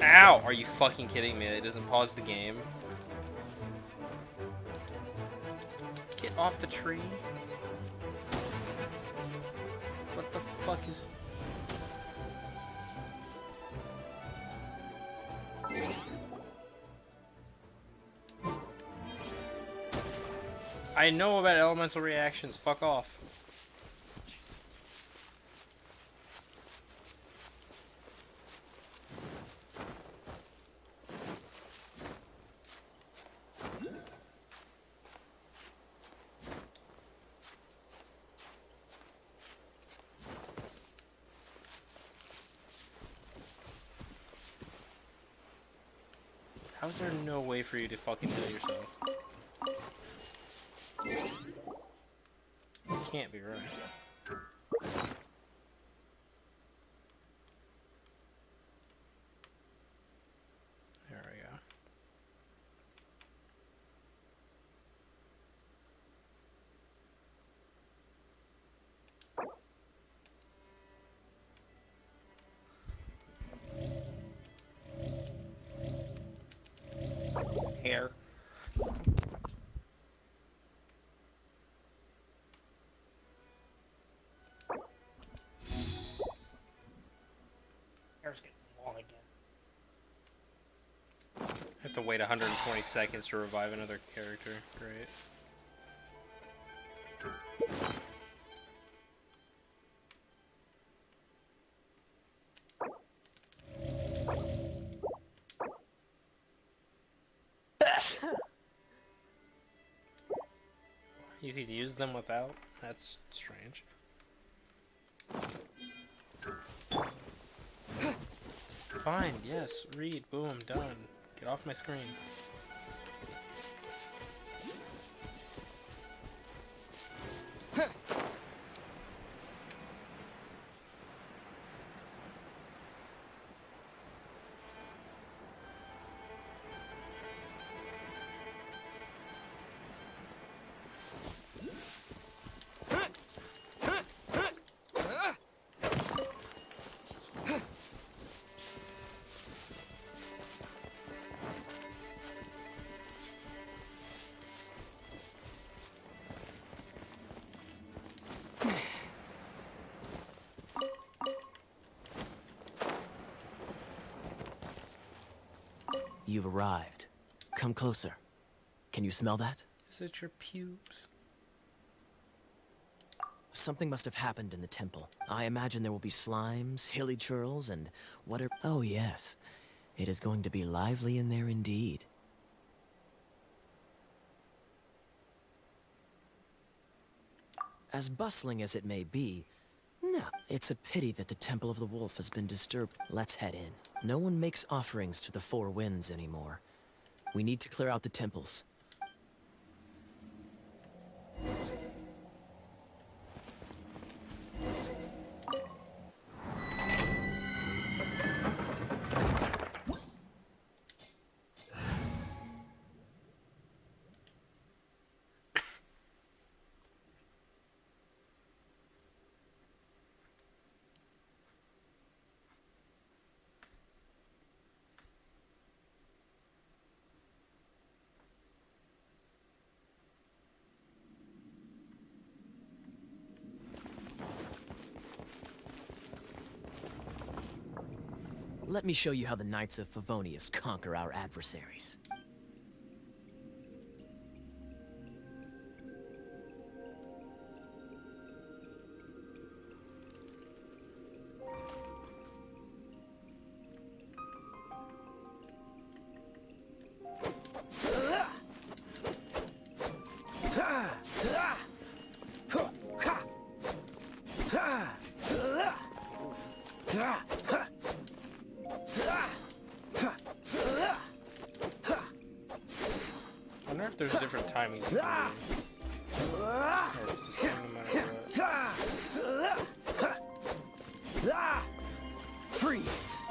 Ow! Are you fucking kidding me? It doesn't pause the game. Get off the tree. What legs. I know about elemental reactions. Fuck off. How is there no way for you to fucking kill yourself? Can't be right. There we go. Hair. Hair's getting long again. I have to wait 120 seconds to revive another character. Great. You could use them without? That's strange. Fine, yes, read, boom, done. Get off my screen. You've arrived. Come closer. Can you smell that? Is it your pubes? Something must have happened in the temple. I imagine there will be slimes, hilly churls, and whatever. Oh yes, it is going to be lively in there indeed. As bustling as it may be, no, it's a pity that the Temple of the Wolf has been disturbed. Let's head in. No one makes offerings to the Four Winds anymore. We need to clear out the temples. Let me show you how the Knights of Favonius conquer our adversaries. I wonder if there's different timings you can do. Or it's the same no matter what. Freeze!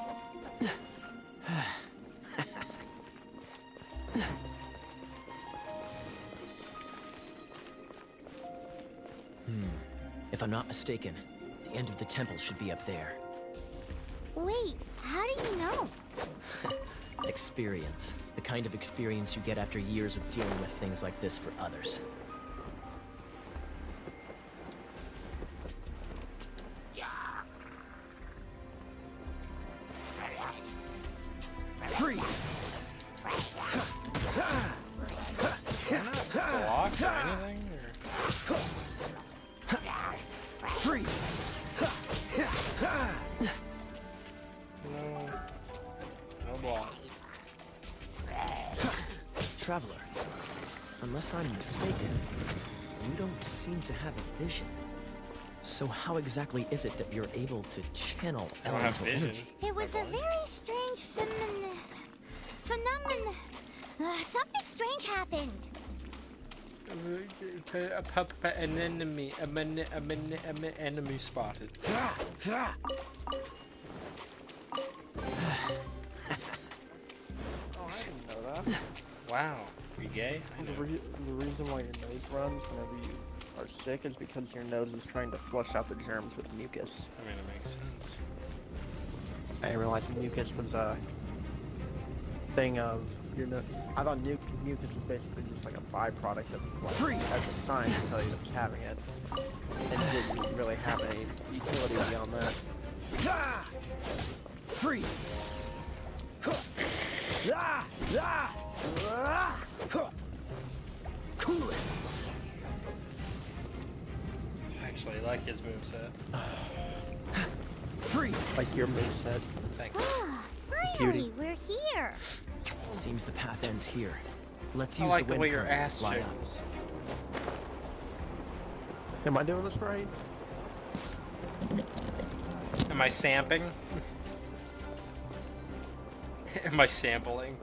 If I'm not mistaken, the end of the temple should be up there. Wait, how do you know? Experience. The kind of experience you get after years of dealing with things like this for others. blocks or anything? Or... Freeze! No. No block. Traveler, unless I'm mistaken, you don't seem to have a vision. So how exactly is it that you're able to channel I don't have elemental vision. energy? It was a very strange phenomenon. Something strange happened. An enemy spotted. Oh, I didn't know that. Wow. You gay? I The, know. the reason why your nose runs whenever you are sick is because your nose is trying to flush out the germs with mucus. I mean, it makes sense. I didn't realize mucus was a thing of your nose. I thought mucus was basically just like a byproduct of like, as science to tell you that it's having it, and didn't really have any utility beyond that. Freeze! Cool it! I actually like his moveset. Freeze! Like your moveset. Thank you. Finally, we're here. Seems the path ends here. Let's I use like the the wind way your currents to ass fly up. jiggles. Am I doing this right? Am I samping? Am I sampling?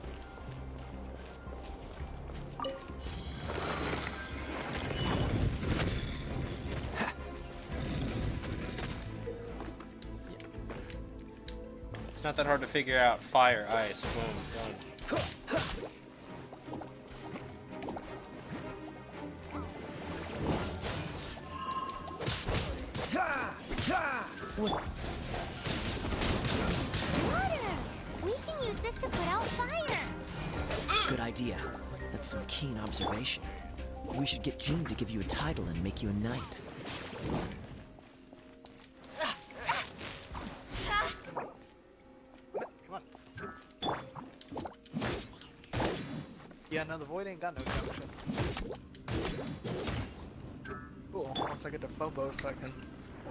It's not that hard to figure out. Fire, ice, boom, done. Water! We can use this to put out fire. Good idea. That's some keen observation. We should get Jean to give you a title and make you a knight. Come on. Yeah, no, the void ain't got no junction. Cool. Once I get to Phobos, I can.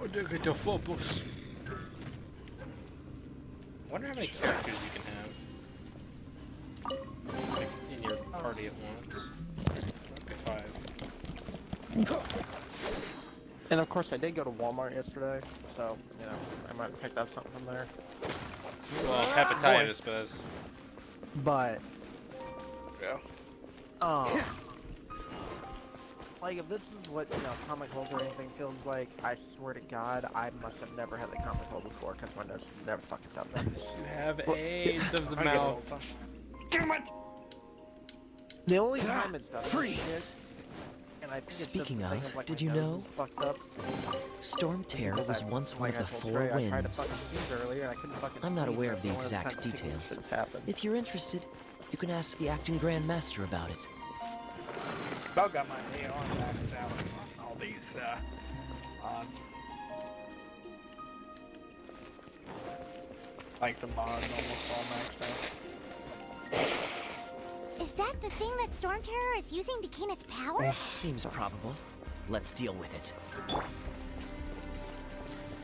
I do get to Phobos. Wonder how many characters you can have like, in your party at once. Maybe 5. And of course, I did go to Walmart yesterday, so you know I might have picked up something from there. Well, hepatitis, but that's... But Yeah. like if this is what comic hold or anything feels like, I swear to God, I must have never had the comic hold before because my nose has never fucking done this. You have AIDS of the I get it all mouth. the time. Damn it! The only time it's done this Freeze! shit, and I think it's Speaking just the of, thing like did my you nose know? is fucked up. Storm Terror Because was I- once one like of the I told 4 Trey, I tried to winds. fucking sneeze earlier and I couldn't fucking I'm not sneeze, aware and of the one the exact fucking things details. that's happened. If you're interested, you can ask the acting Grand Master about it. About got my AR maxed out on all these mods. Like the mods almost all maxed out. Is that the thing that Storm Terror is using to gain its power? Seems probable. Let's deal with it.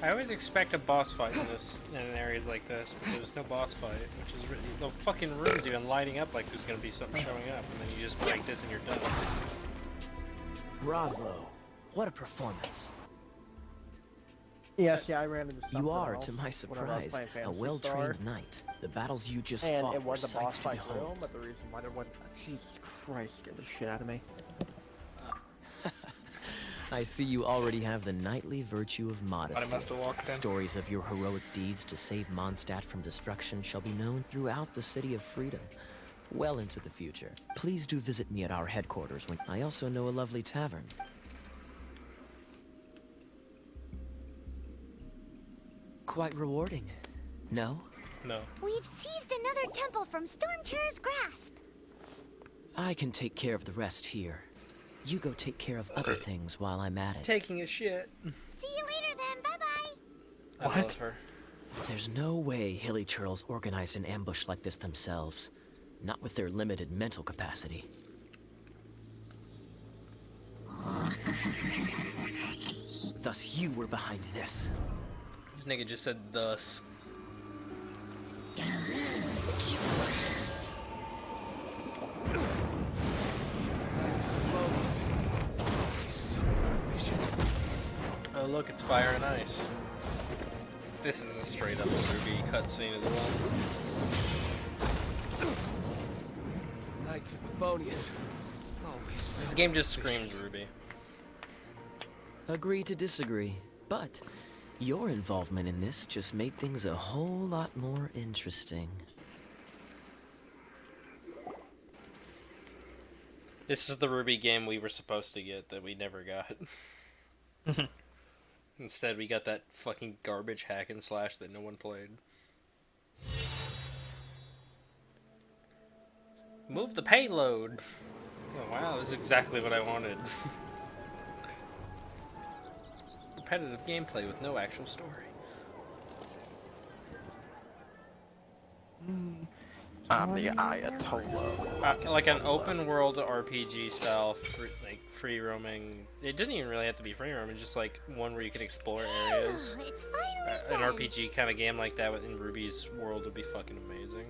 I always expect a boss fight in areas like this, but there's no boss fight, which is really... The fucking room's even lighting up like there's gonna be something showing up, and then you just break this and you're done. Bravo. What a performance. Yes, yeah, I ran into something You are, else to my whenever I was surprise, playing a Phantasy well-trained Star, knight. The battles you just and fought it were was a boss sights to fight room, behold. but the reason why there wasn't... Jesus Christ, scared the shit out of me. I see you already have the knightly virtue of I modesty. must have walked in. Stories of your heroic deeds to save Mondstadt from destruction shall be known throughout the City of Freedom, well into the future. Please do visit me at our headquarters when I also know a lovely tavern. Quite rewarding, no? No. We've seized another temple from Storm Terror's grasp. I can take care of the rest here. You go take care of other things while I'm at it. Taking a shit. See you later then. Bye-bye. I love her. There's no way Hilly Churls organized an ambush like this themselves. Not with their limited mental capacity. Thus you were behind this. This nigga just said thus. Oh look, it's fire and ice. This is a straight up Ruby cutscene as well. Knights of Favonius. This game just screams Ruby. Agree to disagree, but your involvement in this just made things a whole lot more interesting. This is the Ruby game we were supposed to get that we never got. Instead, we got that fucking garbage hack and slash that no one played. Move the payload! Oh, wow, this is exactly what I wanted. Repetitive gameplay with no actual story. I'm the Ayatollah. Like an open world RPG style, free roaming. It doesn't even really have to be free roaming, just like one where you can explore areas. It's finally An RPG kind of game like that in Ruby's world would be fucking amazing.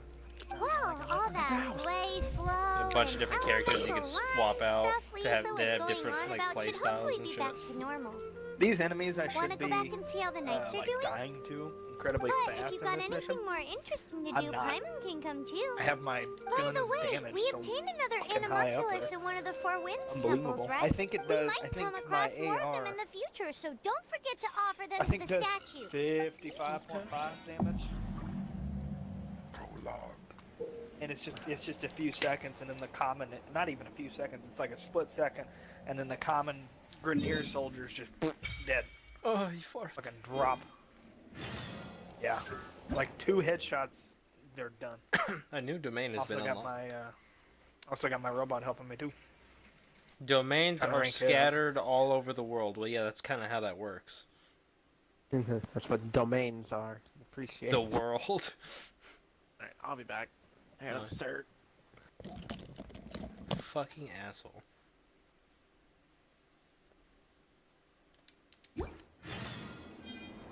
Well, all that play flow. A bunch of different characters you can swap out to have different like play styles and be shit. back to normal. These enemies I Wanna should go be back and see how the knights are like doing? dying to incredibly But fast if you in got this anything mission. more interesting to I'm do, not. Paimon can come too. I have my By gun the is way, damaged, we so obtained another fucking high up animalculus there. in one of the Four Winds Unbelievable. temples, right? I think it We does. might I think come my across more of AR. them in the future, so don't forget to offer them I to think the does statue. 55.5 damage. Prologue. And it's just a few seconds, and then the common, not even a few seconds, it's like a split second, and then the common Grenier soldiers just dead. Oh, you farted. Fucking drop. Yeah, like 2 headshots, they're done. A new domain has Also been got unlocked. my robot helping me too. Domains Kinda are rank it. scattered all over the world. Well, yeah, that's kind of how that works. That's what domains are. Appreciate The it. world. Alright, I'll be back. I gotta Nice. start. Fucking asshole.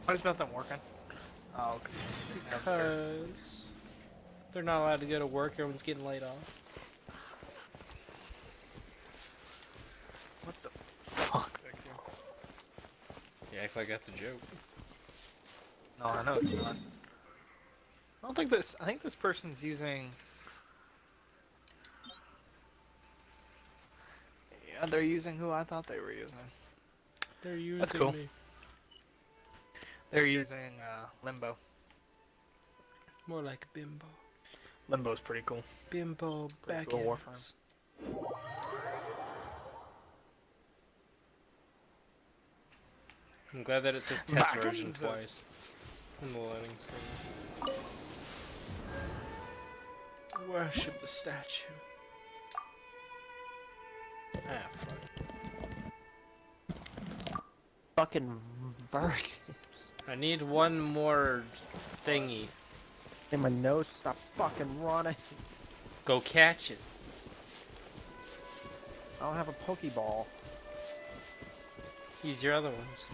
Why is nothing working? Oh, okay. Because they're not allowed to go to work. Everyone's getting laid off. What the fuck, Victor? You act like that's a joke. No, I know it's not. I don't think this. I think this person's using. Yeah, they're using who I thought they were using. They're using That's cool. me. They're using Limbo. More like bimbo. Limbo's pretty cool. Bimbo Pretty back cool ends. I'm glad that it says test Back version ends. twice in the loading screen. Worship the statue. Ah, fuck. Fucking versus. I need one more thingy. In my nose, stop fucking running. Go catch it. I don't have a Pokeball. Use your other ones.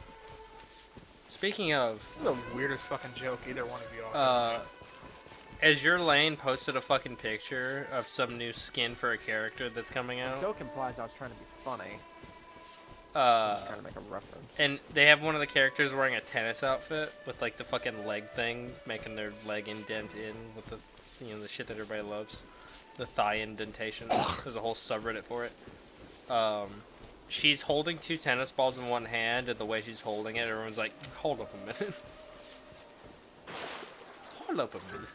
Speaking of, This is the weirdest fucking joke either one of you offered. Azure Lane posted a fucking picture of some new skin for a character that's coming The out. joke implies I was trying to be funny. I was trying to make a reference. And they have one of the characters wearing a tennis outfit with like the fucking leg thing, making their leg indent in with the, the shit that everybody loves, the thigh indentation. There's a whole subreddit for it. She's holding 2 tennis balls in one hand, and the way she's holding it, everyone's like, "Hold up a minute. Hold up a minute."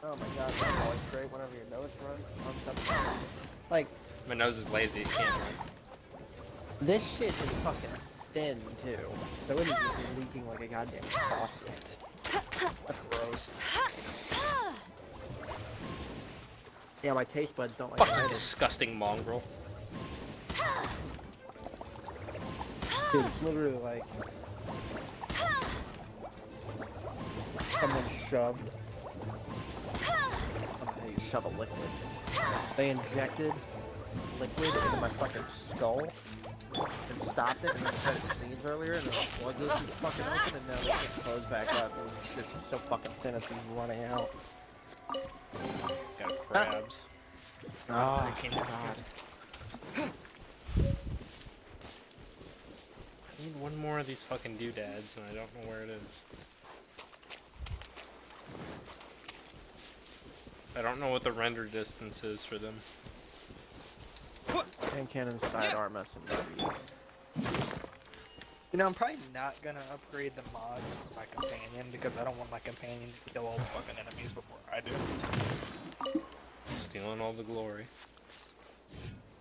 Oh my god, that's always great whenever your nose runs on something. Like, My nose is lazy; it can't run. this shit is fucking thin too. So it is just leaking like a goddamn faucet. That's gross. Yeah, my taste buds don't like Fucking it either. disgusting mongrel. Dude, it's literally like someone shoved. I don't know how you shove a liquid. They injected liquid into my fucking skull and stopped it, and I tried to sneeze earlier, and the floodgates was fucking open, and now they can't close back up, and it's just so fucking thin as he's running out. Got crabs. Oh, Freaking God. I need one more of these fucking doodads, and I don't know where it is. I don't know what the render distance is for them. And cannon sidearm SMG. You know, I'm probably not gonna upgrade the mods for my companion because I don't want my companion to kill all the fucking enemies before I do. Stealing all the glory.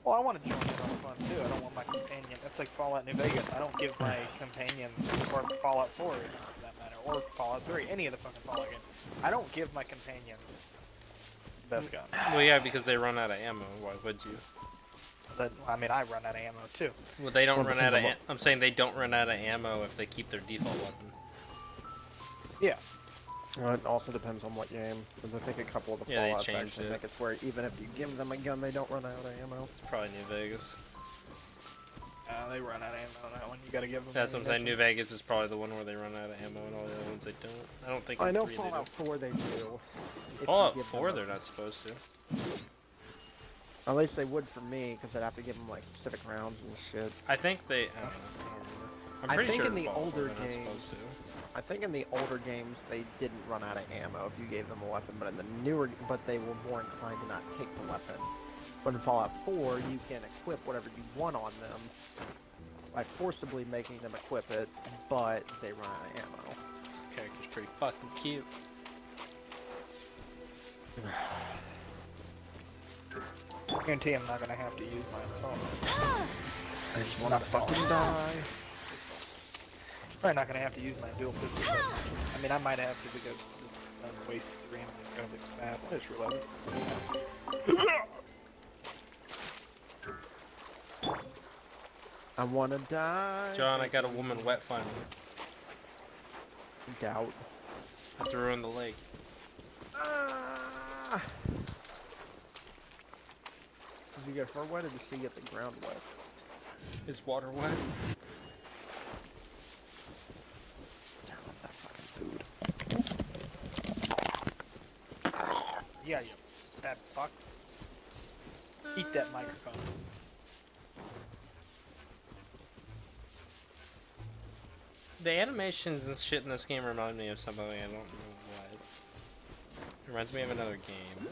Well, I want to join in on the fun too. I don't want my companion. That's like Fallout New Vegas. I don't give my companions, or Fallout 4 for that matter, or Fallout 3, any of the fucking Fallout games. I don't give my companions the best gun. Well, yeah, because they run out of ammo. Why would you? But I mean, I run out of ammo too. Well, they don't Well, run out of. depends on I'm saying they don't run out of ammo if they keep their default weapon. Yeah. It also depends on what game, because I think a couple of the Yeah, they Fallouts changed actually it. make it where even if you give them a gun, they don't run out of ammo. It's probably New Vegas. They run out of ammo on that one. You gotta give them. That's what I'm saying. New ammunition. Vegas is probably the one where they run out of ammo, and all the other ones they don't. I don't think. I in know 3 they Fallout do. 4 they do. If you Fallout give 4 them they're not supposed to. At least they would for me, because I'd have to give them like specific rounds and shit. I think they. I don't know. I don't remember. I'm I pretty think sure in the Fallout 4 older they're not games- supposed to. I think in the older games they didn't run out of ammo if you gave them a weapon, but in the newer, but they were more inclined to not take the weapon. But in Fallout 4, you can equip whatever you want on them by forcibly making them equip it, but they run out of ammo. Character's pretty fucking cute. I guarantee I'm not gonna have to use my assault. I just want to fucking die. Probably not gonna have to use my dual pistol. But, I mean, I might have to because this wasted 3 and it's gonna be fast. I just reloaded. I want to die. John, I got a woman wet finally. Doubt. I threw her in the lake. Ah! Did you get her wet or did she get the ground wet? Is water wet? Turn off that fucking food. Yeah, you fat fuck. Eat that microphone. The animations and shit in this game remind me of something. I don't know what. It reminds me of another game.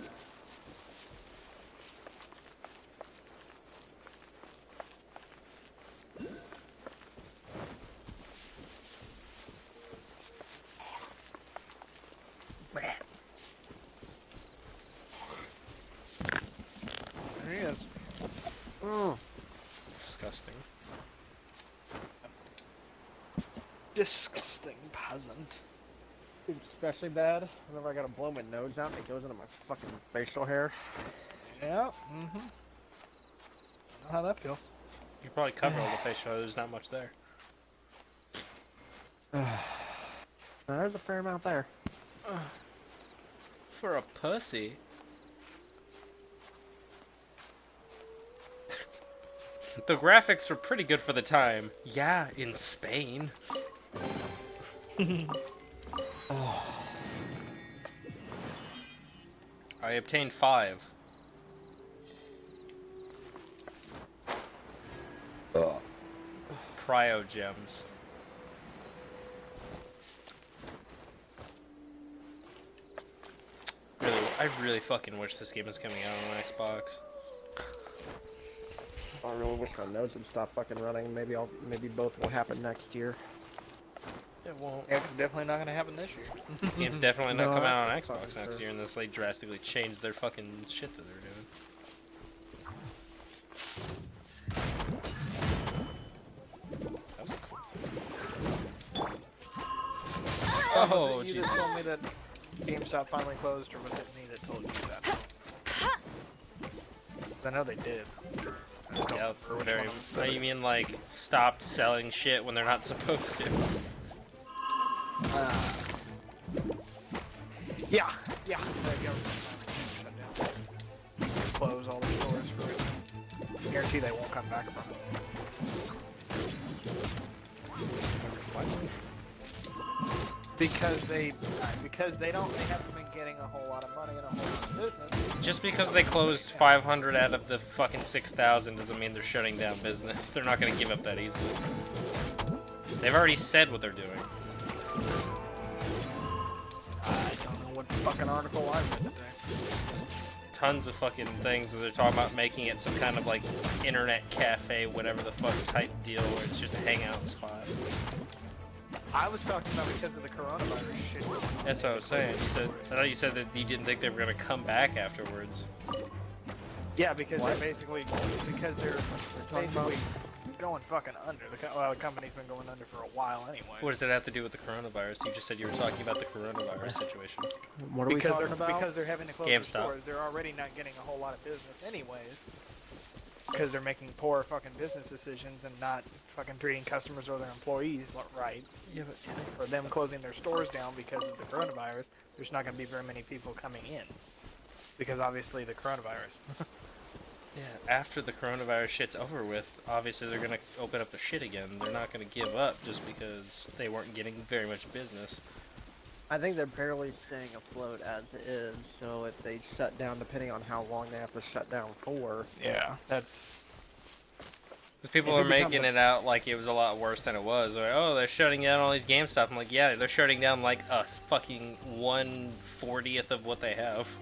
There he is. Disgusting. Disgusting peasant. It's especially bad whenever I gotta blow my nose out and it goes into my fucking facial hair. Yeah, mm-hmm. Know how that feels. You probably cover all the facial hair, there's not much there. There's a fair amount there. For a pussy. The graphics were pretty good for the time. Yeah, in Spain. I obtained 5. Cryo gems. Really, I really fucking wish this game was coming out on Xbox. I really wish my nose would stop fucking running. Maybe both will happen next year. It won't. Yeah, it's definitely not gonna happen this year. This game's definitely not No, coming out on that's Xbox fucking next true. year unless they drastically change their fucking shit that they're doing. That was a cool thing. Oh, was it you that told me that GameStop finally closed, or was it me that told you that? I know they did. I just don't Yeah, remember which very. one of them said Oh, you it. mean like stopped selling shit when they're not supposed to? Yeah. The government finally shut down. Close all the stores for guarantee they won't come back from it. Because they haven't been getting a whole lot of money and a whole lot of business. Just because they closed 500 out of the fucking 6,000 doesn't mean they're shutting down business. They're not going to give up that easily. They've already said what they're doing. I don't know what fucking article I read today. Tons of fucking things where they're talking about making it some kind of like internet cafe, whatever the fuck type deal, where it's just a hangout spot. I was talking about because of the coronavirus shit. That's what I was saying. I thought you said that you didn't think they were gonna come back afterwards. Yeah, because they're basically going fucking under. The company's been going under for a while anyway. What does that have to do with the coronavirus? You just said you were talking about the coronavirus situation. What are we talking about? Because they're having to close GameStop. their stores. They're already not getting a whole lot of business anyways. Because they're making poor fucking business decisions and not fucking treating customers or their employees right. Yeah, but for them closing their stores down because of the coronavirus, there's not going to be very many people coming in. Because obviously the coronavirus. yeah, after the coronavirus shit's over with, obviously they're gonna open up the shit again. They're not gonna give up just because they weren't getting very much business. I think they're barely staying afloat as is, so if they shut down, depending on how long they have to shut down for. Yeah, that's... Because people are making it out like it was a lot worse than it was. Like, oh, they're shutting down all these GameStop. I'm like, yeah, they're shutting down like a fucking 1/40th of what they have.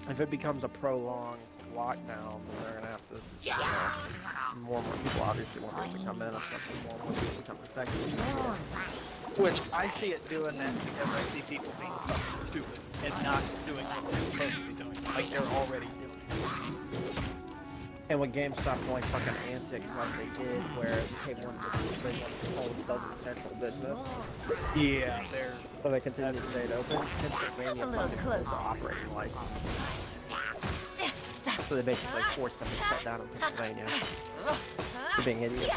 If it becomes a prolonged lockdown, then they're gonna have to, more and more people obviously want them to come in, especially more and more people become infected. Which, I see it doing that because I see people being fucking stupid and not doing what they're supposed to be doing. Like they're already doing. And when GameStop going fucking antics like they did, where they wanted to call themselves essential business. Yeah, they're... So they continue to stay open. Pennsylvania fucking holds the operating license. So they basically forced them to shut down in Pennsylvania. For being idiots.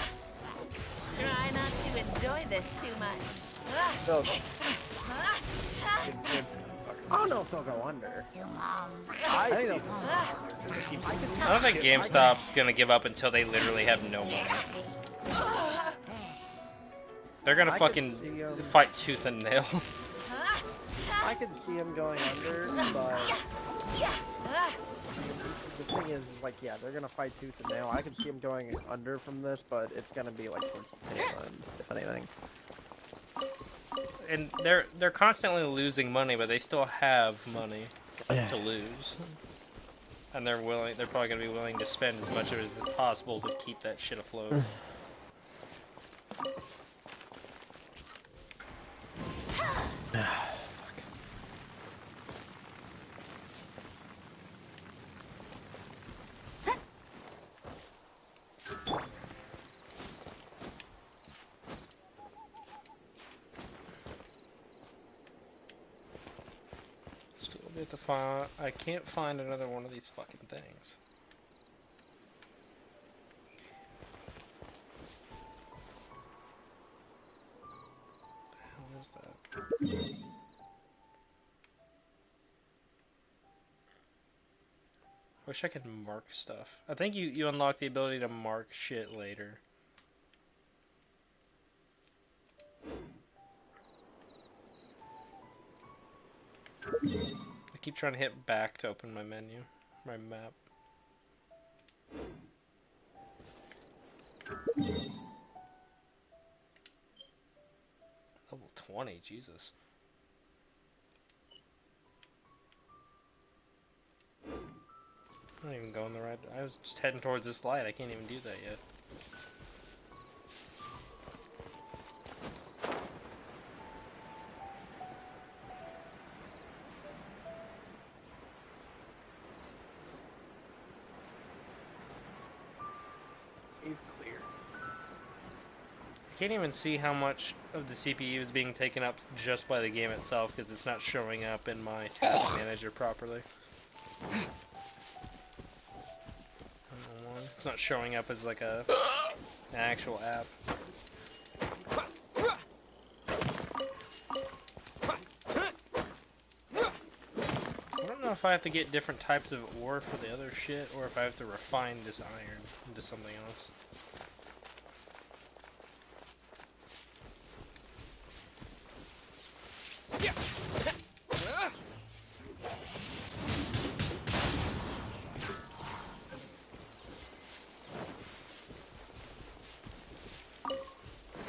Try not to enjoy this too much. So, I don't know if they'll go under. I think they'll I don't think GameStop's gonna give up until they literally have no money. They're gonna fucking fight tooth and nail. I could see them going under, but the thing is, like, yeah, they're gonna fight tooth and nail. I can see them going under from this, but it's gonna be like towards the tail end, if anything. And they're constantly losing money, but they still have money to lose. And they're probably gonna be willing to spend as much of it as possible to keep that shit afloat. Still a bit to find. I can't find another one of these fucking things. What is that? Wish I could mark stuff. I think you unlock the ability to mark shit later. I keep trying to hit back to open my menu, my map. Level 20, Jesus. I'm not even going the right... I was just heading towards this light. I can't even do that yet. I can't even see how much of the CPU is being taken up just by the game itself because it's not showing up in my task manager properly. It's not showing up as like an actual app. I don't know if if I have to get different types of ore for the other shit, or if I have to refine this iron into something else.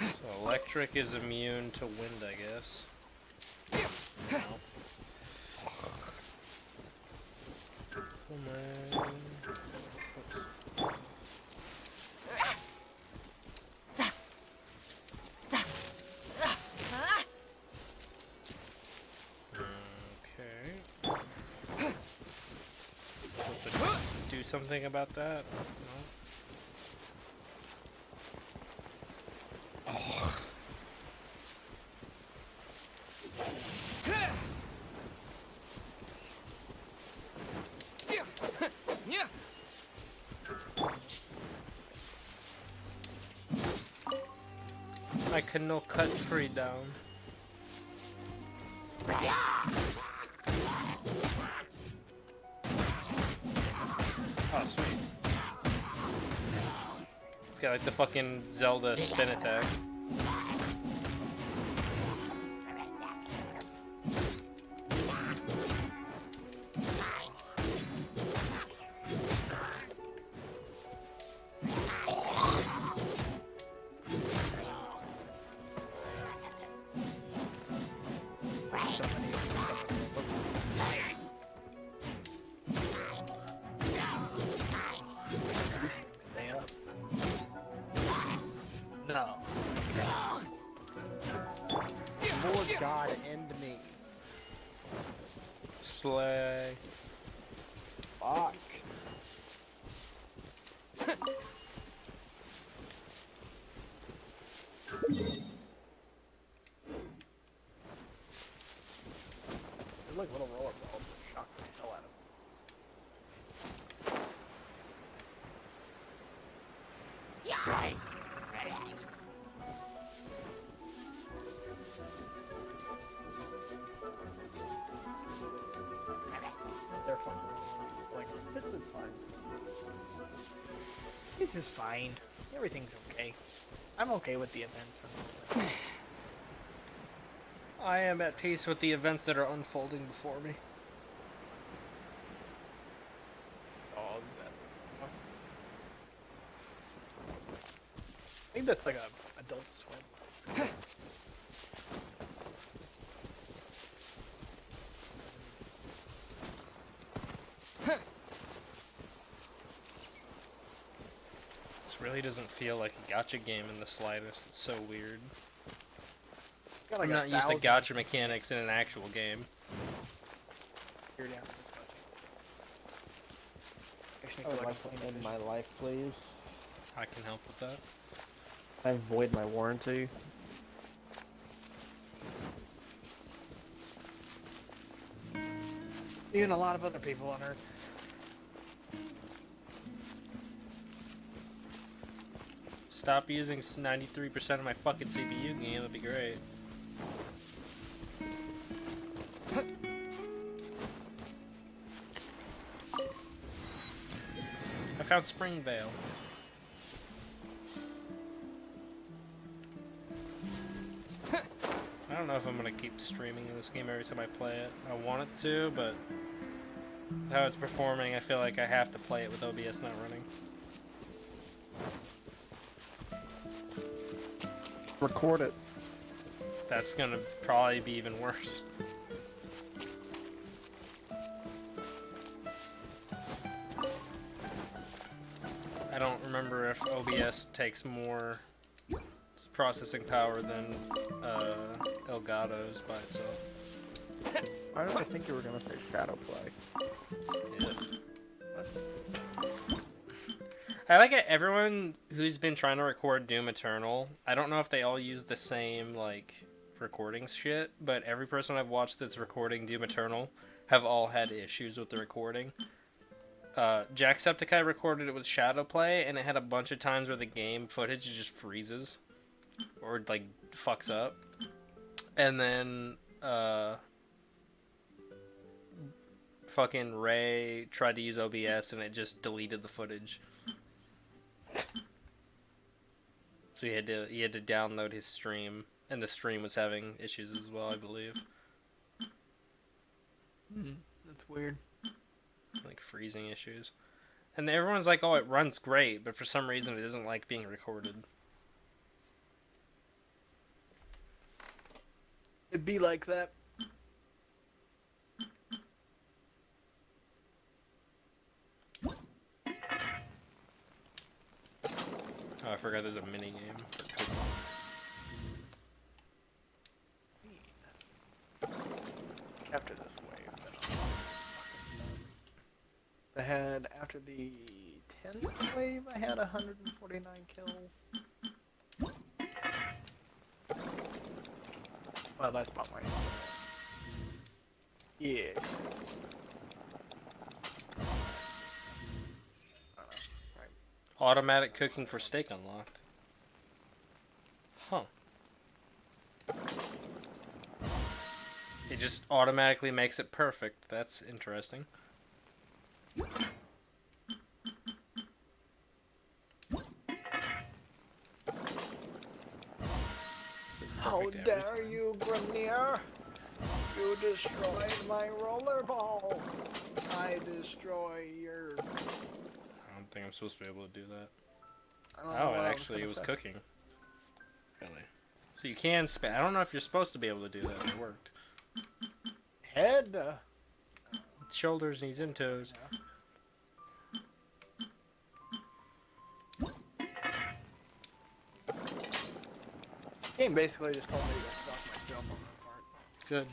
So electric is immune to wind, I guess. No. So oops. Okay. Supposed to do something about that? No. I can no cut tree down. Oh, sweet. It's got like the fucking Zelda spin attack. So many of them. These things stay up. No. Lord God, end me. Slay. Fuck. They're like little roller balls that shock the hell out of them. They're fun. Like, This is fun. this is fine. Everything's okay. I'm okay with the events. I am at peace with the events that are unfolding before me. Oh, that. I think that's like a Adult Swim. This really doesn't feel like a gacha game in the slightest. It's so weird. Got like I'm not used to 1,000 gacha mechanics in an actual game. Here down this much. Makes me I would feel like I'm to playing end Division. my life, please. I can help with that. I void my warranty. Even a lot of other people on Earth. Stop using 93% of my fucking CPU game, that'd be great. I found Springvale. I don't know if I'm gonna keep streaming this game every time I play it. I want it to, but how it's performing, I feel like I have to play it with OBS not running. Record it. That's gonna probably be even worse. I don't remember if OBS takes more processing power than Elgato's by itself. Why did I think you were gonna say shadow play? Yeah. I like it. Everyone who's been trying to record Doom Eternal, I don't know if they all use the same like recording shit, but every person I've watched that's recording Doom Eternal have all had issues with the recording. Jacksepticeye recorded it with Shadowplay, and it had a bunch of times where the game footage just freezes or like fucks up. And then fucking Ray tried to use OBS and it just deleted the footage. So he had to download his stream, and the stream was having issues as well, I believe. That's weird. Like freezing issues. And everyone's like, "Oh, it runs great," but for some reason it doesn't like being recorded. It'd be like that. Oh, I forgot there's a mini game. After this wave, I had, after the 10th wave, I had 149 kills. Well, that's about my yeah. Automatic cooking for steak unlocked. Huh. It just automatically makes it perfect. That's interesting. How dare you, Grenier! You destroyed my rollerball! I destroy your... I don't think I'm supposed to be able to do that. I don't know Oh, what it I actually was gonna say. cooking. Really? So you can spam. I don't know if you're supposed to be able to do that, but it worked. Head! Shoulders, knees, and toes. Game basically just told me to go fuck myself on that part. Good.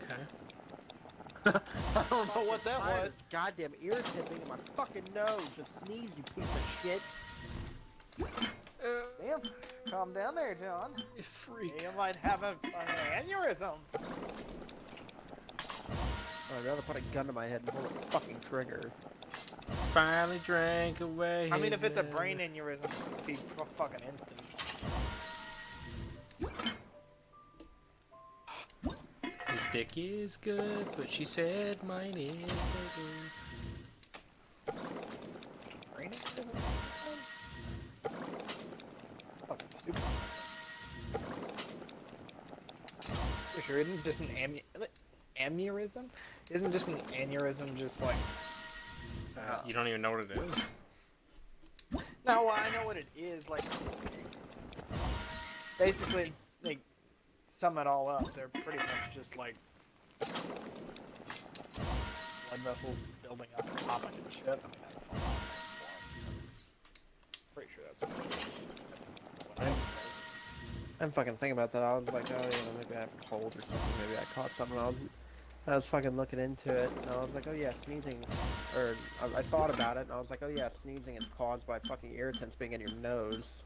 Okay. I don't know what that was. Goddamn irritant being in my fucking nose. Just sneeze, you piece of shit. Damn, calm down there, John. You freak. You might have an aneurysm. I'd rather put a gun to my head and pull the fucking trigger. Finally drank away. I mean, his if it's a memory. brain aneurysm, it'd be fucking instant. His dick is good, but she said mine is better. Brain aneurysm? Fucking stupid. For sure, isn't just an aneurysm? Isn't just an aneurysm just like... You don't even know what it is? No, well, I know what it is. Like, basically, they sum it all up. They're pretty much just like blood vessels building up and popping and shit. I mean, that's all. Pretty sure that's what it is. I'm fucking thinking about that. I was like, oh, maybe I have a cold or something. Maybe I caught something. I was fucking looking into it, and I was like, oh yeah, sneezing, or I thought about it, and I was like, oh yeah, sneezing is caused by fucking irritants being in your nose.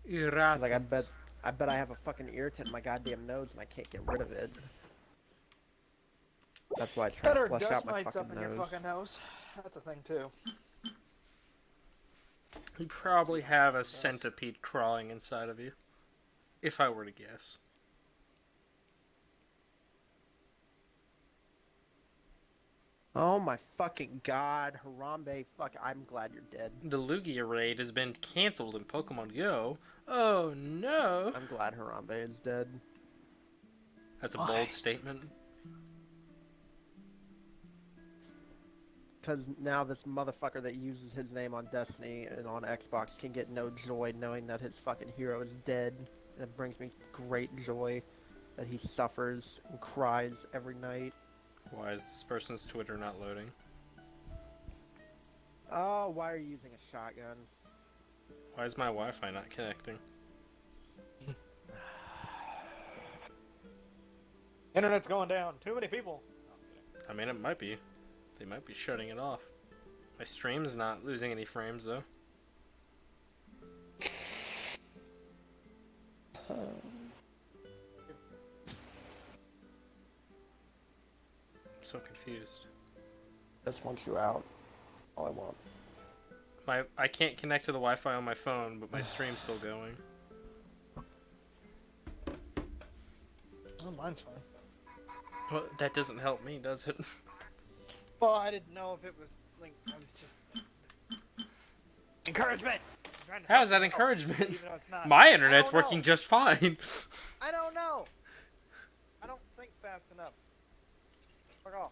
I was like, I bet I have a fucking irritant in my goddamn nose, and I can't get rid of it. That's why I try to flush out my mites fucking up in your nose. fucking nose. That's a thing too. You probably have a centipede crawling inside of you. If I were to guess. Oh my fucking god, Harambe, fuck, I'm glad you're dead. The Lugia raid has been cancelled in Pokemon Go. Oh no! I'm glad Harambe is dead. That's a bold statement. Because now this motherfucker that uses his name on Destiny and on Xbox can get no joy knowing that his fucking hero is dead. And it brings me great joy that he suffers and cries every night. Why is this person's Twitter not loading? Oh, why are you using a shotgun? Why is my Wi-Fi not connecting? Internet's going down. Too many people. I mean, it might be. They might be shutting it off. My stream's not losing any frames, though. I'm so confused. Just want you out. All I want. I can't connect to the Wi-Fi on my phone, but my stream's still going. Oh, mine's fine. Well, that doesn't help me, does it? Well, I didn't know if it was like I was just encouragement. How is that encouragement? Even though it's not. My I internet's don't know. working just fine. I don't know. I don't think fast enough. Fuck off.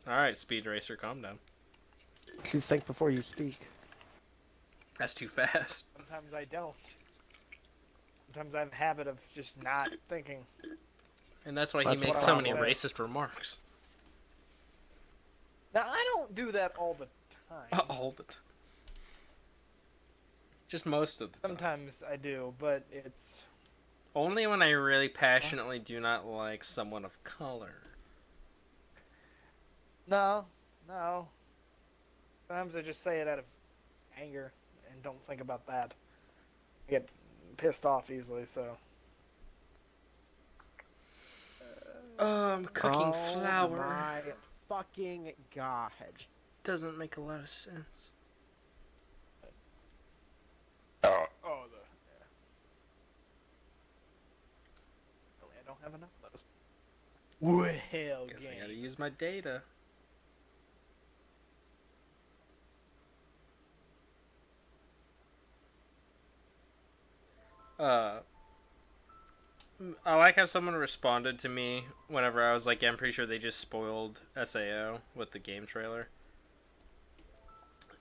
Alright, Speed Racer, calm down. You think before you speak. That's too fast. Sometimes I don't. Sometimes I have a habit of just not thinking. And that's why That's he makes what so I'm many saying. racist remarks. Now, I don't do that all the time. All the time. Just most of the time. Sometimes I do, but it's... Only when I really passionately do not like someone of color. No. Sometimes I just say it out of anger and don't think about that. I get pissed off easily, so... I'm cooking Oh flour. my fucking god. Doesn't make a lot of sense. Oh, the... Yeah. Really, I don't have enough of those. Well, Guess I game. gotta use my data. I like how someone responded to me whenever I was like, yeah, I'm pretty sure they just spoiled SAO with the game trailer.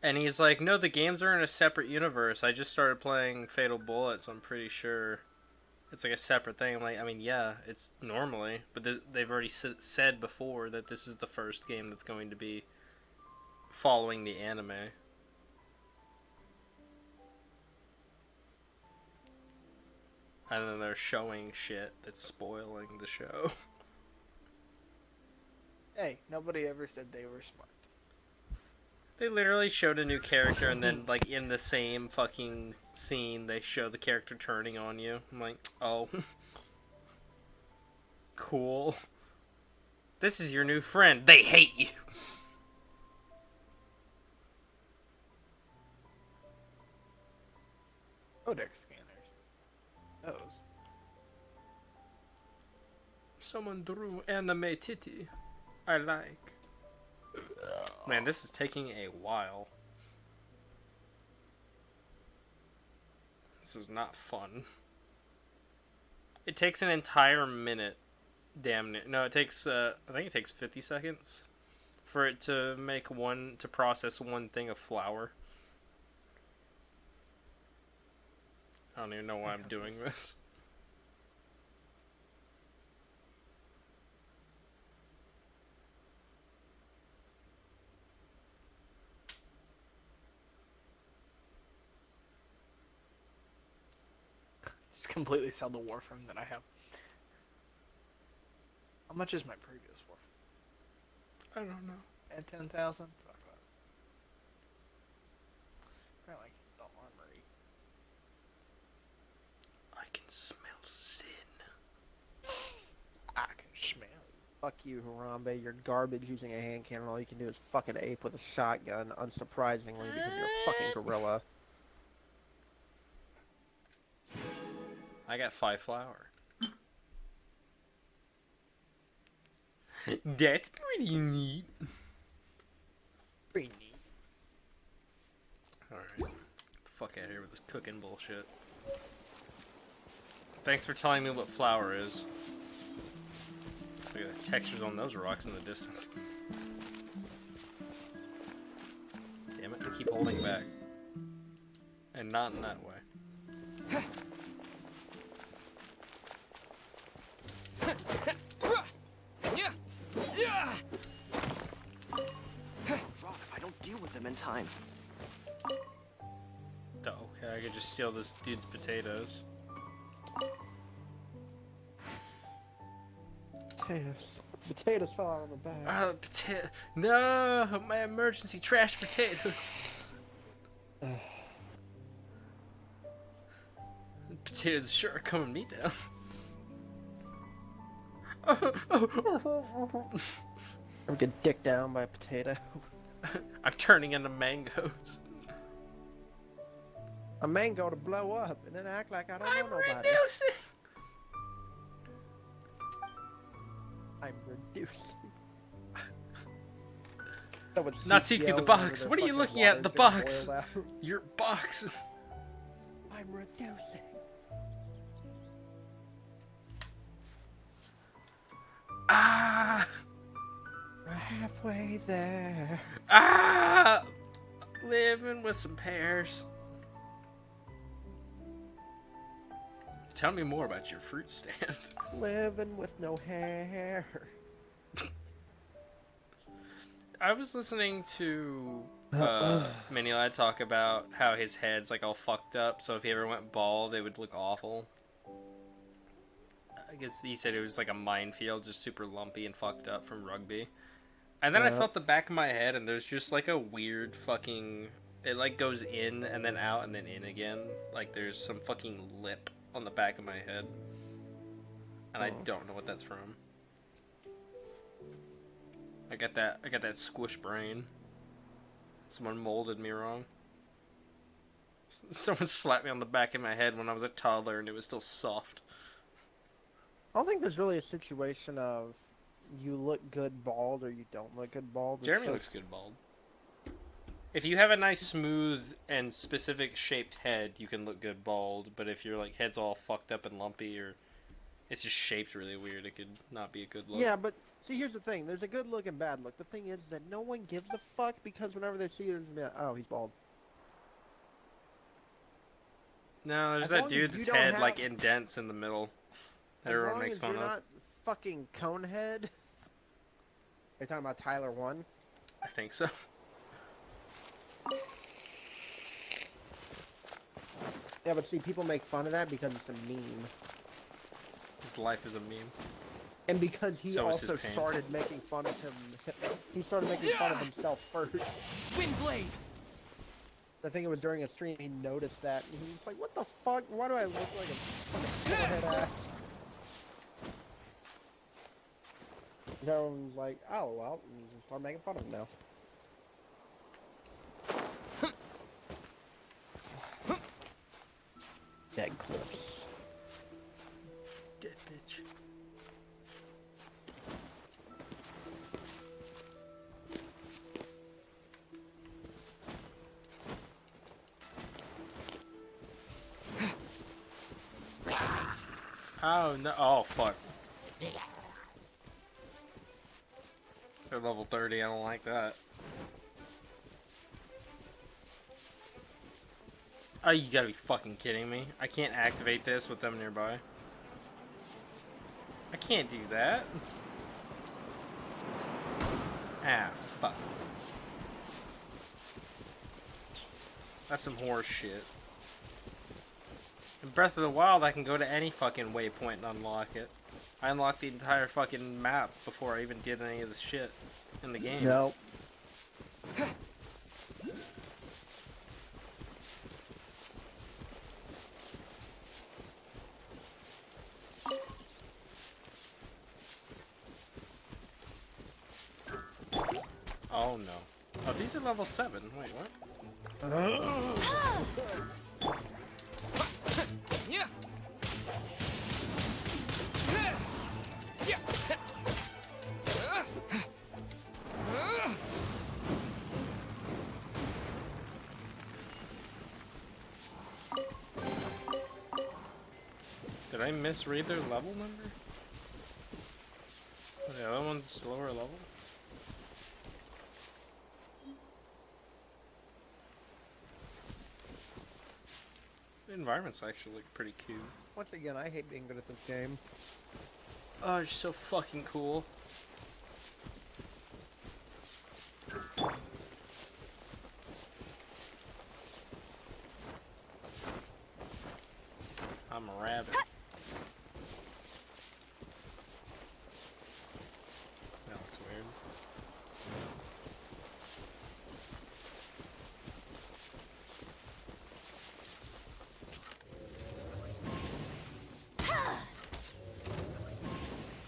And he's like, no, the games are in a separate universe. I just started playing Fatal Bullet, so I'm pretty sure it's like a separate thing. I'm like, I mean, yeah, it's normally, but they've already said before that this is the first game that's going to be following the anime. And then they're showing shit that's spoiling the show. Hey, nobody ever said they were smart. They literally showed a new character, and then, like, in the same fucking scene, they show the character turning on you. I'm like, oh. Cool. This is your new friend. They hate you. Codex scanners. Those. Someone drew anime titty. I like. Man, this is taking a while. This is not fun. It takes an entire minute. Damn it. No, it takes, I think it takes 50 seconds for it to process one thing of flour. I don't even know why I'm doing this. Just completely sell the Warframe that I have. How much is my previous Warframe? I don't know. At 10,000? Fuck that. Probably like the armory. I can smell sin. I can smell it. Fuck you, Harambe. You're garbage using a hand cannon. All you can do is fucking ape with a shotgun, unsurprisingly, because you're a fucking gorilla. I got 5 flour. That's pretty neat. Pretty neat. Alright. Get the fuck out of here with this cooking bullshit. Thanks for telling me what flour is. Look at the textures on those rocks in the distance. Damn it, I keep holding back. And not in that way. Rob, if I don't deal with them in time. Okay, I could just steal this dude's potatoes. Potatoes. Potatoes fell out of the bag. No! My emergency trash potatoes! Potatoes sure are coming me down. Or get dicked down by a potato. I'm turning into mangoes. a mango to blow up and then act like I don't know nobody. Reducing. I'm reducing. So it's Not CPO seeking the whenever box. their What are you fucking looking at? water's The getting box. boiled out. Your box. I'm reducing. Ah. We're halfway there. Ah. Living with some pears. Tell me more about your fruit stand. Living with no hair. I was listening to Minilad talk about how his head's like all fucked up, so if he ever went bald, it would look awful. I guess he said it was like a minefield, just super lumpy and fucked up from rugby. And then I felt the back of my head, and there's just like a weird fucking... It like goes in and then out and then in again. Like there's some fucking lip on the back of my head. And I don't know what that's from. I got that squish brain. Someone molded me wrong. Someone slapped me on the back of my head when I was a toddler and it was still soft. I don't think there's really a situation of you look good bald or you don't look good bald. Jeremy looks good bald. If you have a nice, smooth, and specific shaped head, you can look good bald. But if your like head's all fucked up and lumpy, or it's just shaped really weird, it could not be a good look. Yeah, but see, here's the thing: there's a good look and bad look. The thing is that no one gives a fuck because whenever they see it, it's like, oh, he's bald. No, there's As that long dude as you that's don't head have- like indents in the middle. That As everyone long makes as fun you're of. not fucking Conehead. You're talking about Tyler 1? I think so. Yeah, but see, people make fun of that because it's a meme. His life is a meme. And because he So is his also pain. started making fun of him. He started making fun of himself first. Windblade! I think it was during a stream he noticed that. And he was like, what the fuck? Why do I look like a fucking Conehead ass? And everyone was like, oh, well, you just start making fun of him now. Dead cliffs. Dead bitch. Oh no! Oh fuck! They're level 30. I don't like that. Oh, you gotta be fucking kidding me! I can't activate this with them nearby. I can't do that. Ah, fuck. That's some horse shit. In Breath of the Wild, I can go to any fucking waypoint and unlock it. I unlocked the entire fucking map before I even did any of the shit in the game. Nope. Oh no. Oh, these are level 7. Wait, what? Yeah. Did I misread their level number? The other one's lower level? The environments actually look pretty cute. Once again, I hate being good at this game. Oh, it's so fucking cool. I'm a rabbit. That looks weird.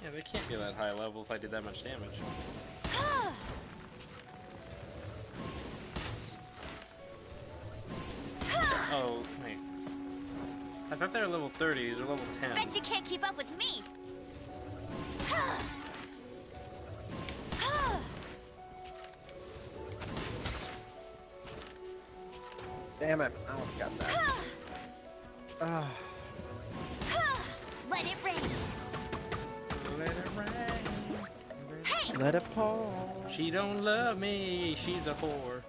Yeah, they can't be that high level if I did that much damage. Oh, wait. I thought they were level 30. These are level 10. Bet you can't keep up with me. Damn it, I almost got that. Let it rain. Let it rain. Hey! Let it fall. She don't love me. She's a whore.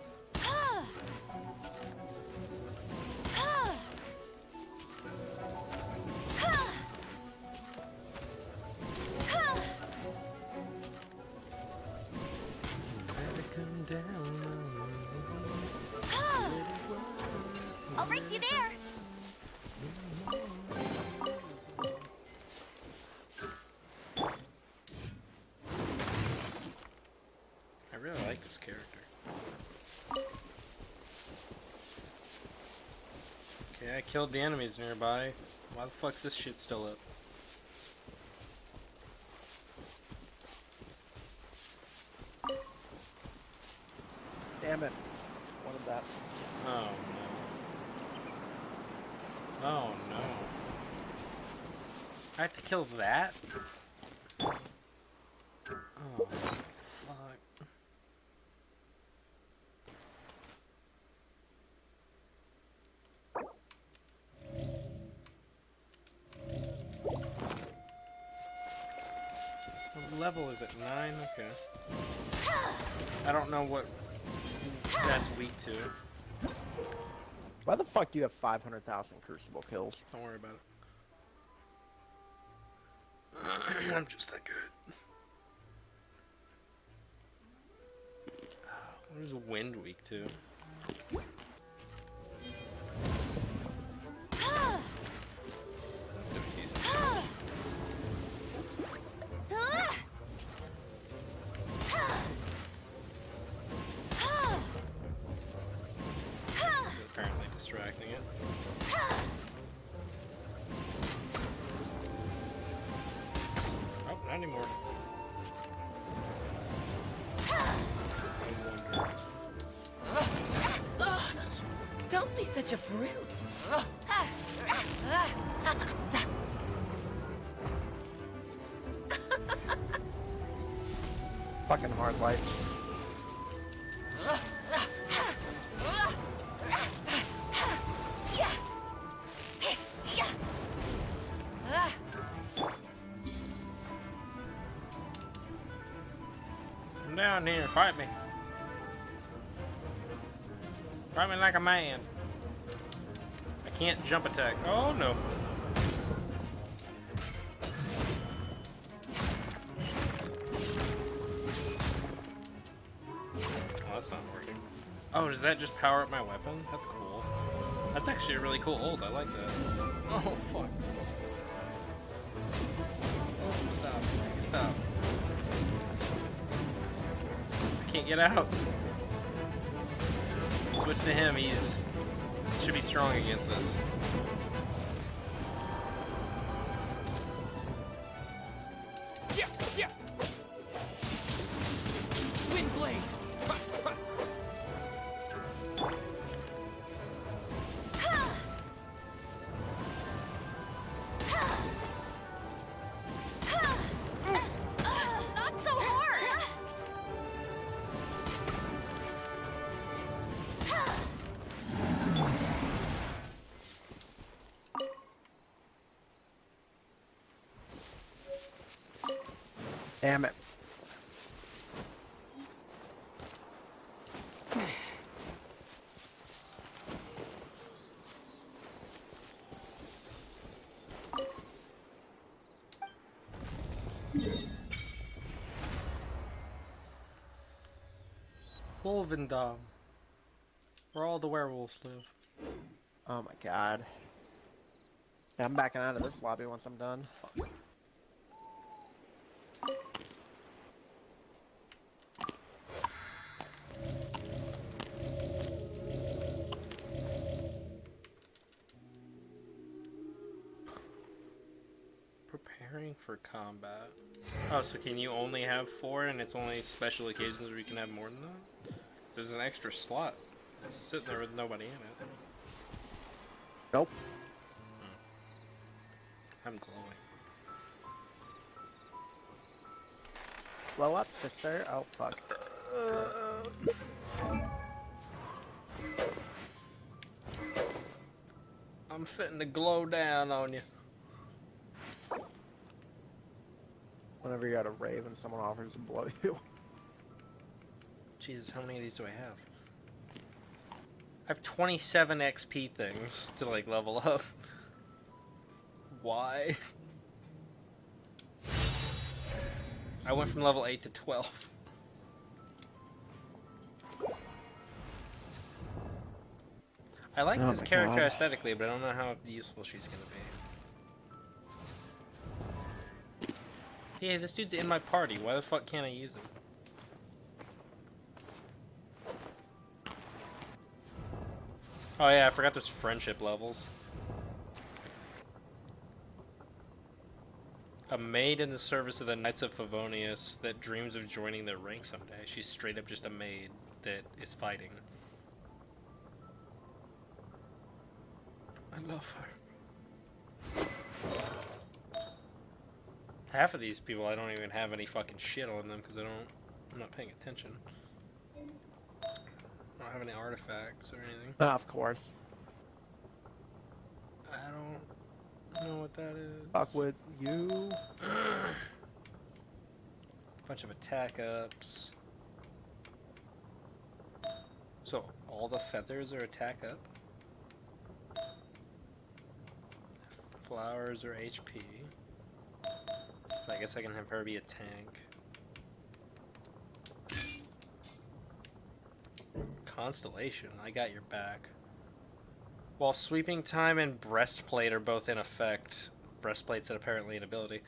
I'll race you there. I really like this character. Okay, I killed the enemies nearby. Why the fuck's this shit still up? Damn it. Wanted that. Oh no. Oh no. I have to kill that? Oh, fuck. What level is it? 9? Okay. I don't know what that's weak to. Why the fuck do you have 500,000 Crucible kills? Don't worry about it. I'm just that good. What is wind weak to? That's doing decent damage. Apparently distracting it. Oh, not anymore. Jesus. Don't be such a brute. Fucking hard life. Come down here, fight me. Fight me like a man. I can't jump attack. Oh no. Oh, that's not working. Oh, does that just power up my weapon? That's cool. That's actually a really cool ult. I like that. Oh, fuck. Oh, stop. Stop. I can't get out. Switch to him. He's should be strong against this. Yeah, yeah. Wind blade. Not so hard. Damn it. Wolvendom. Where all the werewolves live. Oh my god. Yeah, I'm backing out of this lobby once I'm done. Fuck. Preparing for combat. Oh, so can you only have 4 and it's only special occasions where you can have more than that? So there's an extra slot. It's sitting there with nobody in it. Nope. I'm glowing. Blow up, sister. Oh, fuck. I'm fitting to glow down on you. Whenever you're at a rave and someone offers to blow you. Jesus, how many of these do I have? I have 27 XP things to, like, level up. Why? I went from level 8 to 12. I like Oh this my character God. aesthetically, but I don't know how useful she's gonna be. Yeah, this dude's in my party. Why the fuck can't I use him? Oh yeah, I forgot there's friendship levels. A maid in the service of the Knights of Favonius that dreams of joining their rank someday. She's straight up just a maid that is fighting. I love her. Half of these people I don't even have any fucking shit on them because I'm not paying attention. I don't have any artifacts or anything. Of course. I don't know what that is. Fuck with you. Bunch of attack ups. So all the feathers are attack up. Flowers are HP. So I guess I can have her be a tank. Constellation, I got your back. While sweeping time and breastplate are both in effect, breastplate's apparently an ability.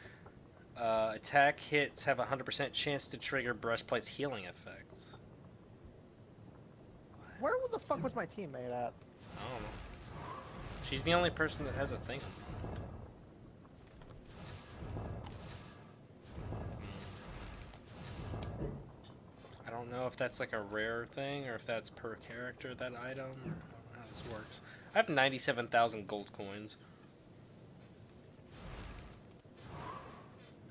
Attack hits have a 100% chance to trigger breastplate's healing effects. Where the fuck was my teammate at? I don't know. She's the only person that has a thing. I don't know if that's like a rare thing or if that's per character, that item. I don't know how this works. I have 97,000 gold coins.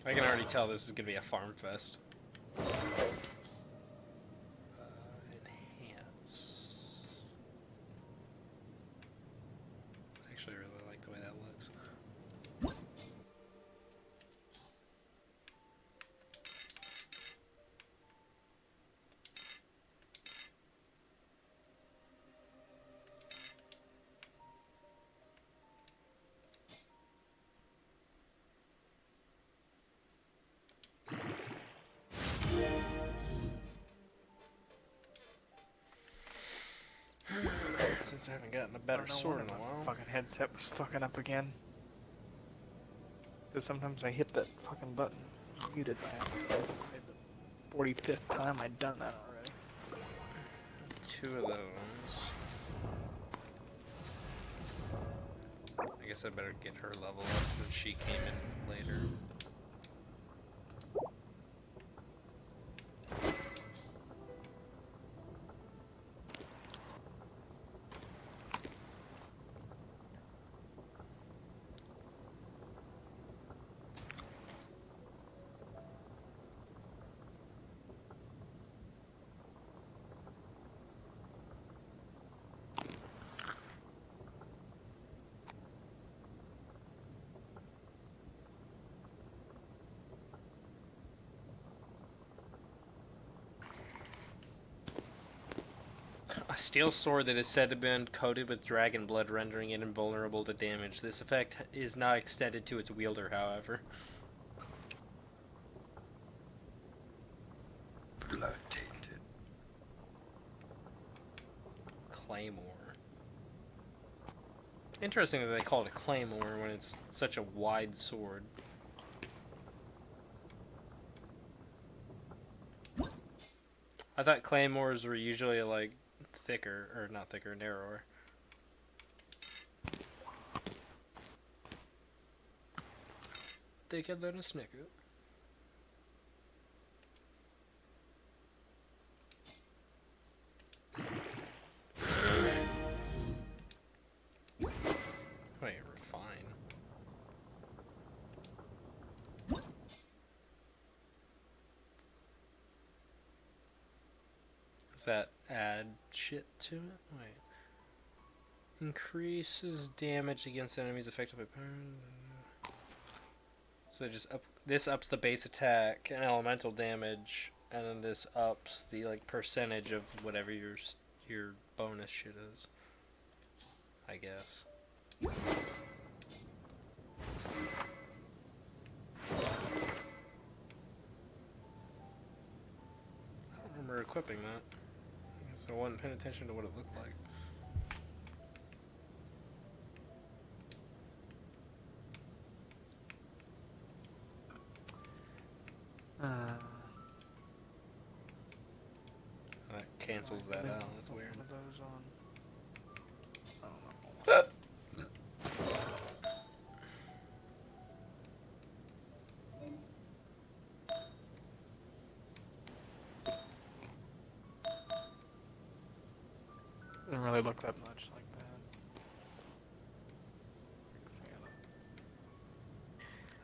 I can already tell this is going to be a farm fest. Enhance. I actually really like the way that looks. Since I haven't gotten a better sword in a while. Fucking headset was fucking up again. Because sometimes I hit that fucking button. Muted by accident. The 45th time I'd done that already. 2 of those. I guess I better get her level up since she came in later. A steel sword that is said to have been coated with dragon blood, rendering it invulnerable to damage. This effect is not extended to its wielder, however. Blood tainted. Claymore. Interesting that they call it a claymore when it's such a wide sword. I thought claymores were usually like thicker, or not thicker, narrower. Thicker than a snicker. Wait, refine. Does that add shit to it? Wait. Increases damage against enemies affected by power. So this ups the base attack and elemental damage, and then this ups the like percentage of whatever your bonus shit is. I guess. I don't remember equipping that, so I wasn't paying attention to what it looked like. That cancels that out. That's weird. Doesn't really look that much like that.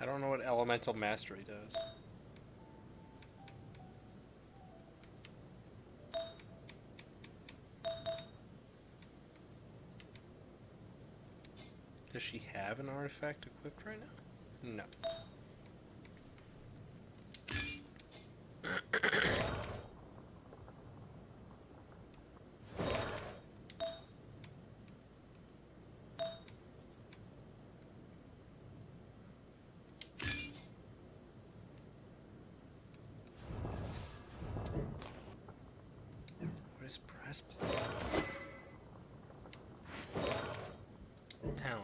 I don't know what elemental mastery does. Does she have an artifact equipped right now? No. What is breastplate? Talent.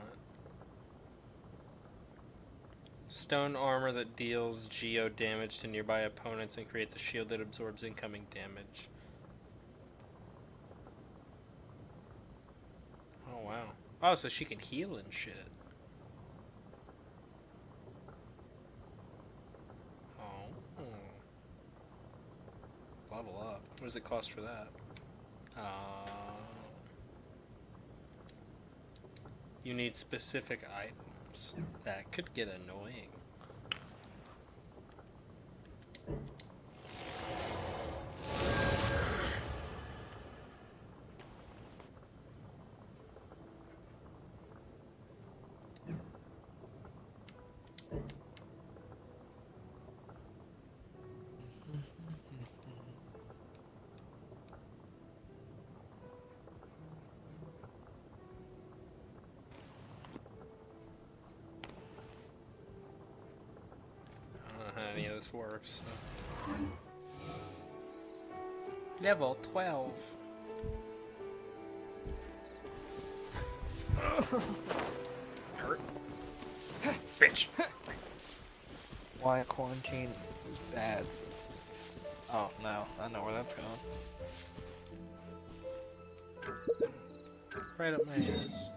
Stone armor that deals geo damage to nearby opponents and creates a shield that absorbs incoming damage. Oh wow. Oh, so she can heal and shit. Oh. Level up. What does it cost for that? You need specific items. That could get annoying. Any of this works. So. Level 12. Hurt. Bitch. Why quarantine is bad. Oh no, I know where that's going. Right up my ass.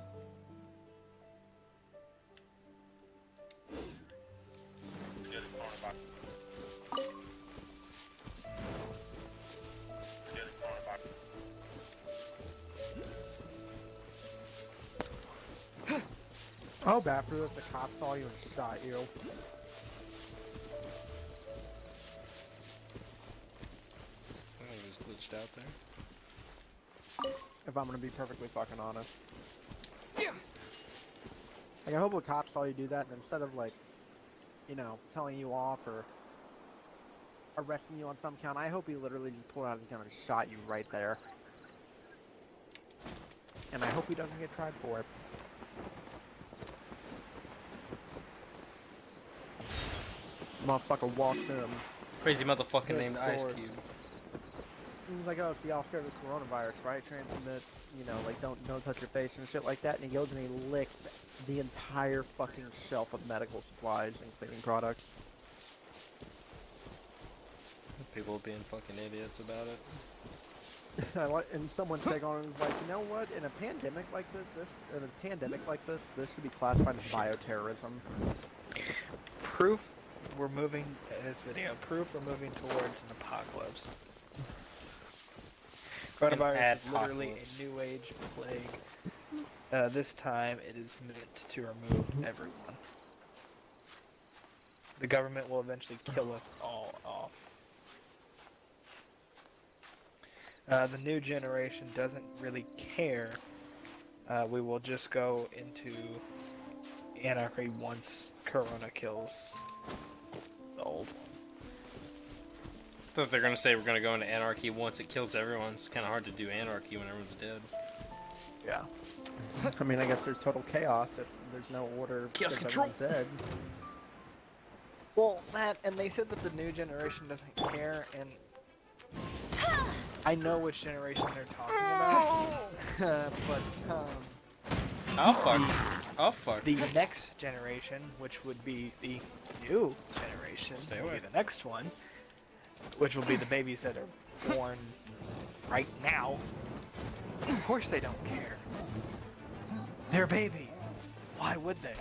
Oh, bad for this. The cop saw you and shot you. Something just glitched out there. If I'm gonna be perfectly fucking honest. Like, I hope a cop saw you do that, and instead of, like, you know, telling you off or arresting you on some count, I hope he literally just pulled out his gun and shot you right there. And I hope he doesn't get tried for it. Motherfucker walks in. Crazy motherfucker named Ice Cube. He's like, oh, so y'all scared of the coronavirus, right? Transmit, you know, like, don't touch your face and shit like that. And he goes and he licks the entire fucking shelf of medical supplies and cleaning products. People being fucking idiots about it. And someone's take on it was like, you know what? In a pandemic like this should be classified as bioterrorism. Proof we're moving in this video. Proof we're moving towards an apocalypse. Coronavirus is literally a new age plague. This time it is meant to remove everyone. The government will eventually kill us all off. The new generation doesn't really care. We will just go into anarchy once Corona kills the old one. I thought they're gonna say we're gonna go into anarchy once it kills everyone. It's kind of hard to do anarchy when everyone's dead. Yeah. I mean, I guess there's total chaos if there's no order. Chaos because control. everyone's dead. Well, that, and they said that the new generation doesn't care, and I know which generation they're talking about, but, Oh fuck. Oh fuck. the next generation, which would be the new generation, Stay will away. be the next one, which will be the babies that are born right now. Of course they don't care. They're babies. Why would they?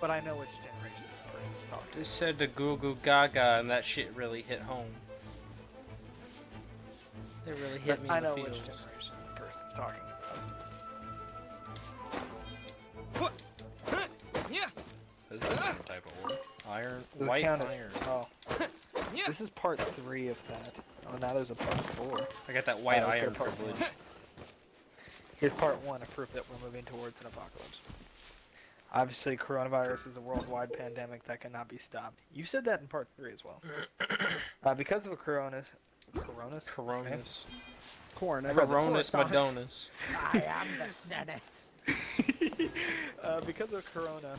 But I know which generation this person's talking They said the goo goo gaga and that shit really hit home. It really hit me I in the know which feels. generation the person's talking Yeah. This is a different type of ore. Iron, about. The white count is- iron. Oh. Yeah. This is part 3 of that. Oh, now there's a part 4. I got that white let's go iron part privilege. 1. Here's part 1, a proof that we're moving towards an apocalypse. Obviously, coronavirus is a worldwide pandemic that cannot be stopped. You said that in part 3 as well. Because of a Coronas. Coronas. Coronas Madonas. I am the Senate. Because of Corona,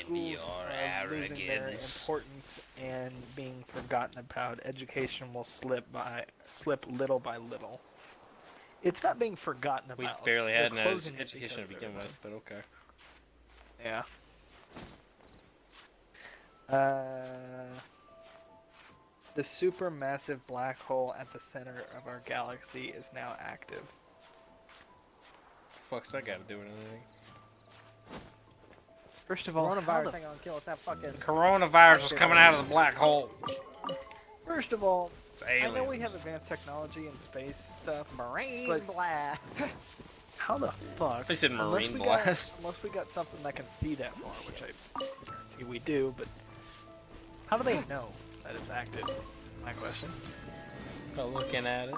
In your schools are losing their arrogance. importance and being forgotten about. Education will slip little by little. It's not being forgotten We about. barely They're had an closing it education to because begin of with, but okay. Yeah. The supermassive black hole at the center of our galaxy is now active. Fuck's that got to do with anything? First of all, how Coronavirus the- ain't gonna kill us. That fucking. Coronavirus is coming out of the black holes. first of all, It's I know we aliens. have advanced technology and space stuff. Marine But- blast. How the fuck? They said unless marine we blast. unless we got something that can see that far, which I guarantee we do, but how do they know that it's active? My question. But looking at it.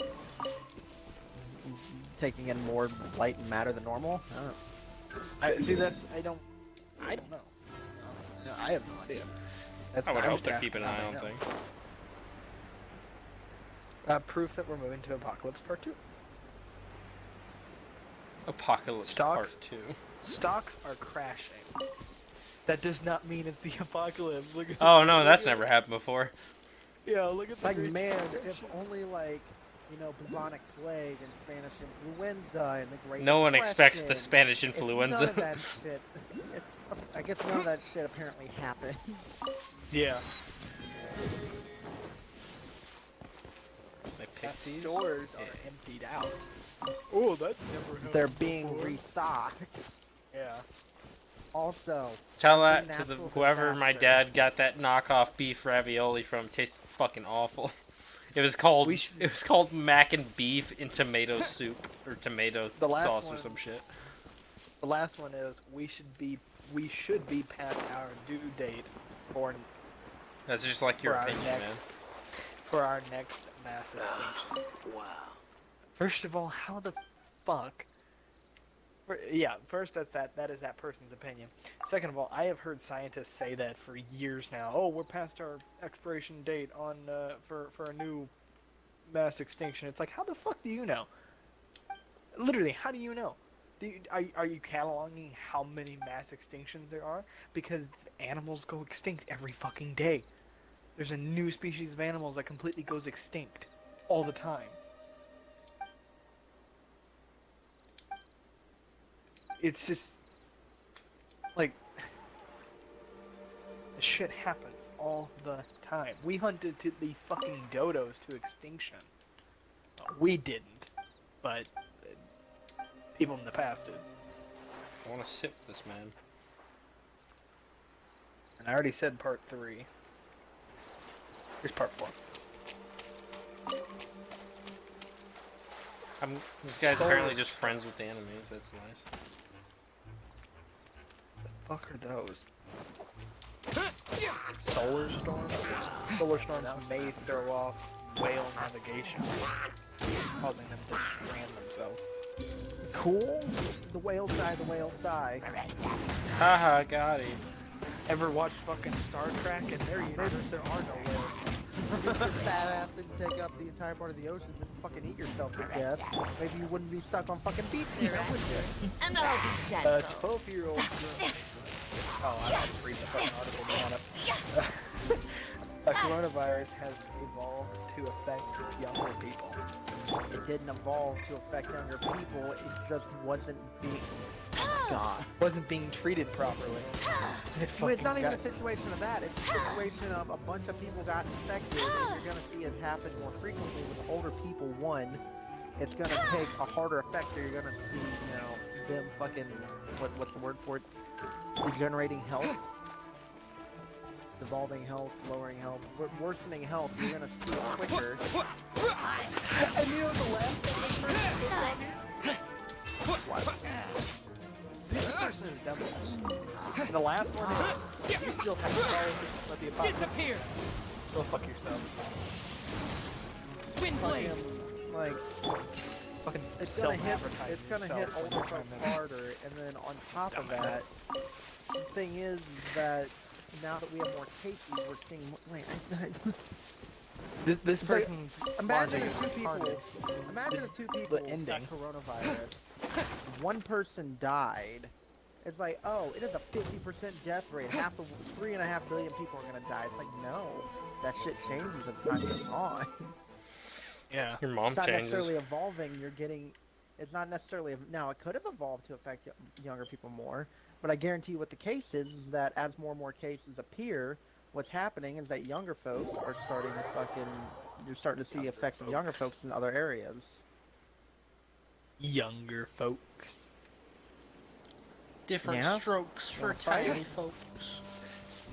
Taking in more light and matter than normal. I don't know. See, that's I don't know. No, I have no idea. That's I would I'm hope just they're asking keeping an how eye they on know. things. Proof that we're moving to Apocalypse Part 2. Apocalypse Stocks? Part 2. Stocks are crashing. That does not mean it's the apocalypse. Look at Oh no, that's never happened before. Yeah, look at the Like, great- man, if only, like, you know, bubonic plague and Spanish influenza and the Great No one expects the Depression, Spanish if influenza. None of that shit. I guess none of that shit apparently happened. Yeah. They pick these. Stores Yeah. are emptied out. Oh, that's never happened. They're being before. restocked. Yeah. Also, Tell every that to the natural whoever my disaster- dad got that knockoff beef ravioli from. It tasted fucking awful. It was called We should- it was called mac and beef in tomato soup or tomato The last sauce or one- some shit. The last one is we should be past our due date for That's just like your For our opinion, next- man. for our next mass extinction. Wow. First of all, how the fuck? First that is that person's opinion. Second of all, I have heard scientists say that for years now. Oh, we're past our expiration date on for a new mass extinction. It's like, how the fuck do you know? Literally, how do you know? Are you cataloging how many mass extinctions there are? Because animals go extinct every fucking day. There's a new species of animals that completely goes extinct all the time. It's just like shit happens all the time. We hunted to the fucking dodos to extinction. We didn't, but people in the past did. I want to sip this, man. And I already said part 3. Here's part 4. This guy's apparently just friends with the enemies. That's nice. Fuck are those? Solar storms? Solar storms may throw off whale navigation. causing them to strand themselves. Cool. The whales die. The whales die. Haha, got him. Ever watch fucking Star Trek? In their universe, there are no whales. If your fat ass didn't take up the entire part of the ocean and fucking eat yourself to death, maybe you wouldn't be stuck on fucking beach here, would you? And I'll be gentle. 12-year-old girl. Oh, I have to read the fucking article on it. A coronavirus has evolved to affect younger people. It didn't evolve to affect younger people, it just wasn't being... God. Wasn't being treated properly. Well, it's not even a situation of that, it's a situation of a bunch of people got infected, and you're gonna see it happen more frequently with older people. One, it's gonna take a harder effect, so you're gonna see, you know, them fucking, what's the word for it? Degenerating health. Devolving health, lowering health, worsening health, you're gonna see it quicker. And you know the last thing What? this person is done with. And the last one is, you still have to follow what the apocalypse. Disappear! Go fuck yourself. Wind blade! Like, Fucking it's gonna hit yourself when older you're trying folks to- harder, and then on top of that, the thing is that now that we have more cases, we're seeing more, wait, This It's like, person. imagine body if two is people, retarded. imagine if two people ending. got coronavirus, one person died. It's like, oh, it is a 50% death rate. 3.5 billion people are gonna die. It's like, no, that shit changes as time goes on. Yeah. Your mom It's not changes. necessarily evolving. You're getting. It's not necessarily. Now, it could have evolved to affect younger people more, but I guarantee you what the case is that as more and more cases appear, what's happening is that younger folks are starting to fucking. You're starting to see the effects of younger folks in other areas. Younger folks. Different Yeah. strokes for Wanna fight? tiny folks.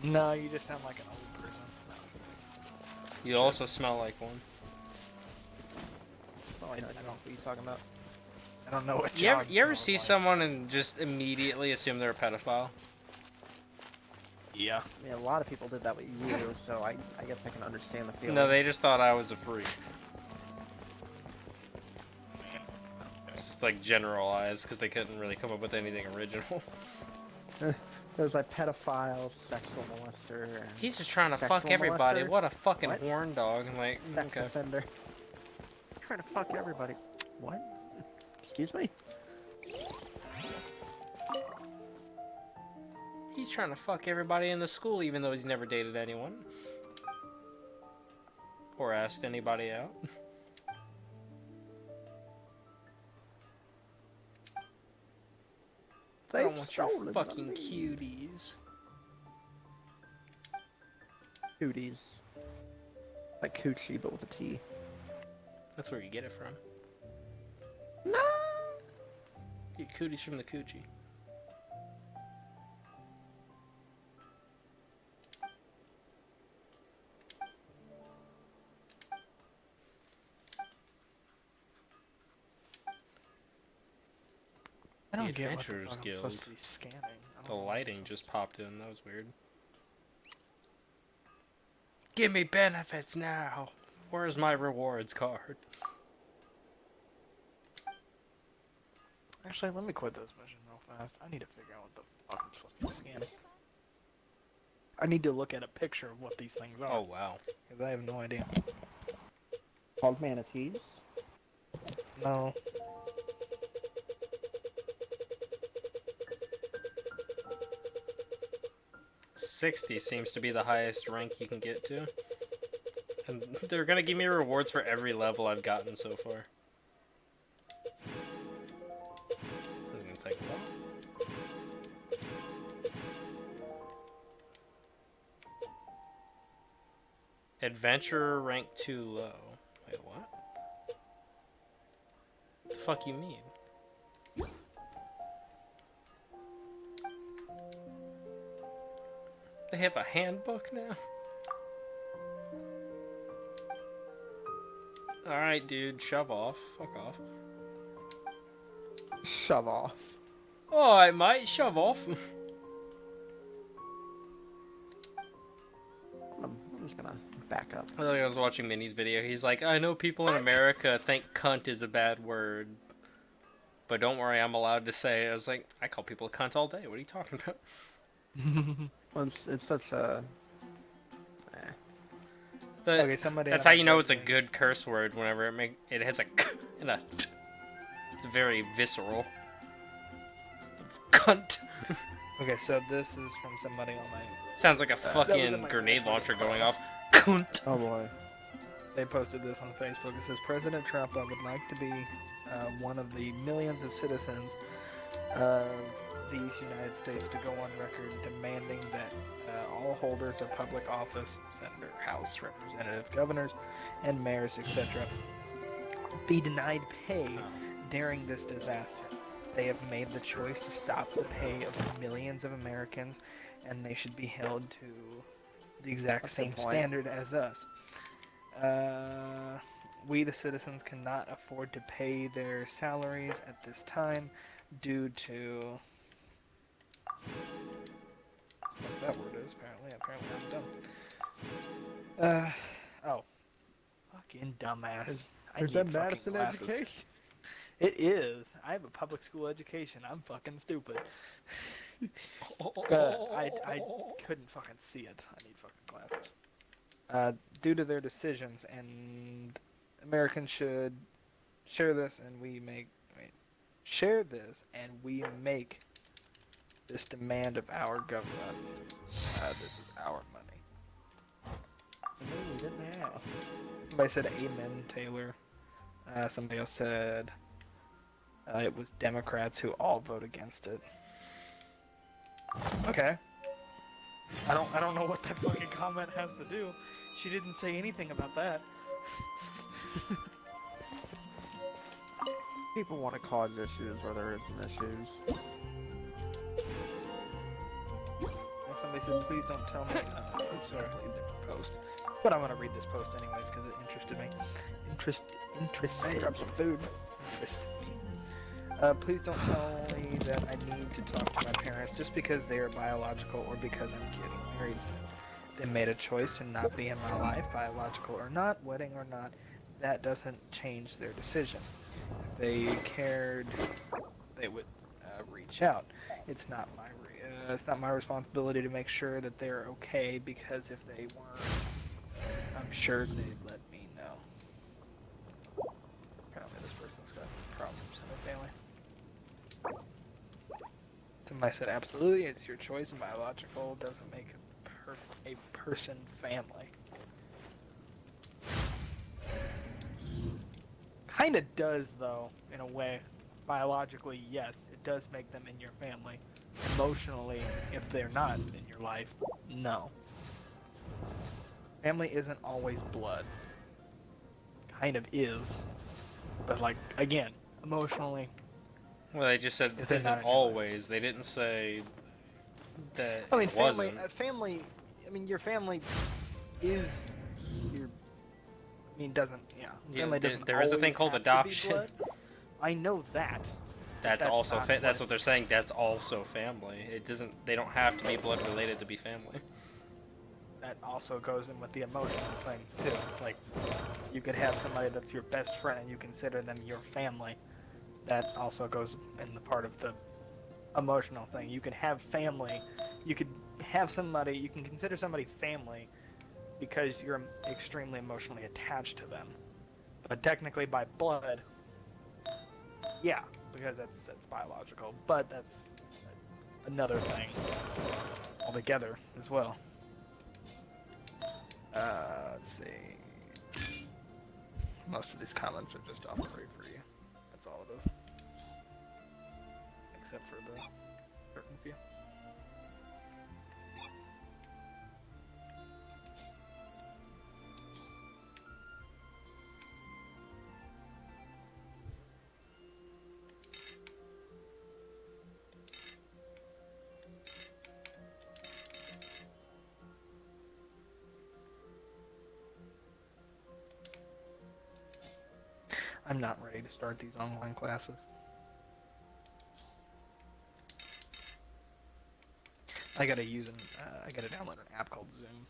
No, you just sound like an old person. You also smell like one. Oh, I know what you're talking about. I don't know what You ever, John you ever smells see like. someone and just immediately assume they're a pedophile? Yeah. I mean, a lot of people did that with you, so I guess I can understand the feeling. No, they just thought I was a freak. Just like generalized, because they couldn't really come up with anything original. There's like pedophile, sexual molester. And He's just trying to sexual fuck everybody. molester, What a fucking What? horn dog. I'm like, sex okay. offender. Trying to fuck everybody. What? Excuse me? He's trying to fuck everybody in the school, even though he's never dated anyone. Or asked anybody out. I don't want your stolen fucking my cuties. Cooties. Like coochie, but with a T. That's where you get it from. No! Get cooties from the coochie. I don't The get what the Adventurers fuck I'm Guild. supposed to be scanning. I The don't know. lighting just popped in. That was weird. Give me benefits now. Where's my rewards card? Actually, let me quit this mission real fast. I need to figure out what the fuck I'm supposed to be scanning. I need to look at a picture of what these things are. Oh wow. Because I have no idea. Called manatees. No. $60 seems to be the highest rank you can get to. And they're gonna give me rewards for every level I've gotten so far. This is gonna take a while. Adventurer rank too low. Wait, what? The fuck you mean? They have a handbook now? Alright, dude, shove off. Fuck off. Shove off. Alright, mate, shove off. I'm I'm just gonna back up. I was watching Minnie's video. He's like, I know people in America think cunt is a bad word, but don't worry, I'm allowed to say it. I was like, I call people a cunt all day. What are you talking about? Well, it's such a. Okay, somebody. That's how you know it's a good curse word. Whenever it has a k and a t. It's very visceral. Cunt. Okay, so this is from somebody on my. Sounds like a fucking grenade launcher going off. Cunt. Oh boy. They posted this on Facebook. It says President Trump would like to be one of the millions of citizens of these United States to go on record demanding that all holders of public office, senator, House, representative, governors, and mayors, etc., be denied pay during this disaster. They have made the choice to stop the pay of millions of Americans, and they should be held to the exact same standard as us. We, the citizens, cannot afford to pay their salaries at this time due to... what that word is, apparently I'm dumb. Oh. Fucking dumbass. Is that Madison education? It is. I have a public school education. I'm fucking stupid. I couldn't fucking see it. I need fucking glasses. Due to their decisions, and Americans should share this, and we make this demand of our government. This is our money. We didn't have. Somebody said amen, Taylor. Somebody else said it was Democrats who all vote against it. Okay. I don't know what that fucking comment has to do. She didn't say anything about that. People want to cause issues where there isn't issues. And somebody said, please don't tell me. It's a completely different post. But I'm gonna read this post anyways because it interested me. Interested. Grab some food. Interested me. Please don't tell me that I need to talk to my parents just because they are biological or because I'm getting married soon. They made a choice to not be in my life, biological or not, wedding or not. That doesn't change their decision. If they cared, they would reach out. It's not my responsibility to make sure that they're okay, because if they weren't, I'm sure they'd let me know. Apparently this person's got problems in their family. Somebody said, absolutely, it's your choice, and biological doesn't make a person family. Kinda does, though, in a way. Biologically, yes, it does make them in your family. Emotionally, if they're not in your life, no. Family isn't always blood. Kind of is. But, like, again, emotionally... Well, they just said it isn't always. They didn't say that I mean, it wasn't. Your family is your... I mean, doesn't, family doesn't there is a thing called adoption. I know that. That's also that's what they're saying. That's also family. It doesn't. They don't have to be blood related to be family. That also goes in with the emotional thing too. Like, you could have somebody that's your best friend and you consider them your family. That also goes in the part of the emotional thing. You can have family. You could have somebody. You can consider somebody family because you're extremely emotionally attached to them. But technically, by blood, yeah, because that's biological. But that's another thing altogether as well. Let's see. Most of these comments are just off free for you. That's all it is. Except for the certain few. I'm not ready to start these online classes. I gotta download an app called Zoom.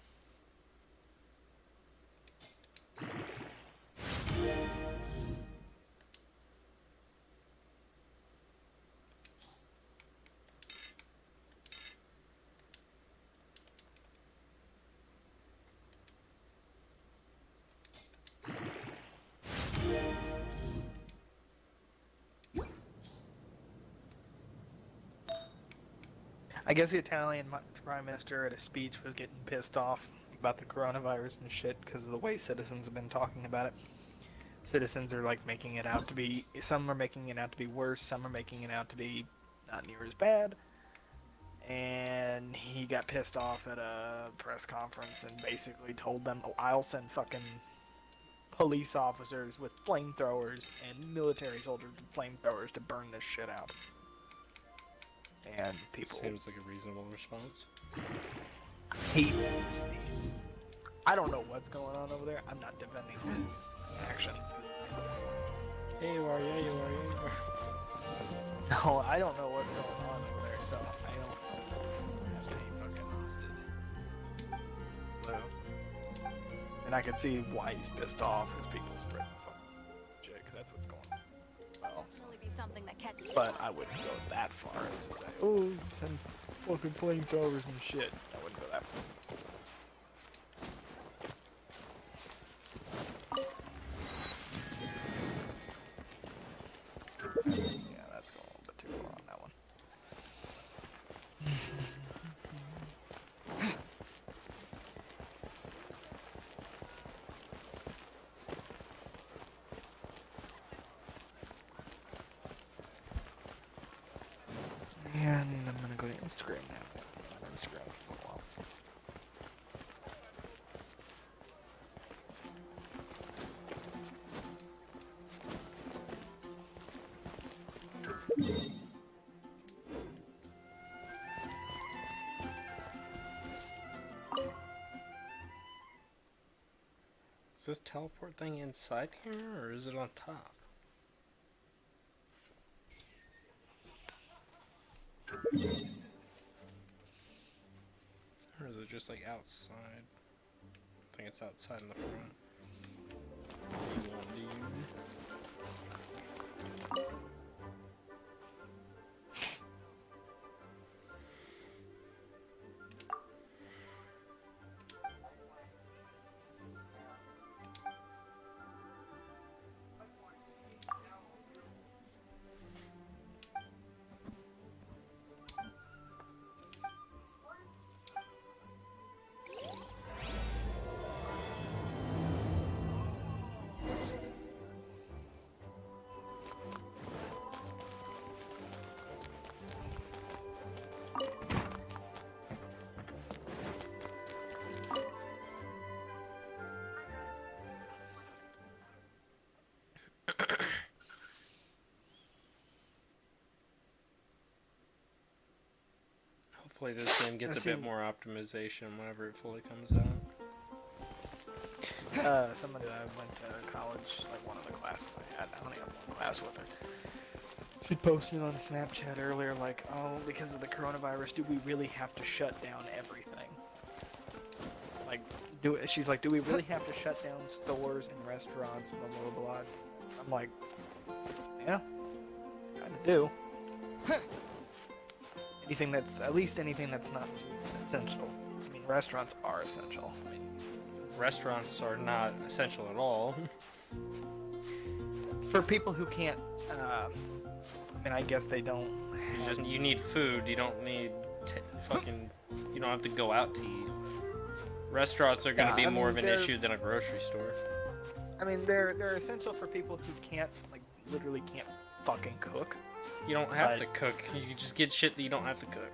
I guess the Italian prime minister at a speech was getting pissed off about the coronavirus and shit because of the way citizens have been talking about it. Citizens are like making it out to be, some are making it out to be worse, some are making it out to be not near as bad. And he got pissed off at a press conference and basically told them, oh, I'll send fucking police officers with flamethrowers and military soldiers with flamethrowers to burn this shit out. And people... Seems like a reasonable response. I don't know what's going on over there. I'm not defending his actions. Yeah, you are, yeah, you are, yeah, you are. No, I don't know what's going on over there, so I don't have any fucking... No. And I can see why he's pissed off as people spread fucking shit, because that's what's going on. Well, Really be something that catches. but I wouldn't go that far as to say, oh, send fucking flamethrowers and shit. I wouldn't go that far. Yeah, that's going a little bit too far on that one. And I'm gonna go to Instagram now. Instagram for a while. Is this teleport thing inside here, or is it on top? Or is it just like outside? I think it's outside in the front. Hopefully this game gets a bit more optimization whenever it fully comes out. Somebody that I went to college, like one of the classes I had, I only have one class with her. She posted on Snapchat earlier, like, oh, because of the coronavirus, do we really have to shut down everything? Like, she's like, do we really have to shut down stores and restaurants and blah, blah, blah, blah. I'm like, yeah, kinda do. Anything that's, at least anything that's not essential. I mean, restaurants are essential. I mean, restaurants are not essential at all. For people who can't, I mean, I guess they don't. You need food. You don't need you don't have to go out to eat. Restaurants are going to be more of an issue than a grocery store. I mean, they're essential for people who can't, like, literally can't fucking cook. You don't have to cook. You can just get shit that you don't have to cook.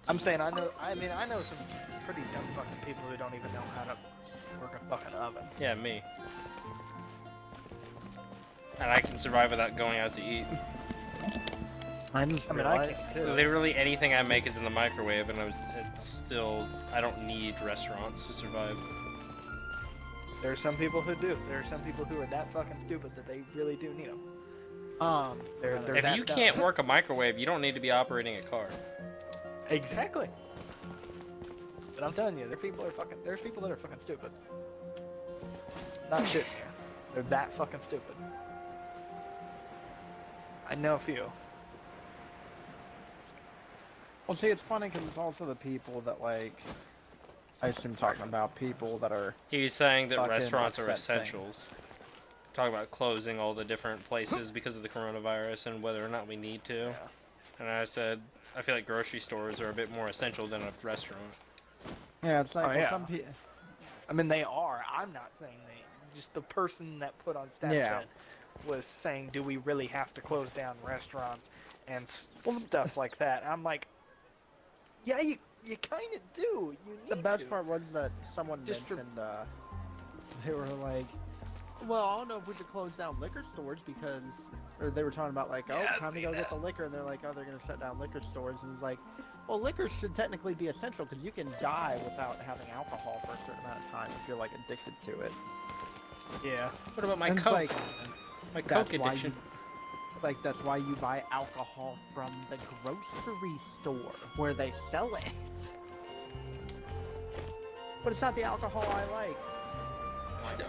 I'm saying I know some pretty dumb fucking people who don't even know how to work a fucking oven. Yeah, me. And I can survive without going out to eat. I can too. Literally anything I make is in the microwave, and I don't need restaurants to survive. There are some people who do. There are some people who are that fucking stupid that they really do need them. If you can't work a microwave, you don't need to be operating a car. Exactly. But I'm telling you, there's people that are fucking stupid. Not shit here. They're that fucking stupid. I know a few. Well, see, it's funny because it's also the people that, like, I assume talking about people that are... He's saying that fucking restaurants are upset essentials. talk about closing all the different places because of the coronavirus and whether or not we need to. Yeah. And I said, I feel like grocery stores are a bit more essential than a restaurant. Yeah, it's like, Oh, well, yeah. some people... I mean, they are. I'm not saying they. Just the person that put on Snapchat Yeah. was saying, do we really have to close down restaurants and stuff like that? I'm like, yeah, you kind of do. You need The best to. part was that someone Just for- mentioned, they were like, well, I don't know if we should close down liquor stores because, or they were talking about like, oh, Yeah, time to see go that. get the liquor, and they're like, oh, they're going to shut down liquor stores, and it's like, well, liquor should technically be essential because you can die without having alcohol for a certain amount of time if you're like addicted to it. Yeah. What about my And it's Coke? like, My Coke that's why addiction. that's why you buy alcohol from the grocery store where they sell it. But it's not the alcohol I like.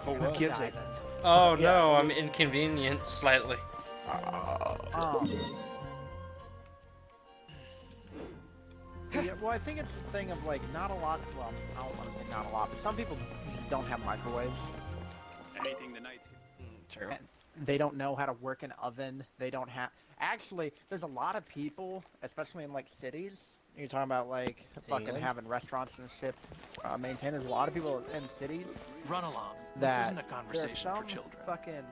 For Who what? gives Die a- then. Oh Yeah. no, I'm inconvenienced slightly. Yeah, well, I think it's the thing of like not a lot. Well, I don't want to say not a lot, but some people just don't have microwaves. Anything the Knights True. And they don't know how to work an oven. They don't have. Actually, there's a lot of people, especially in like cities. You're talking about like fucking England? having restaurants and shit maintained. There's a lot of people in cities Run along. that This isn't a there's conversation for some children. fucking,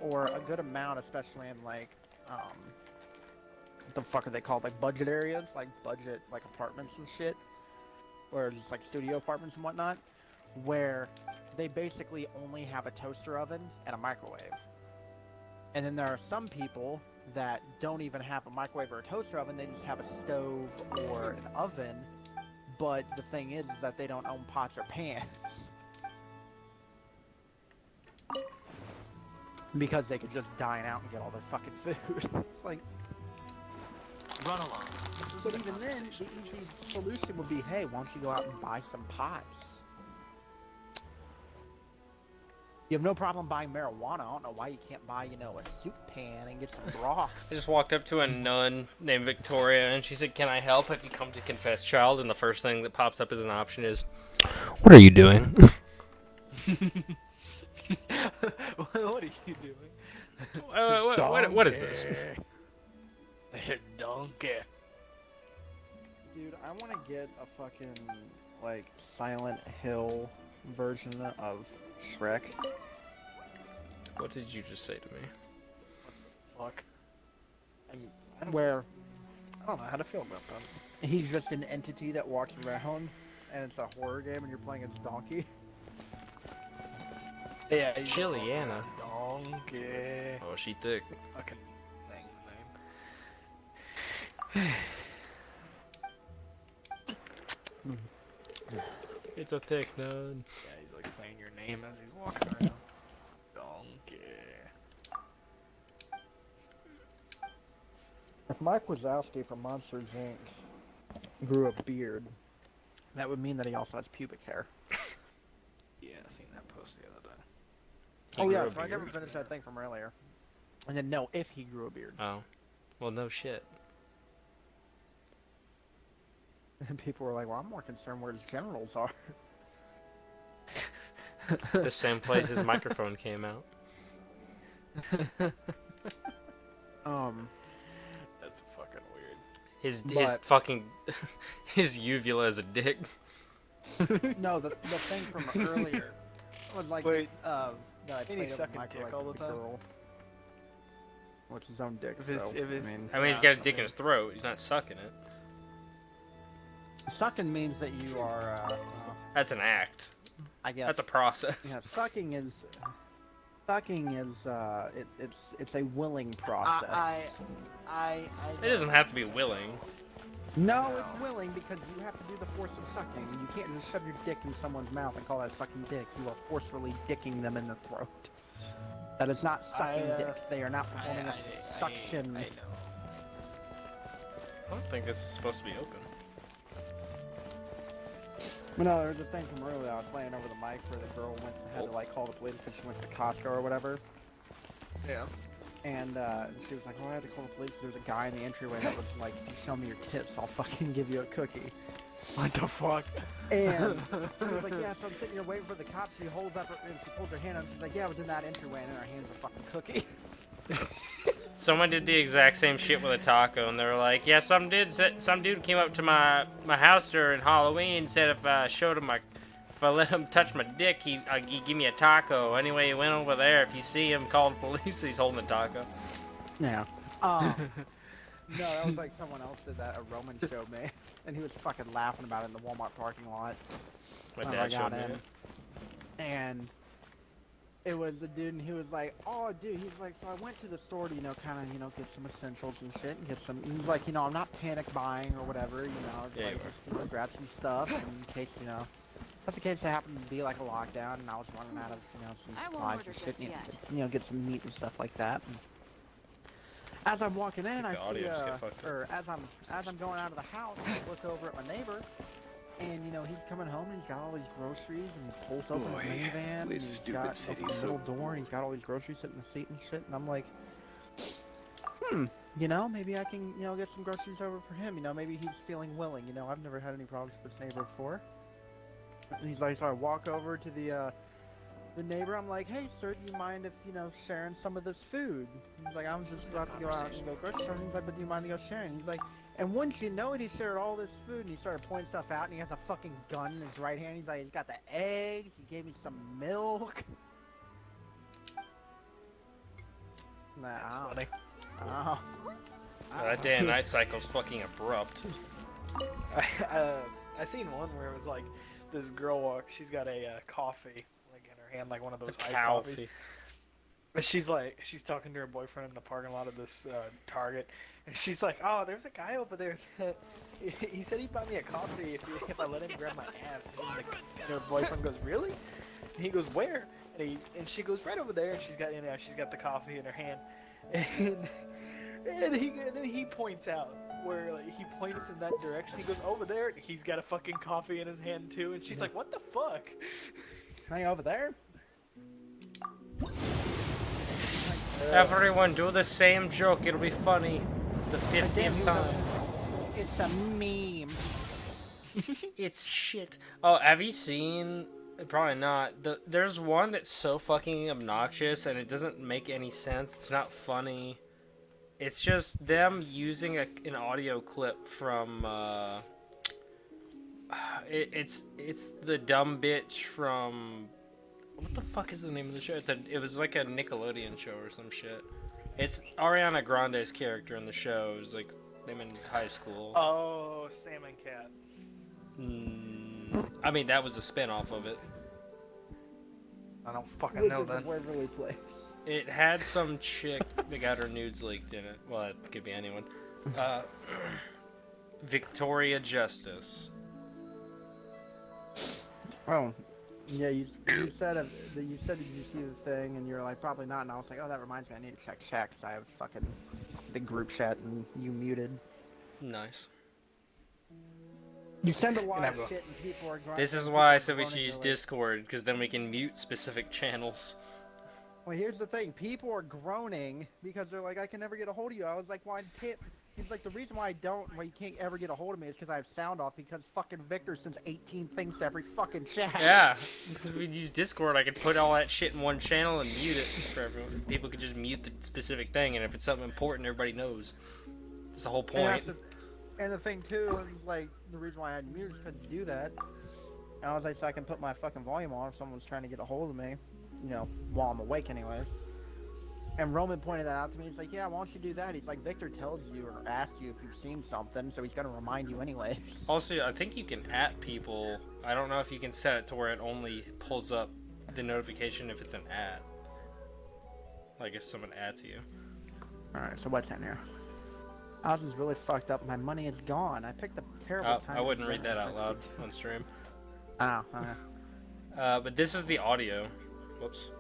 or a good amount, especially in like what the fuck are they called? Like budget areas, like budget like apartments and shit, or just like studio apartments and whatnot, where they basically only have a toaster oven and a microwave. And then there are some people that don't even have a microwave or a toaster oven, they just have a stove or an oven, but the thing is that they don't own pots or pans. Because they could just dine out and get all their fucking food. It's like, Run along. This but isn't a even then, conversation the for easy children. solution would be, hey, why don't you go out and buy some pots? You have no problem buying marijuana. I don't know why you can't buy, you know, a soup pan and get some broth. I just walked up to a nun named Victoria, and she said, "Can I help if you come to confess, child?" And the first thing that pops up as an option is, "What are you doing?" What are you doing? What is this? Donkey. Dude, I want to get a fucking, like, Silent Hill version of Shrek. What did you just say to me? Fuck. I don't Where know how to feel about that. he's just an entity that walks around, and it's a horror game, and you're playing as Donkey. Yeah, Chiliana. Donkey. Oh, she thick. Fucking thing name. It's a thick nun. Yeah, he's like saying your name as he's walking around. Donkey. If Mike Wazowski from Monsters Inc. grew a beard, that would mean that he also has pubic hair. Yeah, I seen that post the other day. He Oh grew yeah, a so I never beard? finished that thing from earlier. And then no, if he grew a beard. Oh. Well, no shit. And people were like, well, I'm more concerned where his genitals are. The same place his microphone came out. That's fucking weird. His But- fucking his uvula is a dick. No, the thing from earlier was like Wait, that I ain't he played with sucking Mike dick like all with the the time? girl. What's his own dick, If it's- so, if it's- I mean... I mean, he's got a dick in his throat. He's not sucking it. Sucking means that you are, That's an act. I guess... That's a process. Yeah, sucking is... it's a willing process. It doesn't have to be willing. No, it's willing because you have to do the force of sucking. You can't just shove your dick in someone's mouth and call that sucking dick. You are forcefully dicking them in the throat. That is not sucking dick. They are not performing a suction. I know. I don't think this is supposed to be open. But no, there's a thing from earlier I was playing over the mic where the girl had to like call the police because she went to Costco or whatever. Yeah. And she was like, "Oh, I had to call the police. There's a guy in the entryway that was like, if you show me your tips, I'll fucking give you a cookie." What the fuck? And she was like, "Yeah." So I'm sitting here waiting for the cops. She holds up her, and she pulls her hand up. She's like, "Yeah, I was in that entryway, and in her hand's a fucking cookie." Someone did the exact same shit with a taco, and they were like, "Yeah, some dude came up to my house during Halloween, said if I let him touch my dick, he'd give me a taco. Anyway, he went over there. If you see him, call the police. He's holding a taco." Yeah. No, that was like someone else did that. A Roman showed me, and he was fucking laughing about it in the Walmart parking lot. My whenever I dad got showed me in. it. And it was the dude, and he was like, "Oh, dude," he's like, "So I went to the store to, kind of, get some essentials and shit, and get some." He's like, "I'm not panic buying or whatever, it's Yeah, like just grab some stuff in case, That's the case. It happened to be like a lockdown, and I was running out of, some I won't supplies order and shit. just yet. Get some meat and stuff like that. And as I'm walking in, I the see, audio just get fucked up. or as I'm going out of the house, I look over at my neighbor, and he's coming home, and he's got all these groceries, and he pulls open his minivan, and he's got a little door, and he's got all these groceries sitting in the seat and shit, and I'm like, maybe I can, get some groceries over for him. Maybe he's feeling willing. I've never had any problems with this neighbor before. And he's like, so I walk over to the neighbor. I'm like, "Hey, sir, do you mind if, sharing some of this food?" He's like, "I was just about to go out and go grocery shopping." He's like, "But do you mind to go sharing?" He's like, and once you know it, he shared all this food, and he started pointing stuff out, and he has a fucking gun in his right hand. He's like, he's got the eggs. He gave me some milk. That's funny. Oh. That day and night cycle's fucking abrupt. I seen one where it was like this girl walks. She's got a coffee like in her hand, like one of those iced coffees. But she's talking to her boyfriend in the parking lot of this Target, and she's like, "Oh, there's a guy over there that he said he'd buy me a coffee if I let him grab my ass." And her boyfriend goes, "Really?" And he goes, "Where?" And she goes, "Right over there." And she's got the coffee in her hand, and then he points out where he points in that direction. He goes, "Over there." He's got a fucking coffee in his hand too, and she's like, "What the fuck?" Hey, over there. Everyone do the same joke. It'll be funny. The 50th time. It's a meme. It's shit. Oh, have you seen? Probably not. There's one that's so fucking obnoxious and it doesn't make any sense. It's not funny. It's just them using an audio clip from. It's the dumb bitch from. What the fuck is the name of the show? It was like a Nickelodeon show or some shit. It's Ariana Grande's character in the show. It was like them in high school. Oh, Sam and Cat. I mean, that was a spin-off of it. I don't fucking know Wizards that. of Waverly Place. It had some chick that got her nudes leaked in it. Well, it could be anyone. Victoria Justice. Oh, yeah. You said that you said did you see the thing, and you're like probably not, and I was like, oh, that reminds me, I need to check chat because I have fucking the group chat and you muted. Nice. You send a lot of shit and people are grinding. This is why I said we should use Discord, because then we can mute specific channels. Well, here's the thing. People are groaning because they're like, I can never get a hold of you. I was like, why can't... He's like, the reason why you can't ever get a hold of me is because I have sound off, because fucking Victor sends 18 things to every fucking chat. Yeah, because we'd use Discord, I could put all that shit in one channel and mute it for everyone. People could just mute the specific thing, and if it's something important, everybody knows. That's the whole point. And the thing, too, is like, the reason why I had muted is because you do that. And I was like, so I can put my fucking volume on if someone's trying to get a hold of me, while I'm awake anyways. And Roman pointed that out to me. He's like, yeah, why don't you do that? He's like, Victor tells you or asks you if you've seen something, so he's going to remind you anyway. Also, I think you can @ people. I don't know if you can set it to where it only pulls up the notification if it's an @. Like if someone @ you. Alright, so what's in here? I was just really fucked up. My money is gone. I picked a terrible time. I wouldn't read that out loud on stream. Oh, okay. But this is the audio. Whoops.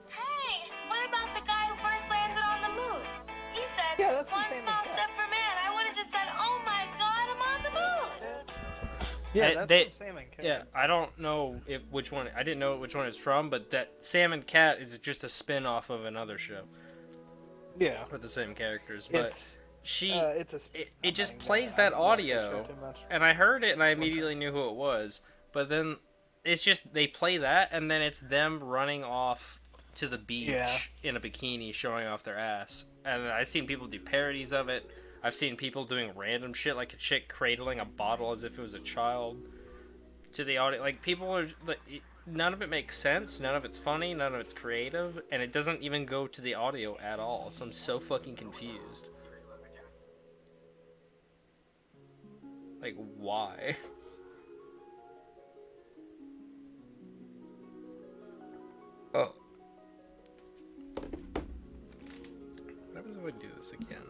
Hey, what about the guy who first landed on the moon? He said, yeah, that's one small step for man. I would have just said, oh my god, I'm on the moon. Yeah, that's from Sam and Cat. Yeah, I don't know which one. I didn't know which one it's from, but that Sam and Cat is just a spin-off of another show. Yeah. with the same characters, but it's it just plays that audio, and I heard it and I immediately knew who it was. But then it's just they play that, and then it's them running off to the beach in a bikini, showing off their ass. And I've seen people do parodies of it. I've seen people doing random shit, like a chick cradling a bottle as if it was a child to the audio. Like, people are like, none of it makes sense, none of it's funny, none of it's creative, and it doesn't even go to the audio at all. So I'm so fucking confused. Like, why? Oh. What happens if I do this again?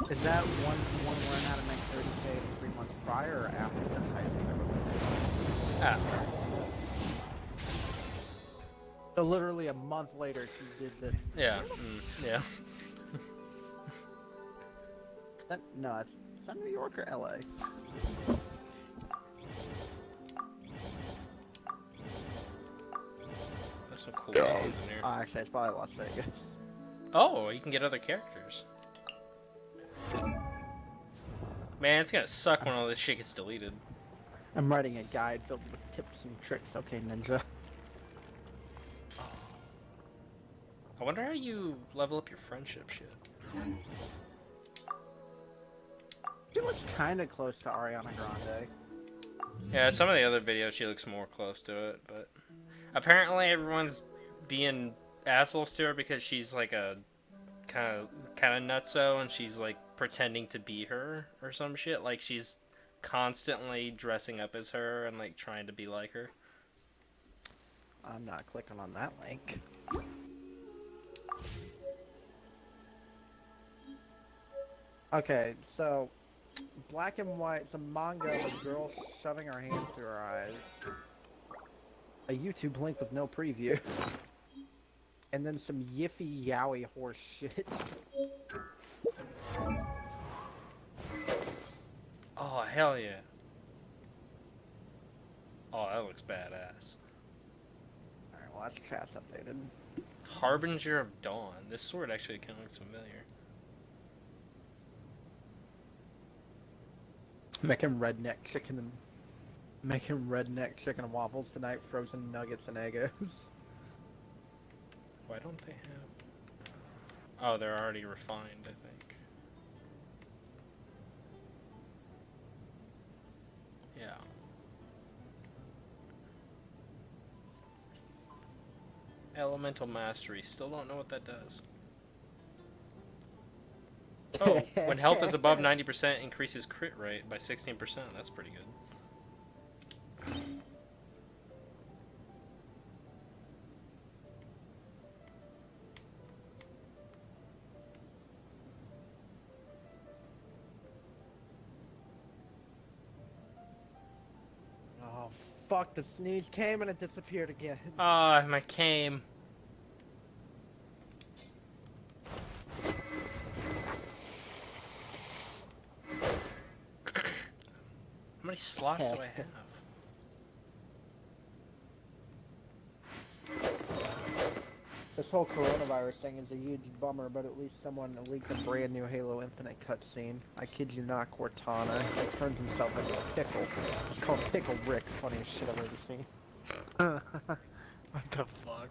Is that one learn how to make 30K 3 months prior or after the Tyson ever? After. So literally a month later, she did the. Yeah. Yeah. No, is that New York or LA? That's some cool names in here. Actually, it's probably Las Vegas. Oh, you can get other characters. Man, it's gonna suck when all this shit gets deleted. I'm writing a guide filled with tips and tricks. Okay, Ninja. I wonder how you level up your friendship shit. She looks kind of close to Ariana Grande. Yeah, some of the other videos she looks more close to it, but apparently everyone's being assholes to her because she's like a kind of nutso, and she's like pretending to be her or some shit. Like, she's constantly dressing up as her and like trying to be like her. I'm not clicking on that link. Okay, so black and white, it's a manga with a girl shoving her hands through her eyes. A YouTube link with no preview. And then some yiffy yowie horse shit. Oh, hell yeah. Oh, that looks badass. Alright, well that's chat's updated. Harbinger of Dawn. This sword actually kind of looks familiar. Making redneck chicken and waffles tonight, frozen nuggets and Eggos. Why don't they have... Oh, they're already refined, I think. Yeah. Elemental Mastery. Still don't know what that does. Oh, when health is above 90%, increases crit rate by 16%. That's pretty good. Oh, fuck, the sneeze came and it disappeared again. Ah, my came. How many slots do I have? This whole coronavirus thing is a huge bummer, but at least someone leaked a brand new Halo Infinite cutscene. I kid you not, Cortana. He turns himself into a pickle. It's called Pickle Rick. Funniest shit I've ever seen. What the fuck?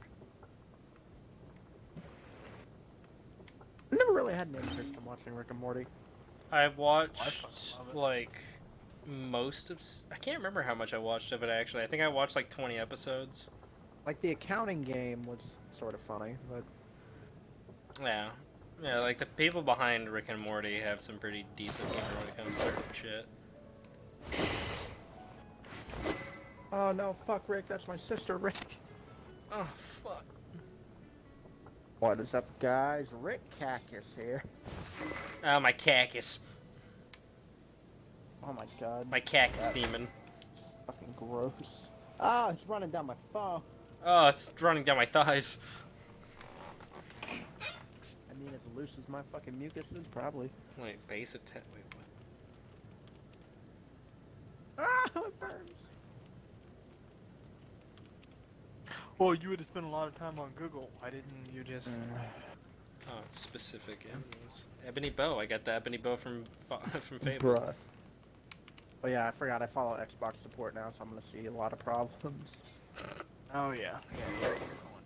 I never really had an interest in watching Rick and Morty. I watched, like, most of... I can't remember how much I watched of it, actually. I think I watched, like, 20 episodes. Like, the accounting game was sort of funny, but... Yeah. Yeah, like, the people behind Rick and Morty have some pretty decent humor when it comes to certain shit. Oh, no, fuck Rick, that's my sister, Rick. Oh, fuck. What is up, guys? Rick Cactus here. Oh, my cactus. Oh my god. My cactus demon. Fucking gross. Oh, it's running down my phone. Oh, it's running down my thighs. I mean, as loose as my fucking mucus is, probably. Wait, base attack. Wait, what? Ah, it burns. Well, you would have spent a lot of time on Google. Why didn't you just... Oh, it's specific enemies. Ebony bow. I got the ebony bow from from Fable. Bruh. Oh yeah, I forgot I follow Xbox support now, so I'm gonna see a lot of problems. Oh yeah, you're going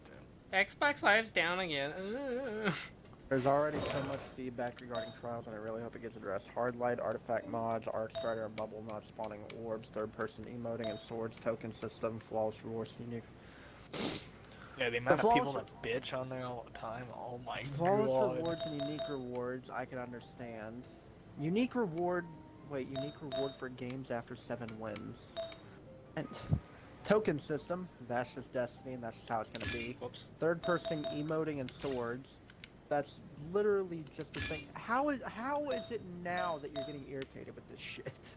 to. Xbox Live's down again. There's already so much feedback regarding trials, and I really hope it gets addressed. Hard light, artifact mods, arc strider, and bubble not spawning orbs, third-person emoting, and swords token system, flawless rewards, unique. Yeah, the amount of people that bitch on there all the time. Oh my god. Flawless rewards and unique rewards, I can understand. Unique reward for games after 7 wins. And token system, that's just Destiny, and that's just how it's gonna be. Whoops. Third person emoting and swords, that's literally just a thing. How is it now that you're getting irritated with this shit?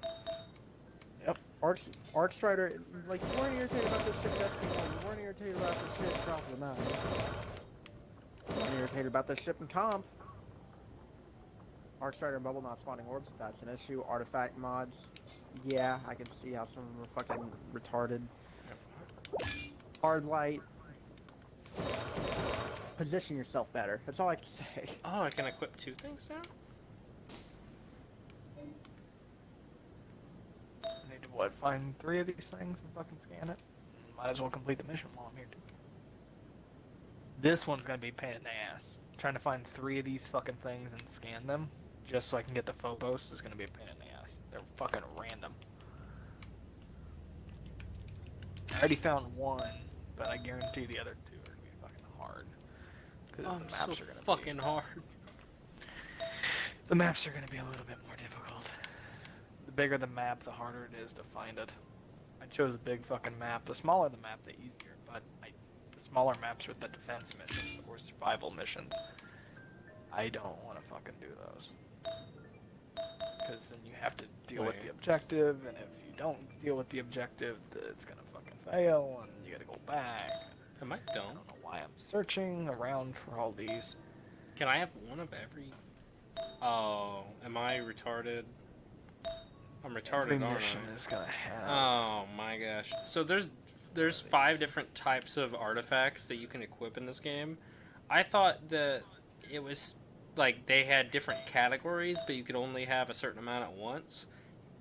Yep. Arc Strider, like, you weren't irritated about this shit Destiny 1, you weren't irritated about this shit Trials of the Nine. You weren't irritated about this shit in comp. Arc Strider and Bubble not spawning orbs, that's an issue. Artifact mods, yeah, I can see how some of them are fucking retarded. Hard light. Position yourself better. That's all I can say. Oh, I can equip 2 things now? I need to, what, find 3 of these things and fucking scan it? Might as well complete the mission while I'm here, too. This one's gonna be a pain in the ass. Trying to find 3 of these fucking things and scan them, just so I can get the phobos, is gonna be a pain in the ass. They're fucking random. I already found 1, but I guarantee the other 2 are gonna be fucking hard. Oh, The maps so are gonna fucking hard. The maps are gonna be a little bit more difficult. The bigger the map, the harder it is to find it. I chose a big fucking map. The smaller the map, the easier, but the smaller maps with the defense missions or survival missions, I don't want to fucking do those. Because then you have to deal with the objective, and if you don't deal with the objective, it's gonna fucking fail, and you gotta go back. Am I dumb? I don't know why I'm searching around for all these. Can I have one of every? Oh, am I retarded? I'm retarded, Every aren't mission I? is gonna have. Oh my gosh. So there's 5 different types of artifacts that you can equip in this game. I thought that it was like they had different categories, but you could only have a certain amount at once.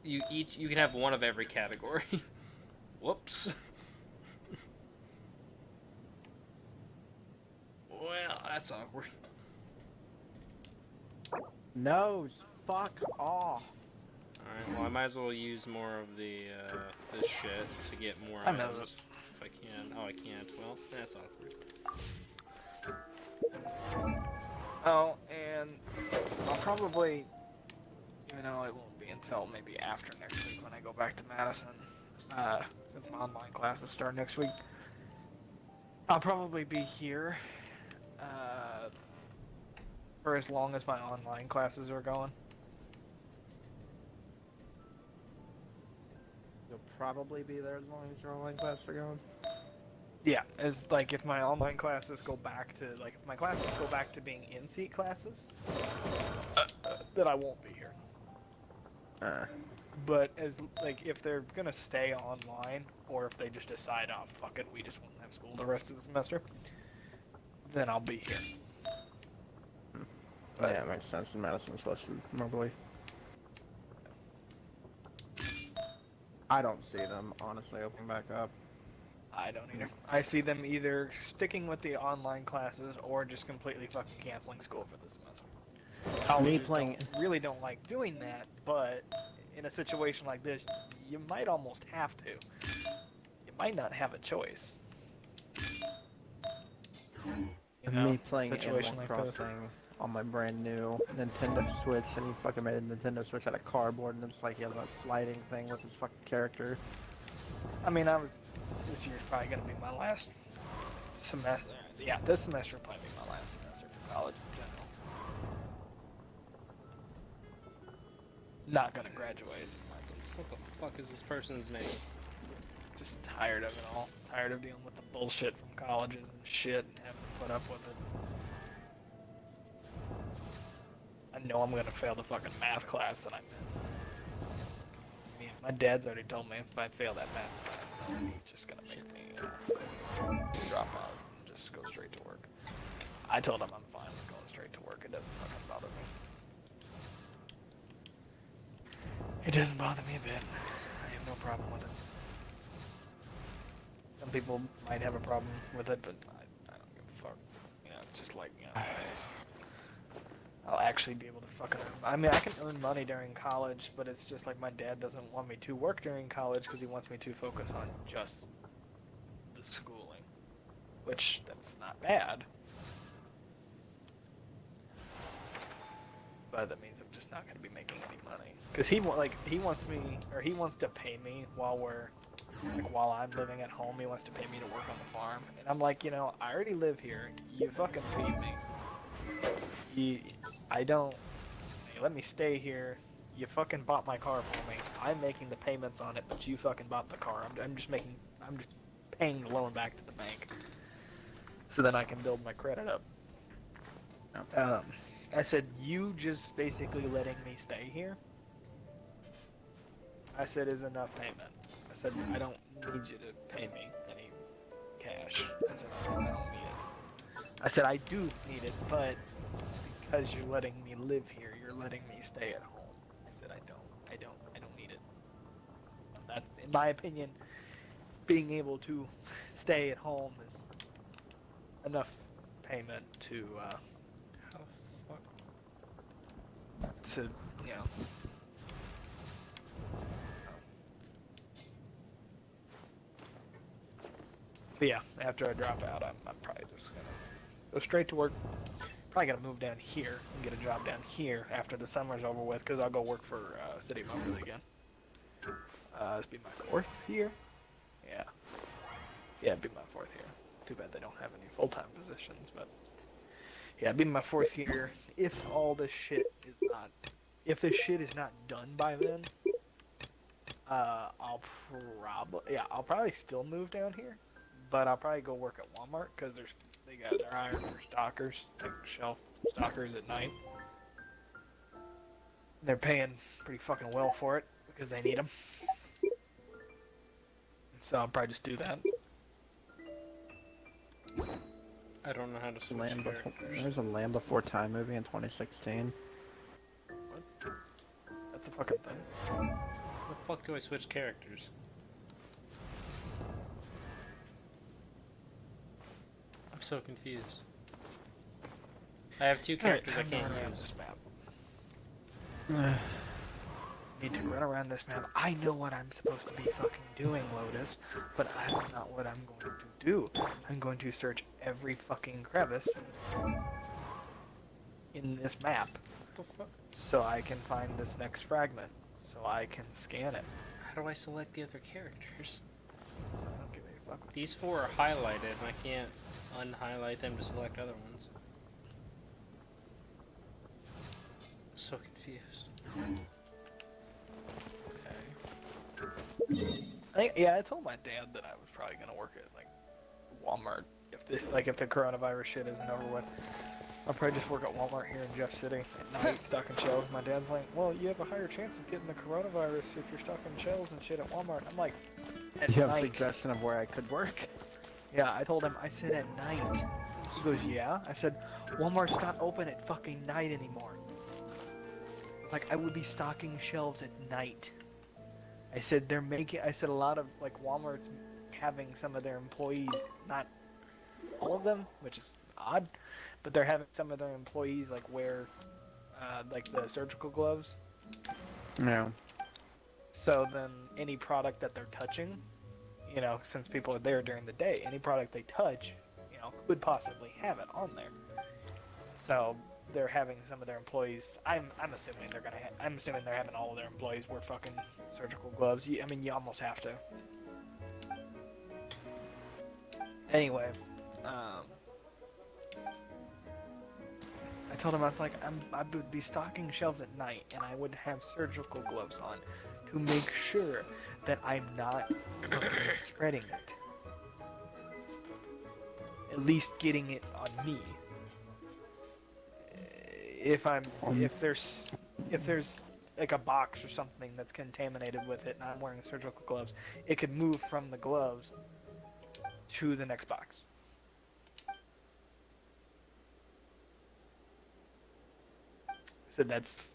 You can have one of every category. Whoops. Well, that's awkward. Nose, fuck off. Alright, well I might as well use more of the this shit to get more I know items. If I can. Oh, I can't. Well, that's awkward. Oh, and I'll probably, even though it won't be until maybe after next week when I go back to Madison, since my online classes start next week, I'll probably be here for as long as my online classes are going. You'll probably be there as long as your online classes are going. Yeah, as like if my online classes go back to if my classes go back to being in-seat classes, then I won't be here. But as if they're gonna stay online, or if they just decide, oh fuck it, we just won't have school the rest of the semester, then I'll be here. Yeah, it makes sense in Madison, especially normally. I don't see them honestly opening back up. I don't either. I see them either sticking with the online classes or just completely fucking canceling school for the semester. Colleges really don't like doing that, but in a situation like this, you might almost have to. You might not have a choice. You know, Me playing Animal like Crossing on my brand new Nintendo Switch, and he fucking made a Nintendo Switch out of cardboard, and it's like he has a sliding thing with his fucking character. I mean, this year's probably gonna be my last semester. Yeah, this semester will probably be my last semester for college in general. Not gonna graduate. What the fuck is this person's name? Just tired of it all. Tired of dealing with the bullshit from colleges and shit and having to put up with it. I know I'm gonna fail the fucking math class that I'm in. I mean, my dad's already told me if I fail that math class, then he's just gonna make me drop out and just go straight to work. I told him I'm fine with going straight work. It doesn't fucking bother me. It doesn't bother me a bit. I have no problem with it. Some people might have a problem with it, but I don't give a fuck. You know, it's just like, you know, I'll actually be able to fucking earn. I mean, I can earn money during college, but it's just like my dad doesn't want me to work during college because he wants me to focus on just the schooling, which that's not bad. But that means I'm just not going to be making any money. Because he wants me, or he wants to pay me while I'm living at home. He wants to pay me to work on the farm, and I'm like, you know, I already live here. You fucking feed me. I don't. You let me stay here. You fucking bought my car for me. I'm making the payments on it, but you fucking bought the car. I'm just paying the loan back to the bank, so then I can build my credit up. I said, you just basically letting me stay here, I said, is enough payment. I said, I don't need you to pay me any cash. I said, I don't need it. I said, I do need it, but because you're letting me live here, you're letting me stay at home. I said, I don't need it. That, in my opinion, being able to stay at home is enough payment to, How the fuck? to, you know. But yeah, after I drop out, I'm probably just gonna go straight to work. Probably gonna move down here and get a job down here after the summer's over with, because I'll go work for City Motors again. This be my 4th year? Yeah. Yeah, it'd be my 4th year. Too bad they don't have any full-time positions, but... Yeah, it'd be my 4th year. If all this shit is not... If this shit is not done by then, I'll probably still move down here. But I'll probably go work at Walmart, because they're hiring for stockers, like shelf stockers at night. They're paying pretty fucking well for it, because they need them. So I'll probably just do that. I don't know how to switch characters. There's a Land Before Time movie in 2016. What? That's a fucking thing. How the fuck do I switch characters? I'm so confused. I have 2 characters I can't use. This map. Need to run around this map. I know what I'm supposed to be fucking doing, Lotus, but that's not what I'm going to do. I'm going to search every fucking crevice in this map so I can find this next fragment, so I can scan it. How do I select the other characters? So I don't give a fuck. These 4 are highlighted, and I can't unhighlight them to select other ones. So confused. Okay. I told my dad that I was probably gonna work at like Walmart if the coronavirus shit isn't over with. I'll probably just work at Walmart here in Jeff City at night, stocking shelves. My dad's like, "Well, you have a higher chance of getting the coronavirus if you're stocking shelves and shit at Walmart." I'm like, "At You have a night." suggestion of where I could work? Yeah, I told him. I said at night. He goes, "Yeah." I said, "Walmart's not open at fucking night anymore." It's like I would be stocking shelves at night. I said a lot of like Walmart's having some of their employees, not all of them, which is odd, but they're having some of their employees like wear like the surgical gloves. No. So then any product that they're touching, you know, since people are there during the day, any product they touch, you know, could possibly have it on there. So they're having some of their employees. I'm assuming they're having all of their employees wear fucking surgical gloves. I mean, you almost have to. Anyway, I told him I was like, I would be stocking shelves at night, and I would have surgical gloves on to make sure that I'm not spreading it. At least getting it on me. If there's like a box or something that's contaminated with it and I'm wearing surgical gloves, it could move from the gloves to the next box. said that's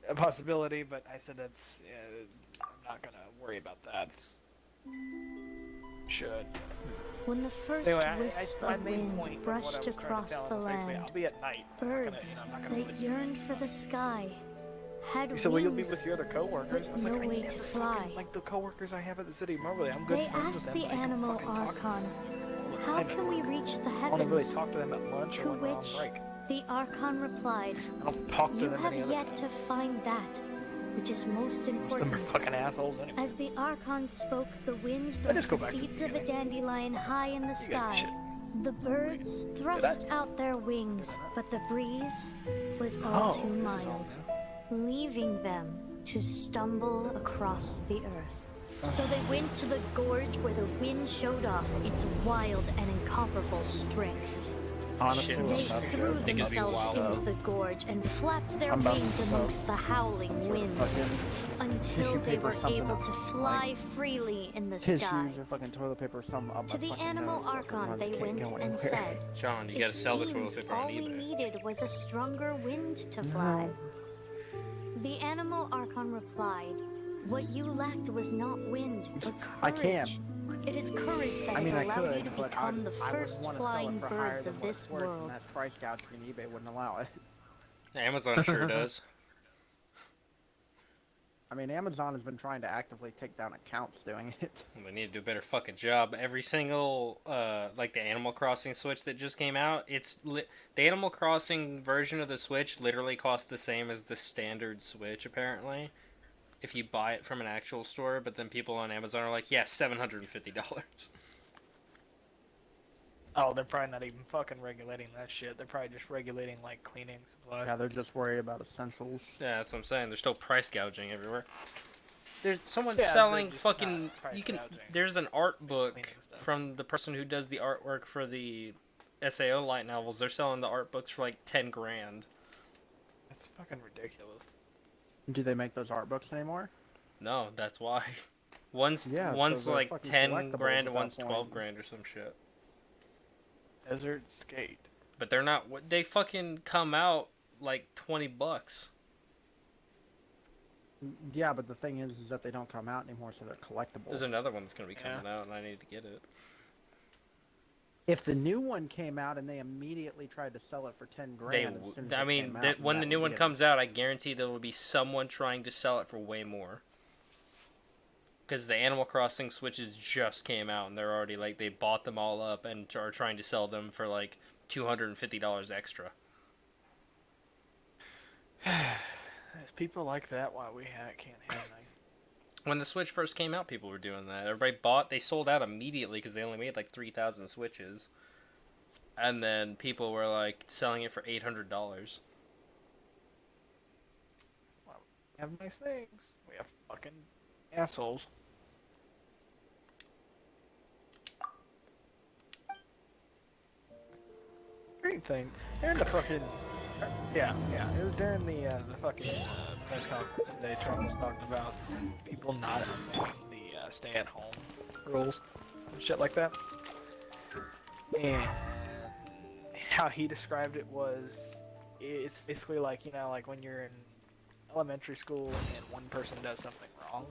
a possibility, but I said that's I'm not gonna worry about that. Should. When the first Anyway, wisp I of made wind point of what I brushed was trying to across tell the him is basically, land, I'll be at night. birds I'm not gonna that really yearned for the sky had He said, "Well, you'll be wings, with your other coworkers." I was no like, way "I to never fly. fucking like the coworkers I have at the city of Moberly. I'm good They friends asked with the them. I don't animal fucking talk to them Archon, all the "How time can at we work. reach the I only really heavens?" talk to them at lunch To or when we're on which break. the Archon replied, I don't talk to "You them have any other yet time. to find that which is most Most of them are important." fucking assholes anyway. As the Archon spoke, the winds Let's thrust go the back to the seeds of a beginning. dandelion high in the You got sky. shit. The birds thrust out their wings, but the breeze was all too mild, leaving them to stumble across the earth. So they went to the gorge where the wind showed off its wild and incomparable strength. Honestly, They threw themselves into the gorge and flapped their wings amongst the howling winds until they were able to fly freely in the sky. Tissues or fucking toilet paper or something up To my the fucking animal nose, so Archon, everyone they can't went go and anywhere. said, John, you gotta sell the toilet "Seems paper on all we eBay. needed was a stronger wind to fly." The animal Archon replied, "What you lacked was not wind, but courage. I can. It is courage that I mean, has I allowed you could, to but become the I would first want to sell flying it for higher birds than of what this it's worth, world." and that's price gouging, and eBay wouldn't allow it. Amazon sure does. I mean, Amazon has been trying to actively take down accounts doing it. They need to do a better fucking job. Every single, like the Animal Crossing Switch that just came out, the Animal Crossing version of the Switch literally costs the same as the standard Switch, apparently, if you buy it from an actual store, but then people on Amazon are like, yeah, $750. Oh, they're probably not even fucking regulating that shit. They're probably just regulating, like, cleaning supplies. Yeah, they're just worried about essentials. Yeah, that's what I'm saying. They're still price gouging everywhere. There's someone Yeah, selling they're just fucking. not price You can. gouging. There's an art book Cleaning stuff. from the person who does the artwork for the SAO light novels. They're selling the art books for like 10 grand. That's fucking ridiculous. Do they make those art books anymore? No, that's why. One's Yeah, so one's they're like fucking 10 collectibles grand, at and that one's 12 point. grand or some shit. Desert Skate. But they're not. They fucking come out like $20. Yeah, but the thing is that they don't come out anymore, so they're collectible. There's another one that's gonna be coming out, and I need to get it. If the new one came out and they immediately tried to sell it for 10 grand, as soon as I it mean, came out, when the that new would one be comes out, I guarantee there will be someone trying to sell it for way more. Because the Animal Crossing Switches just came out, and they're already like they bought them all up and are trying to sell them for like $250 extra. There's people like that, why we can't have nice. When the Switch first came out, people were doing that. Everybody they sold out immediately because they only made like 3,000 Switches. And then people were like selling it for $800. We have nice things. We have fucking assholes. Great thing. And the fucking... Yeah. It was during the fucking press conference today. Trump was talking about people not obeying the stay-at-home rules and shit like that. And how he described it was, it's basically like, you know, like when you're in elementary school and one person does something wrong,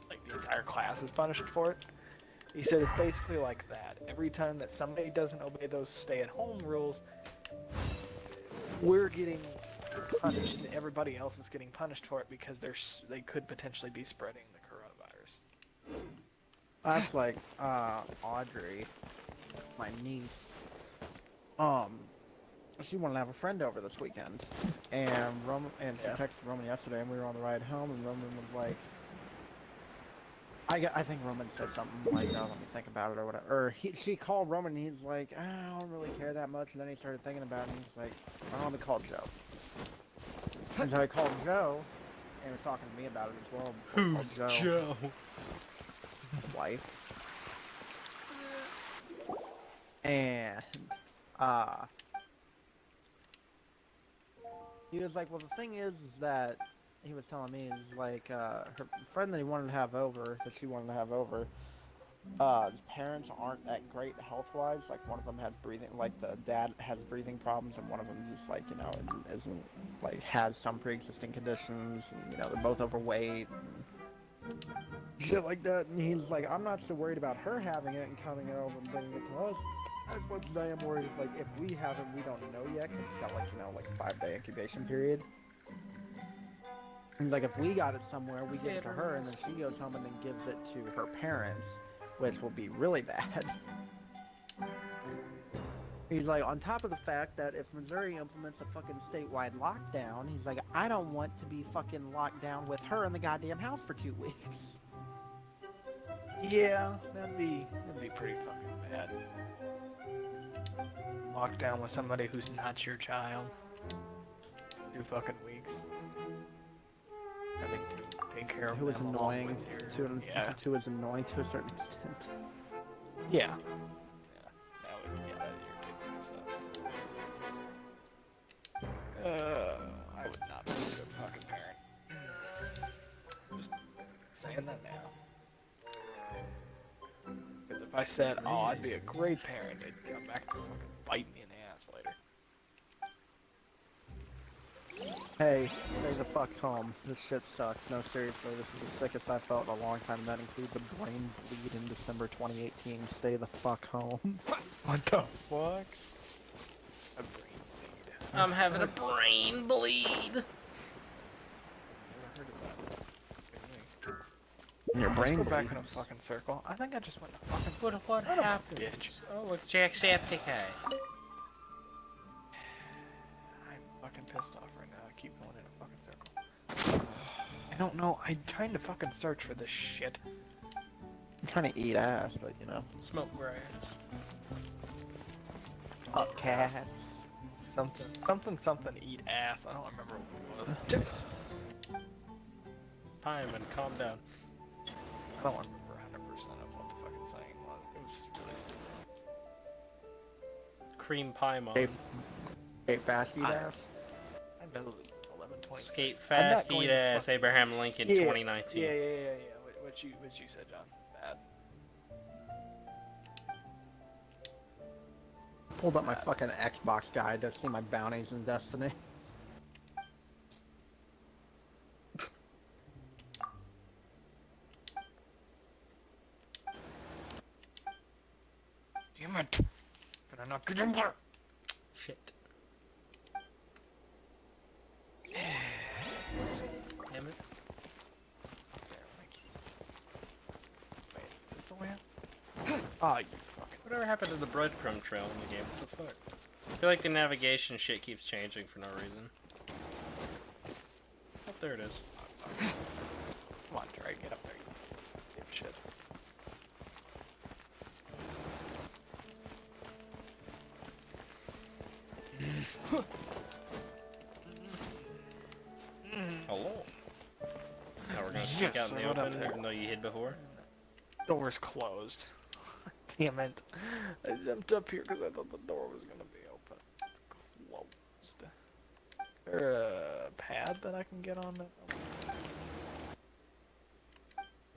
like the entire class is punished for it. He said it's basically like that. Every time that somebody doesn't obey those stay-at-home rules, we're getting punished, and everybody else is getting punished for it because they could potentially be spreading the coronavirus. That's like Audrey, my niece. She wanted to have a friend over this weekend, and she texted Roman yesterday, and we were on the ride home, and Roman was like, I think Roman said something like, "Oh, let me think about it," or whatever. Or she called Roman, and he's like, "I don't really care that much," and then he started thinking about it, and he's like, "Oh, let me call Joe." And so I called Joe, and he was talking to me about it as well. Who's Joe? Wife. And he was like, well, the thing is that he was telling me is like her friend that he wanted to have over, that she wanted to have over, his parents aren't that great health-wise. Like one of them has breathing, like the dad has breathing problems, and one of them just like isn't like has some pre-existing conditions, and they're both overweight, and shit like that. And he's like, I'm not so worried about her having it and coming over and bringing it to us. As much as I am worried is like if we have it, we don't know yet because it's got like a 5-day incubation period. He's like, if we got it somewhere, we give it to her, and then she goes home and then gives it to her parents, which will be really bad. He's like, on top of the fact that if Missouri implements a fucking statewide lockdown, he's like, I don't want to be fucking locked down with her in the goddamn house for 2 weeks. Yeah, that'd be pretty fucking bad. Locked down with somebody who's not your child. 2 fucking weeks. Having to take care of Who is them annoying yeah. to is annoying to a certain extent. Yeah. That would irritate myself. I would not be a good fucking parent. Just saying that now. Because if I said, oh, I'd be a great parent, they'd come back and fucking bite me in the ass later. Hey, stay the fuck home. This shit sucks. No, seriously, this is the sickest I've felt in a long time. That includes a brain bleed in December 2018. Stay the fuck home. What the fuck? A brain bleed. I'm having a brain bleed. Your brain Go back bleeds. in a fucking circle. I think I just went in a fucking circle. What Son of a happened? bitch. Oh, it's Jacksepticeye. I'm fucking pissed off right now. I keep going in a fucking circle. I don't know. I'm trying to fucking search for this shit. I'm trying to eat ass, but Smoke grass. Up cats. Something, eat ass. I don't remember what it was. Pyman, calm down. I don't remember 100% of what the fucking saying was. It was really stupid. Cream Paimon. Hey, fast eat ass. I'm 11:20. Skate fast, eat ass. Abraham Lincoln, 2019. Yeah. What you said, John? Bad. Pulled up my fucking Xbox guide to see my bounties in Destiny. Damn it! But I'm not good in there. Shit. Damn it. Wait, is this the way up? Ah, you fucking. Whatever happened to the breadcrumb trail in the game? What the fuck? I feel like the navigation shit keeps changing for no reason. Oh, there it is. Come on, Trey, get up there, you dipshit. Hello. Now we're gonna sneak out in the open, even though you hid before. Door's closed. Damn it. I jumped up here because I thought the door was gonna be open. Closed. Is there a pad that I can get on it?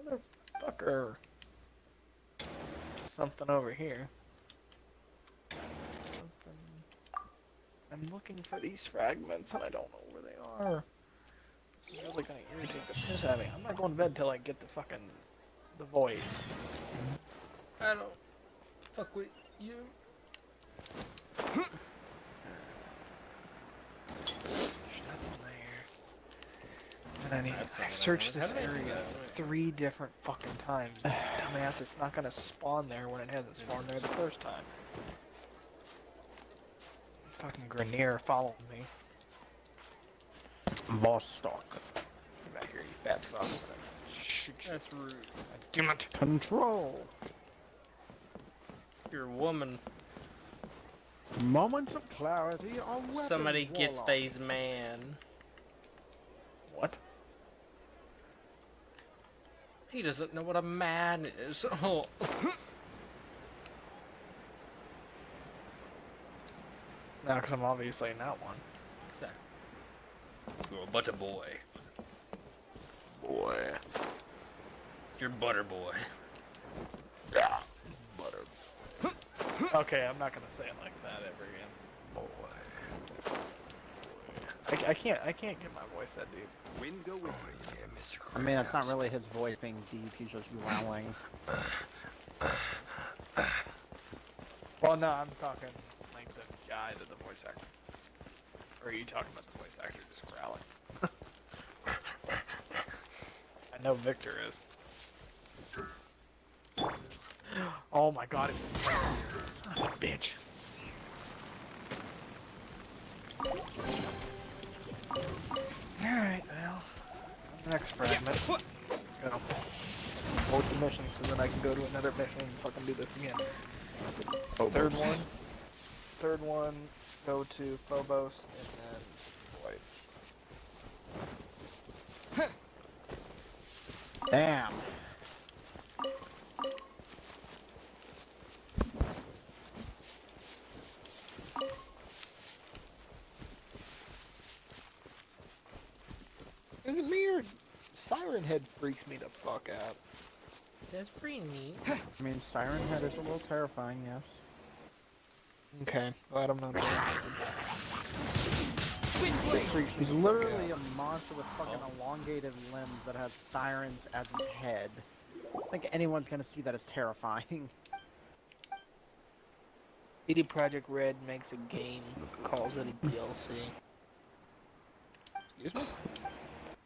Motherfucker. Something over here. Something. I'm looking for these fragments and I don't know where they are. This is really gonna irritate the piss out of me. I'm not going to bed till I get the fucking the void. I don't fuck with you. And I've searched this area 3 different fucking times. Dumbass, it's not gonna spawn there when it hasn't spawned there the first time. Fucking Grenier followed me. Vostok. Get back here, you fat fuck. Shoot you. That's rude. Damn it. Control. You're a woman. Moments of clarity are weapons, Somebody gets warlock. these man. What? He doesn't know what a man is. Oh. No, because I'm obviously not one. Exactly. You're a butter boy. Boy. You're butter boy. Yeah. Okay, I'm not gonna say it like that ever again. I can't get my voice that deep. Wind go with Yeah, Mr. I mean, it's not really his voice being deep, he's just growling. Well, no, I'm talking like the guy that the voice actor. Or are you talking about the voice actor just growling? I know Victor is. Oh my god, it's son of a bitch. Alright, well. Next fragment. Let's go. Hold the mission so then I can go to another mission and fucking do this again. Third one, go to Phobos and then Void. Damn. Is it me or Siren Head freaks me the fuck out? That's pretty neat. I mean, Siren Head is a little terrifying, yes. Okay, glad I'm not there. He's literally a monster with fucking elongated limbs that has sirens as his head. I don't think anyone's gonna see that as terrifying. CD Projekt Red makes a game, calls it a DLC. Excuse me?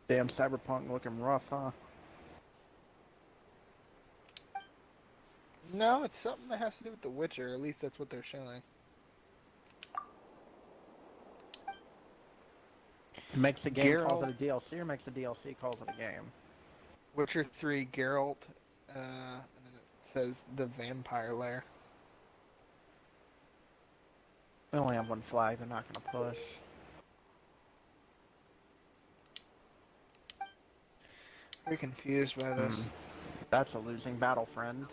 Damn, Cyberpunk looking rough, huh? No, it's something that has to do with The Witcher, at least that's what they're showing. It makes the game calls Geralt. it a DLC, or makes the DLC calls it a game? Witcher 3 Geralt, and then it says The Vampire Lair. We only have one flag, they're not gonna push. Very confused by this. That's a losing battle, friend.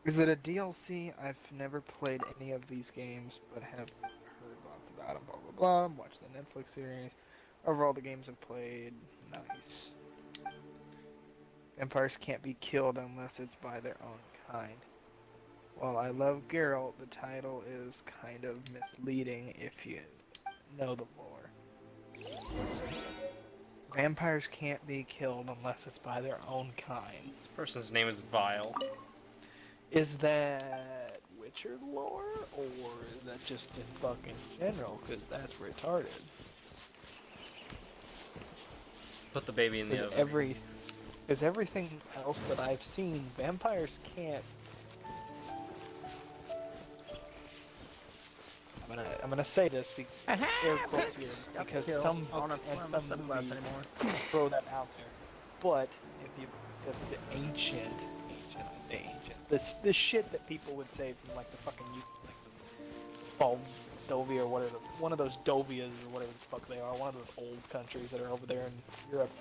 Is it a DLC? I've never played any of these games, but have heard lots about them, blah blah blah, watched the Netflix series. Overall, the games I've played, nice. Vampires can't be killed unless it's by their own kind. While I love Geralt, the title is kind of misleading if you know the lore. Vampires can't be killed unless it's by their own kind. This person's name is Vile. Is that Witcher lore, or is that just in fucking general? Because that's retarded. Put the baby in the oven. Because everything else that I've seen, vampires can't. I'm gonna say this air quotes here because some books and some movies throw that out there. But if the ancient, the shit that people would say from like the fucking like the Moldovia or whatever, one of those Dovias or whatever the fuck they are, one of those old countries that are over there in Europe.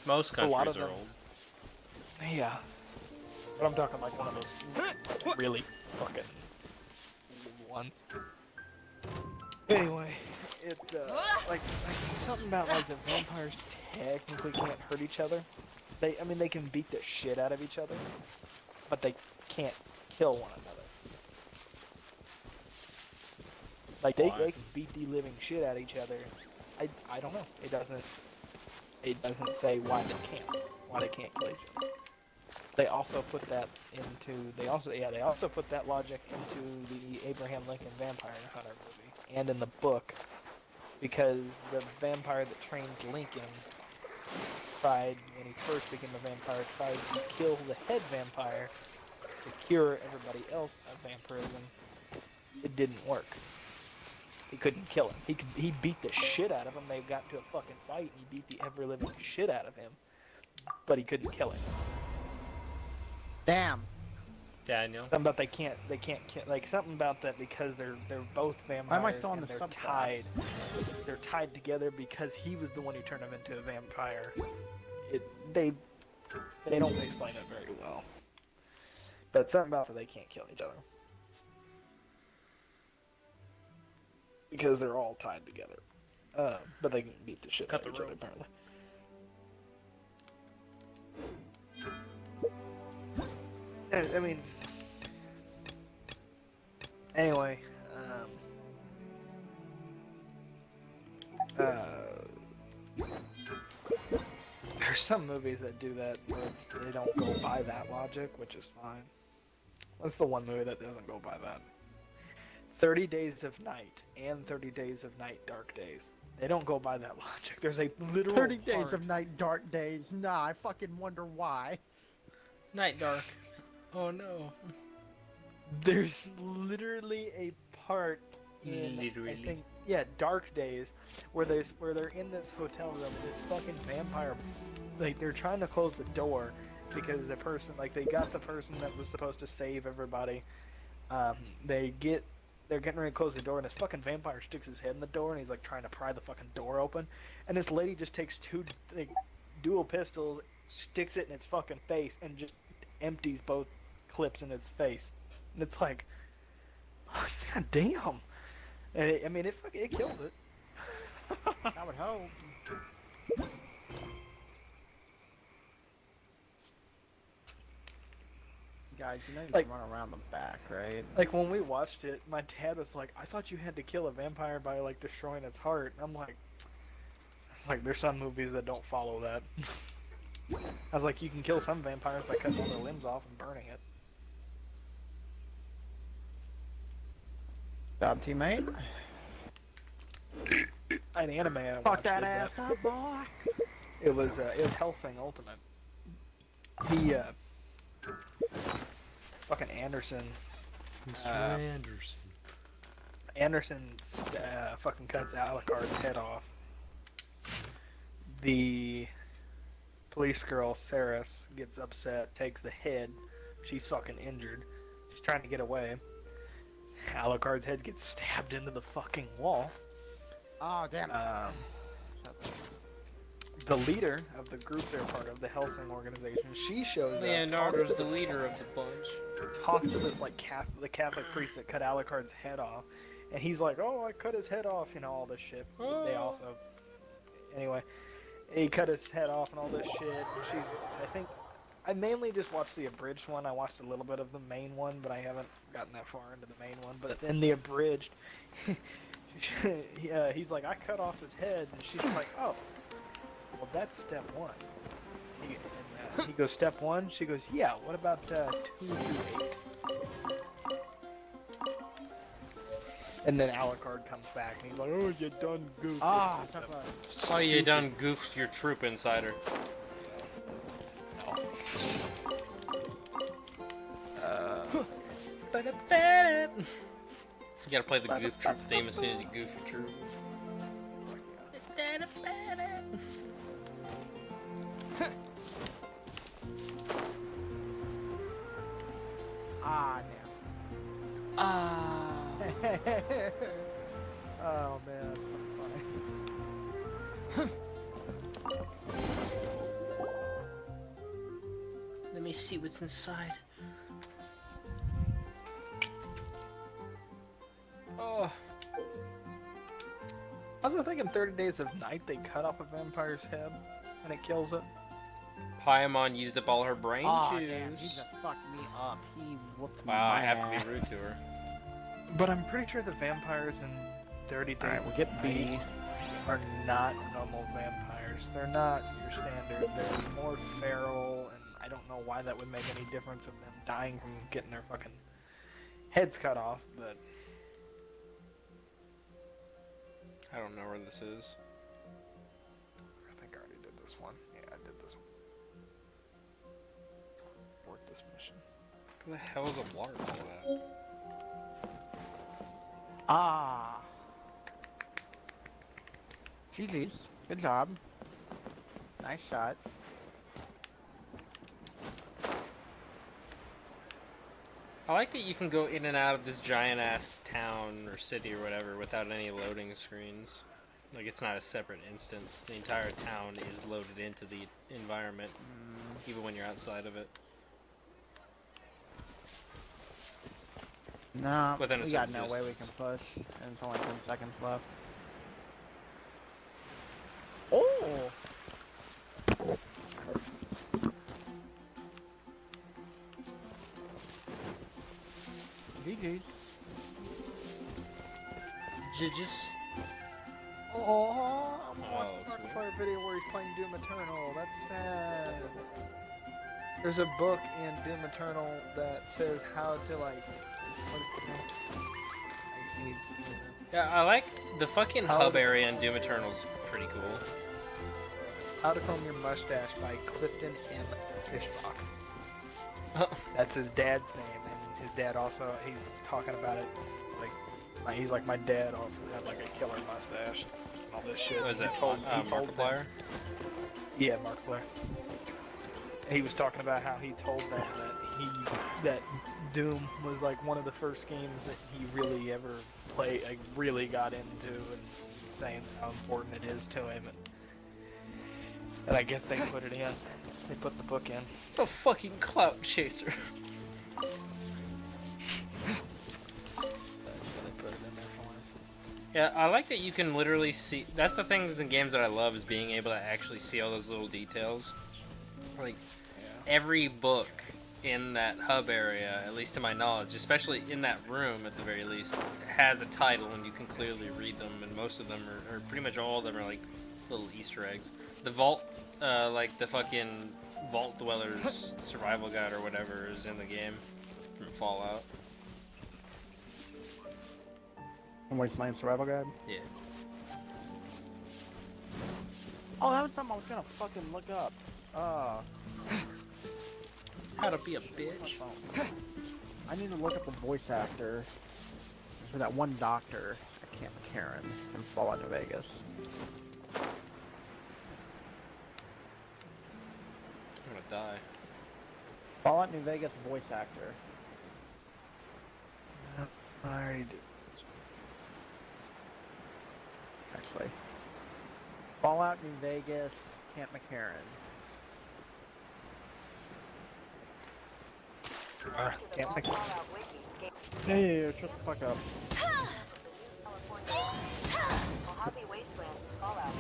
Most countries are old. Yeah, but I'm talking like one of those really fucking ones. Anyway, it like something about like the vampires technically can't hurt each other. I mean they can beat the shit out of each other, but they can't kill one another. Like they can beat the living shit out of each other. I don't know. It doesn't say why they can't kill each other. They also put that logic into the Abraham Lincoln Vampire Hunter movie and in the book, because the vampire that trains Lincoln tried, when he first became a vampire, tried to kill the head vampire to cure everybody else of vampirism. It didn't work. He couldn't kill him. He beat the shit out of him. They got to a fucking fight and he beat the ever living shit out of him, but he couldn't kill him. Damn. Daniel. Something about they can't kill, like something about that because they're both vampires. Why am I still on and the they're subclass? tied. They're tied together because he was the one who turned him into a vampire. They don't explain it very well. But something about that they can't kill each other. Because they're all tied together. But they can beat the shit out of each other apparently. I mean, Anyway, there's some movies that do that where they don't go by that logic, which is fine. What's the one movie that doesn't go by that? 30 Days of Night and 30 Days of Night Dark Days. They don't go by that logic. There's a literal 30 Days part. of Night, Dark Days. Nah, I fucking wonder why. Night Dark. Oh no. There's literally a part in I think, Dark Days where they're in this hotel room with this fucking vampire. Like, they're trying to close the door because the person, like, they got the person that was supposed to save everybody. They're getting ready to close the door, and this fucking vampire sticks his head in the door, and he's like trying to pry the fucking door open. And this lady just takes two dual pistols, sticks it in its fucking face, and just empties both clips in its face. And it's like, oh, god damn. And it kills it. I would hope. Guys, you know you can run around the back, right? Like, when we watched it, my dad was like, I thought you had to kill a vampire by, like, destroying its heart. And I'm like, there's some movies that don't follow that. I was like, you can kill some vampires by cutting all their limbs off and burning it. Job, teammate. An anime I Fuck watched that did ass up, boy! It was Hellsing Ultimate. He, fucking Anderson. Mr. Anderson. Anderson fucking cuts Alucard's head off. The police girl, Saris, gets upset, takes the head. She's fucking injured. She's trying to get away. Alucard's head gets stabbed into the fucking wall. Oh, damn it. The leader of the group they're part of, the Hellsing organization, she shows up. Leonardo's the leader of the bunch. Talks to this, like, the Catholic priest that cut Alucard's head off. And he's like, oh, I cut his head off, all this shit. Oh. They also... Anyway, he cut his head off and all this shit. I mainly just watched the abridged one. I watched a little bit of the main one, but I haven't gotten that far into the main one. But in the abridged, he's like, I cut off his head, and she's like, oh, well, that's step one. He goes, step one? She goes, yeah, what about 2 through 8? And then Alucard comes back, and he's like, oh, you done goofed. Oh, you done goofed your troop insider. You gotta play the goof troop theme as soon as you goof your troop. Ah, damn. Ah. Oh, man, that's funny. Let me see what's inside. Oh. I was thinking 30 Days of Night, they cut off a vampire's head and it kills it. Paimon used up all her brain Oh, juice. damn, he just fucked me up. He whooped Wow, my I have ass. to be rude to her. But I'm pretty sure the vampires in 30 Days Alright, we'll of get Night B. are not normal vampires. They're not your standard. They're more feral, and I don't know why that would make any difference of them dying from getting their fucking heads cut off, but... I don't know where this is. I think I already did this one. Yeah, I did this one. Work this mission. What the hell is a waterfall at? Ah. GG's. Good job. Nice shot. I like that you can go in and out of this giant-ass town or city or whatever without any loading screens. Like, it's not a separate instance. The entire town is loaded into the environment, even when you're outside of it. No, Within a we got certain no way we can distance. push, and it's only 10 seconds left. Oh! GG's. Jidges. Oh, I'm watching Oh, a Markiplier video where he's playing Doom Eternal. That's sad. There's a book in Doom Eternal that says how to like. Yeah, I like the fucking hub area in Doom Eternal's pretty cool. How to Comb Your Mustache by Clifton M. Fishbach. That's his dad's name, and his dad also, he's talking about it, like he's like, my dad also had like a killer mustache and all this shit. Was it Markiplier? Yeah, Markiplier. He was talking about how he told them that Doom was like one of the first games that he really ever played, like really got into, and saying how important it is to him. And I guess they put it in. They put the book in. A fucking clout chaser. Yeah, I like that you can literally see. That's the things in games that I love, is being able to actually see all those little details. Like, every book in that hub area, at least to my knowledge, especially in that room at the very least, has a title and you can clearly read them, and most of them are pretty much all of them are like little Easter eggs. The vault, like the fucking Vault Dwellers survival guide or whatever is in the game from Fallout. Wasteland survival guide? Yeah. Oh, that was something I was gonna fucking look up. How to be a bitch. I need to look up the voice actor for that one doctor, I can't Karen, in Fallout New Vegas. I'm gonna die. Fallout New Vegas voice actor. I already did. Actually. Fallout New Vegas, Camp McCarran. Camp McCarran. Hey, shut the fuck up.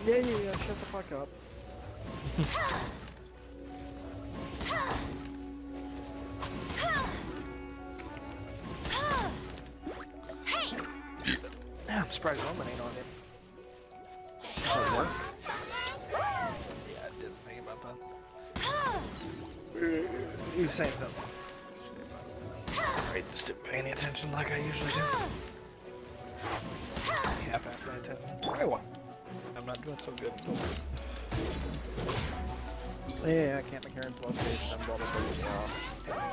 Yeah, shut the fuck up. I'm surprised Roman ain't on it. Worse? Yeah, I didn't think about that. He was saying something. I just didn't pay any attention like I usually do. Half after I attention. I won. I'm not doing so good. Yeah, Camp McCarran's location, blah blah blah blah.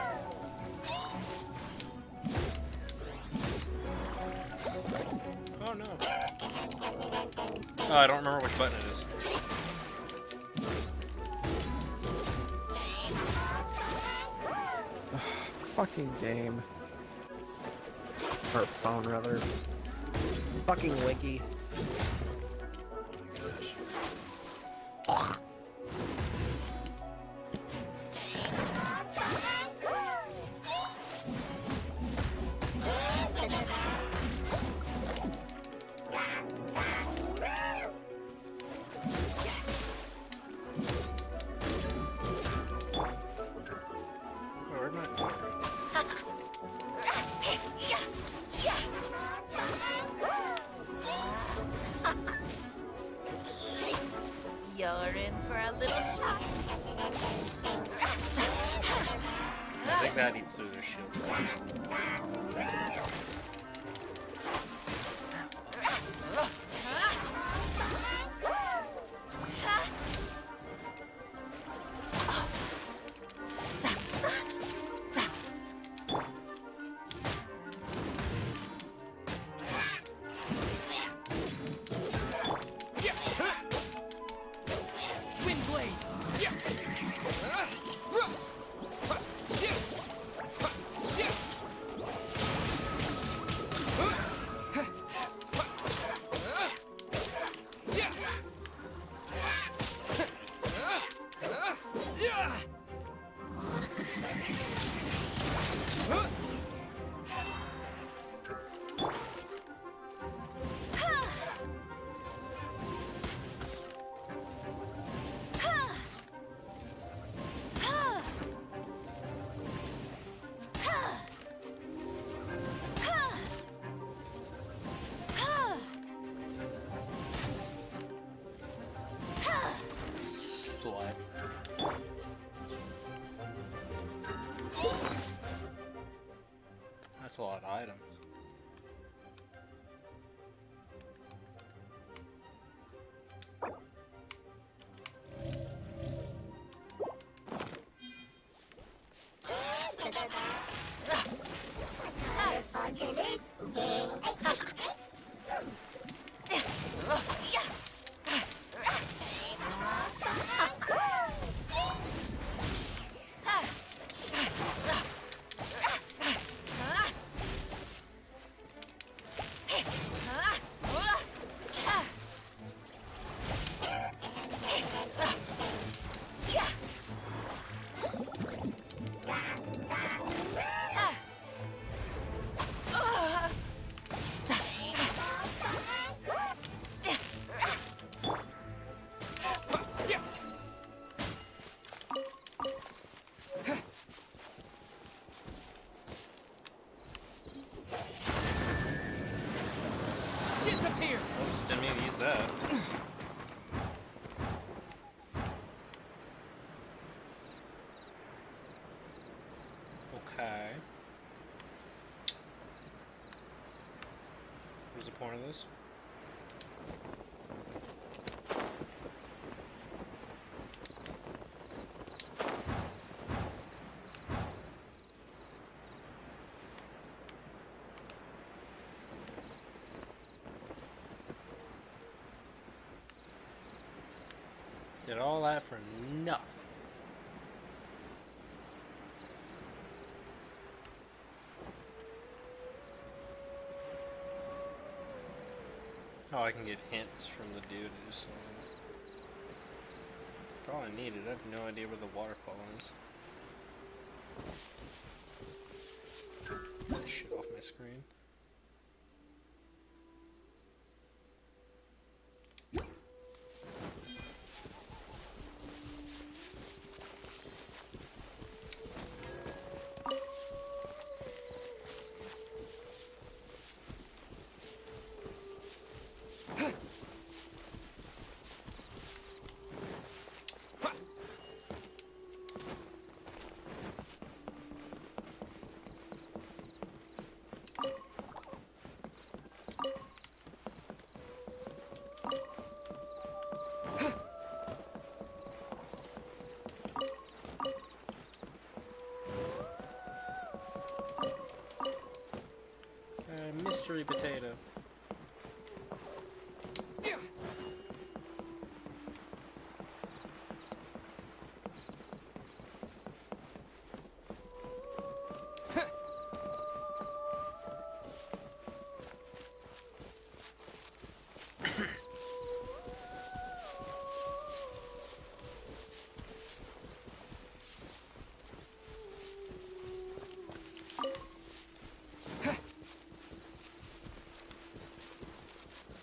Oh no. Oh, I don't remember which button it is. Fucking game. Or phone, rather. Fucking wiki. You're in for a little shock. I think that eats through their shield. lot of items. Disappear! Oops, didn't mean to use that. Oops. Okay. What's the point of this? Did all that for nothing. Oh, I can get hints from the dude who just saw it. All I needed, I have no idea where the waterfall is. Get shit off my screen. Mystery potato.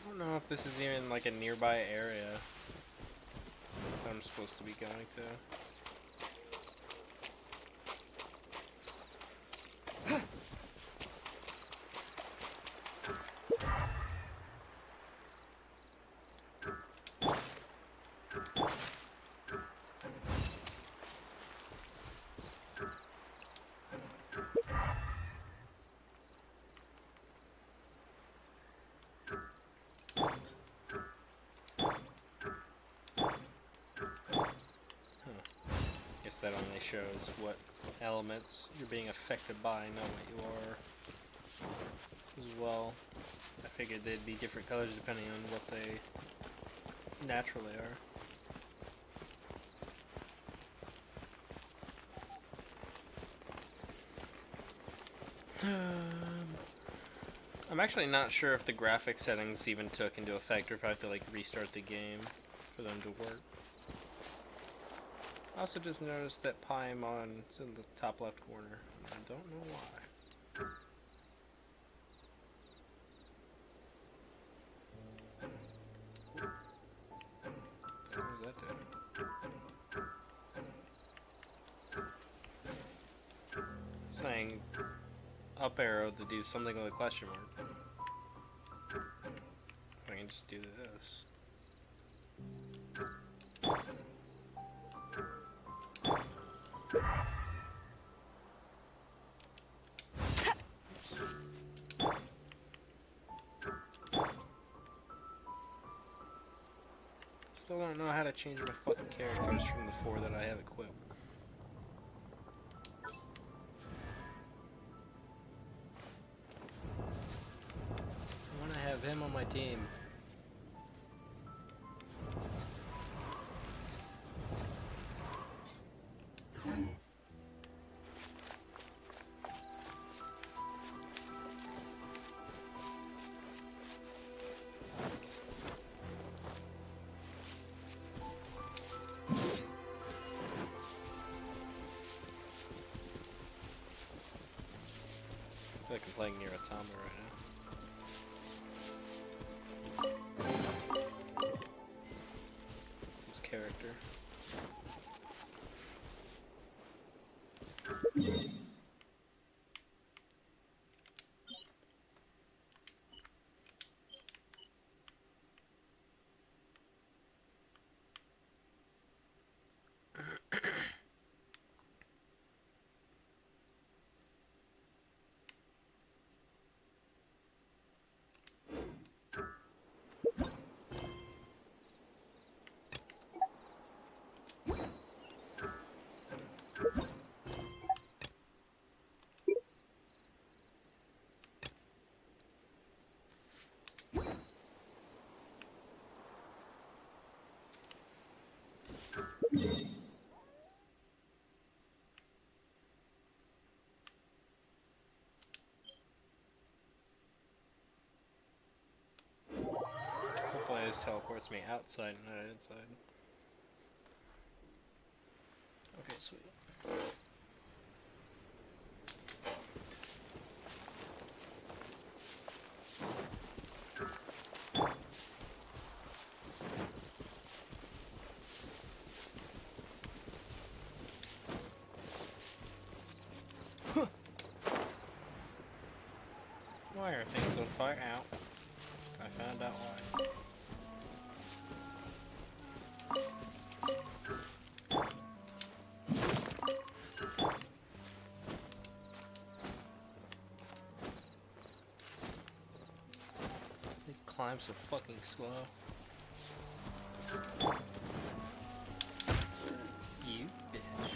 I don't know if this is even like a nearby area that I'm supposed to be going to. That only shows what elements you're being affected by, not what you are as well. I figured they'd be different colors depending on what they naturally are. I'm actually not sure if the graphic settings even took into effect or if I have to like restart the game for them to work. I also just noticed that Paimon's in the top left corner. I don't know why. What was that doing? Saying up arrow to do something with a question mark. I can just do this. Still don't know how to change my fucking characters from the 4 that I have equipped. I want to have him on my team. I feel like I'm playing near Atama right now. This character. Hopefully this teleports me outside, not inside. Okay, sweet. Why are things on fire? Ow. I found out why. They climb so fucking slow. You bitch.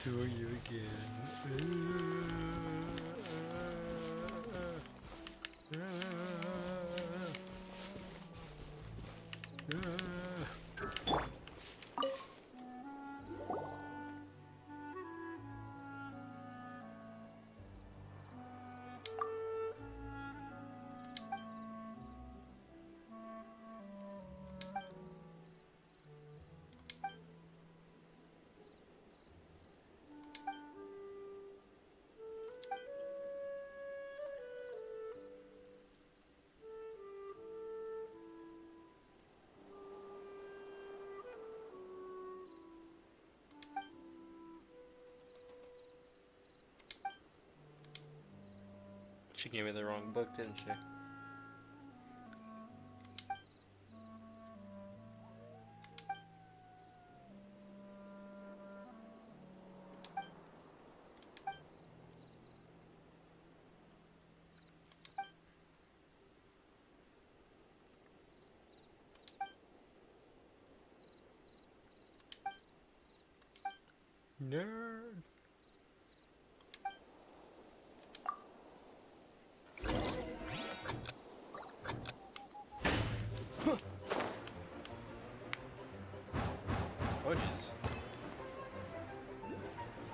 Doing you again. She gave me the wrong book, didn't she? Nerd. Oh jeez.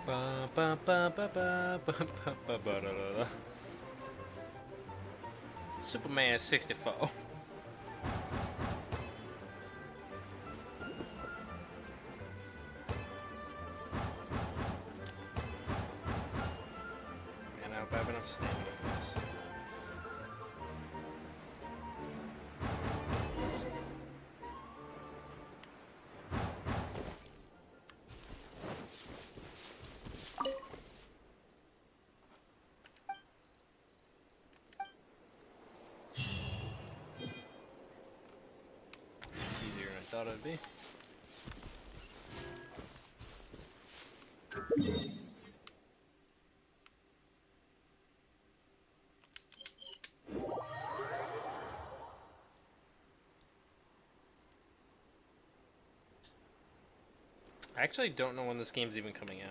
Ba ba ba ba ba ba ba ba ba da da da. Superman 64. Man, I hope I have enough stamina for this. thought it'd be. I actually don't know when this game's even coming out.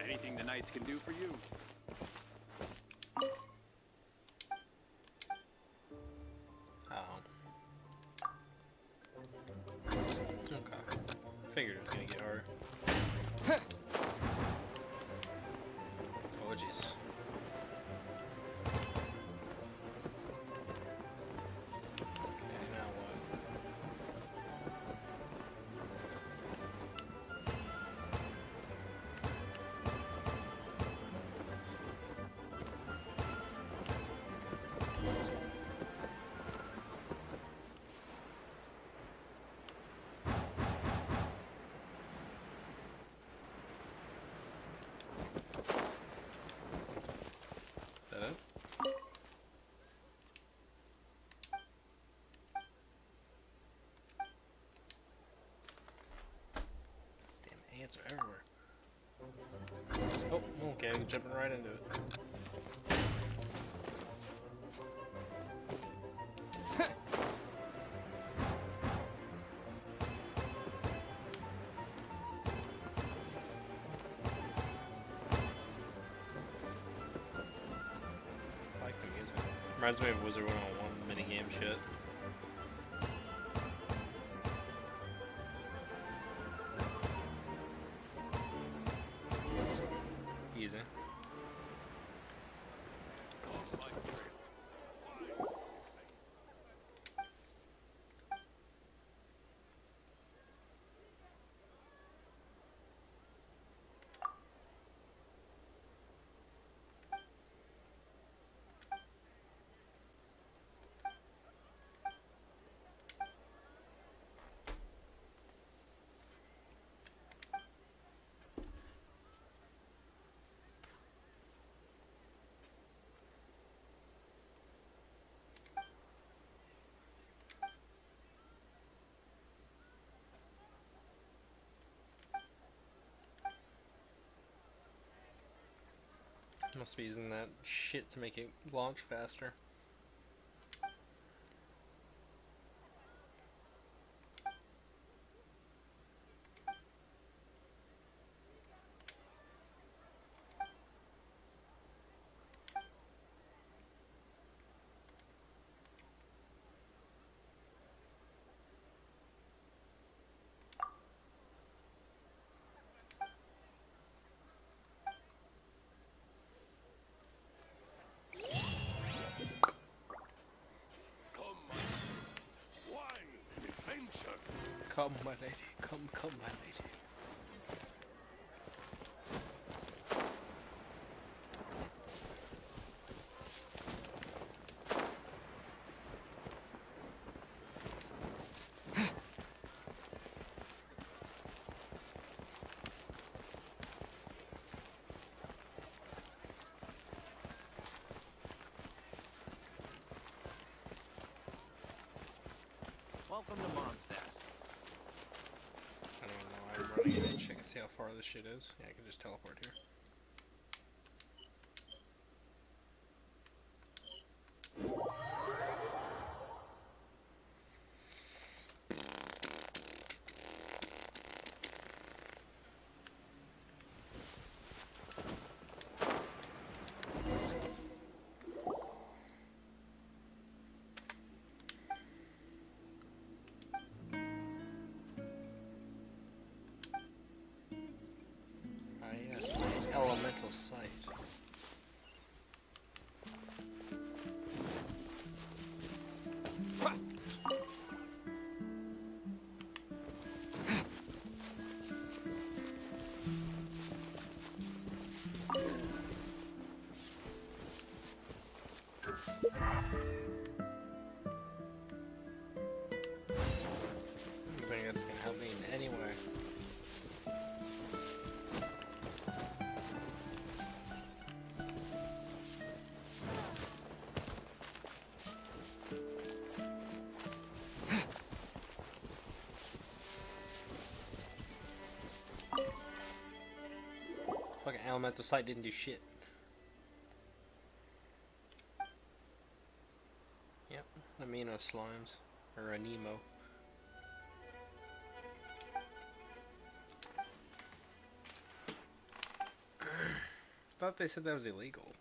Anything the Knights can do for you. Okay. Figured it was gonna get harder. Oh jeez. Okay, now what? Is that it? Damn ants are everywhere. Oh, okay, jumping right into it. I like the music. Reminds me of Wizard 101 minigame shit. Easy. Must be using that shit to make it launch faster. Come, my lady. Come, my lady. Welcome to Mondstadt. I don't know why I'm running an inch. I can see how far this shit is. Yeah, I can just teleport here. Yes, my elemental sight. that's gonna help me in any way. Fucking elemental sight didn't do shit. Yep, amino slimes. Or a Nemo. Thought they said that was illegal.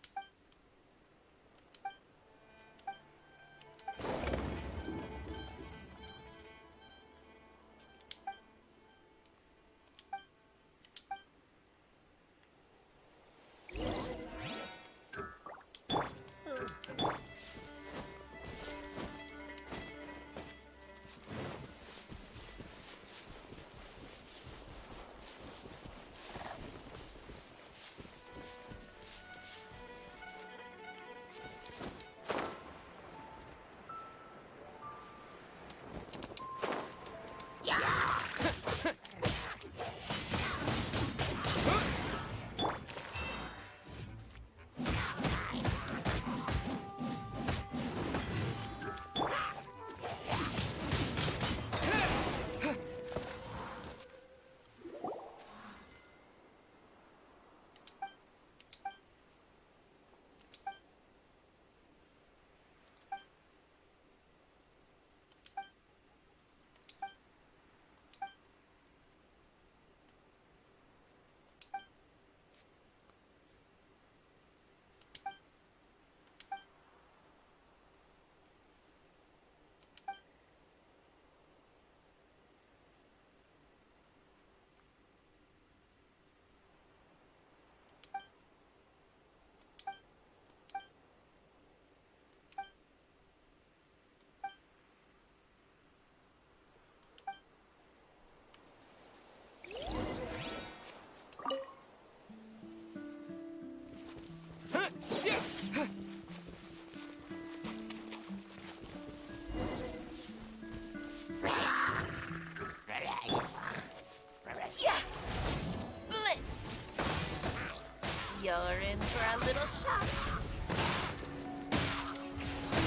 You're in for a little shock.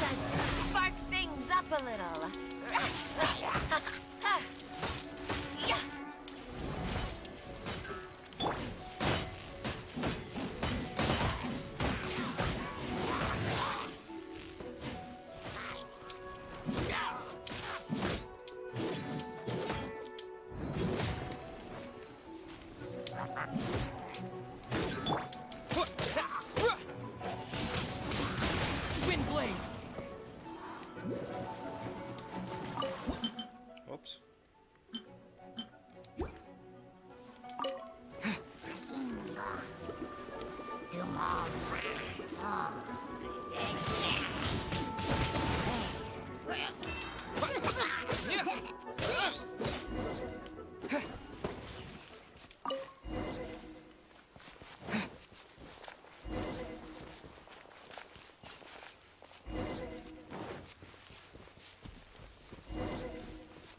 Let's spark things up a little. Whoops.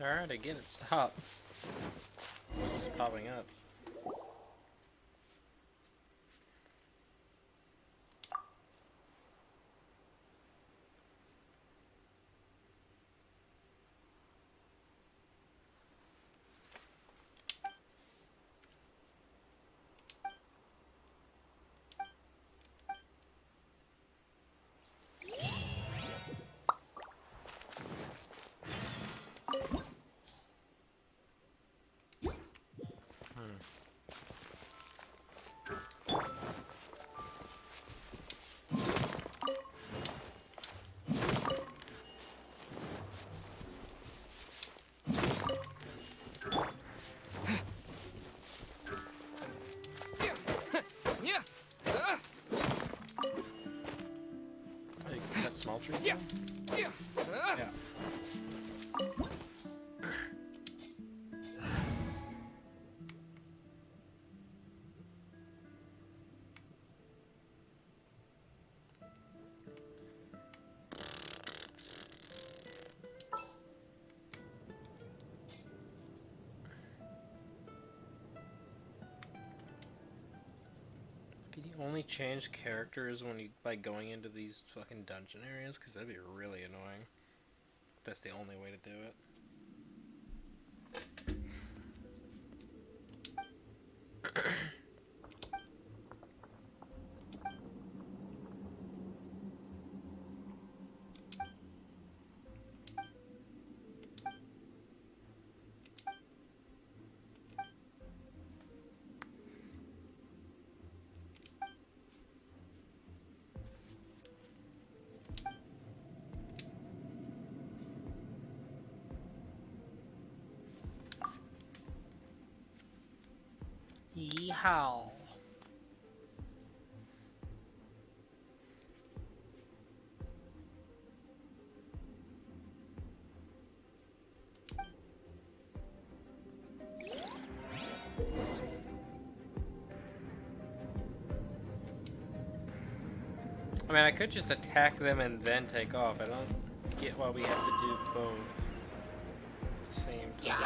Alright, again, it stopped. It's popping up. Small trees? Yeah. Yeah. only change characters when you by going into these fucking dungeon areas? Because that'd be really annoying. That's the only way to do it. Yeehaw. I mean, I could just attack them and then take off. I don't get why we have to do both at the same time.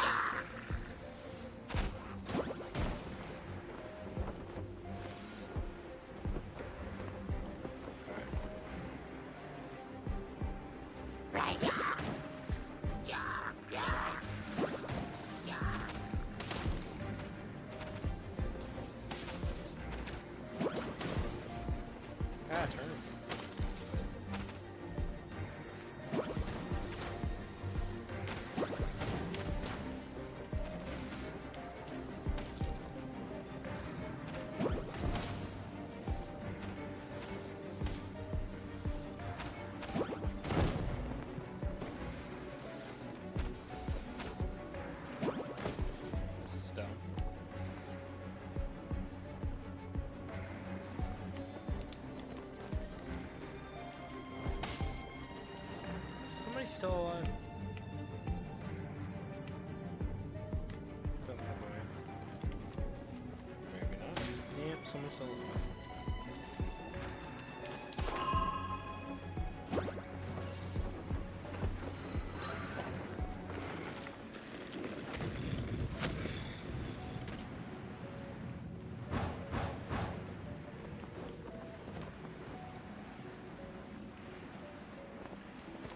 Somebody's still alive. Don't know why. Maybe not. Yep, someone's still alive.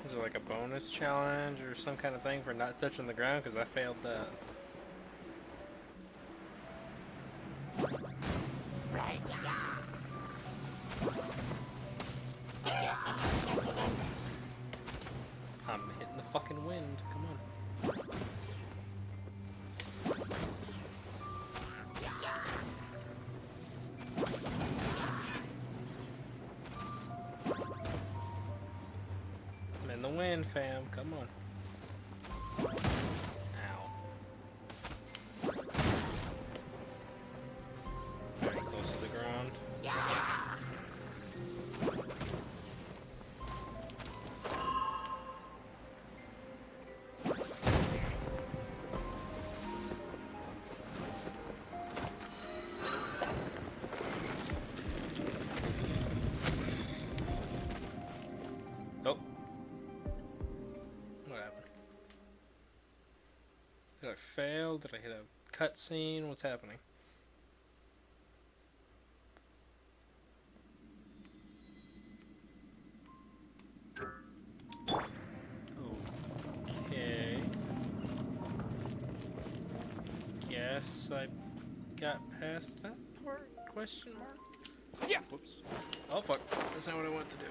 Is there like a bonus challenge or some kind of thing for not touching the ground? Because I failed that. I'm hitting the fucking wind. Come on. I'm in the wind, fam. Come on. Ow. Very close to the ground. Oh. What happened? Did I fail? Did I hit a cutscene? What's happening? Okay. Guess I got past that part? Question mark? Yeah. Whoops. Oh fuck. That's not what I wanted to do.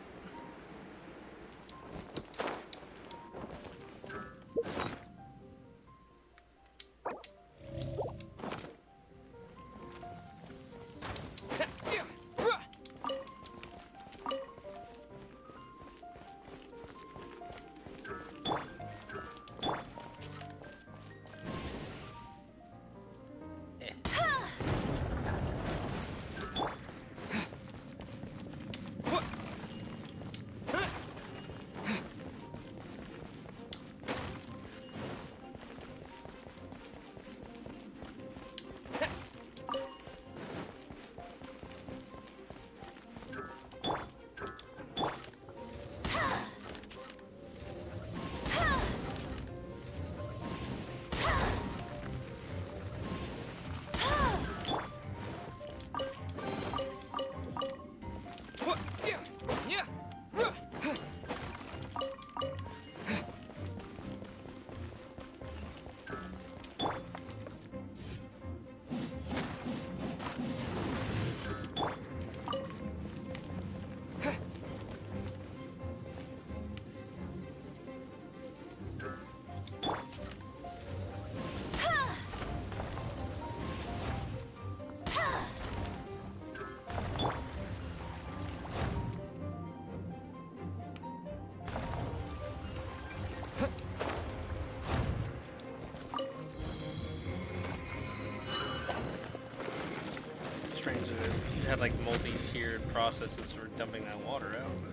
strange that it had like multi-tiered processes for dumping that water out, but...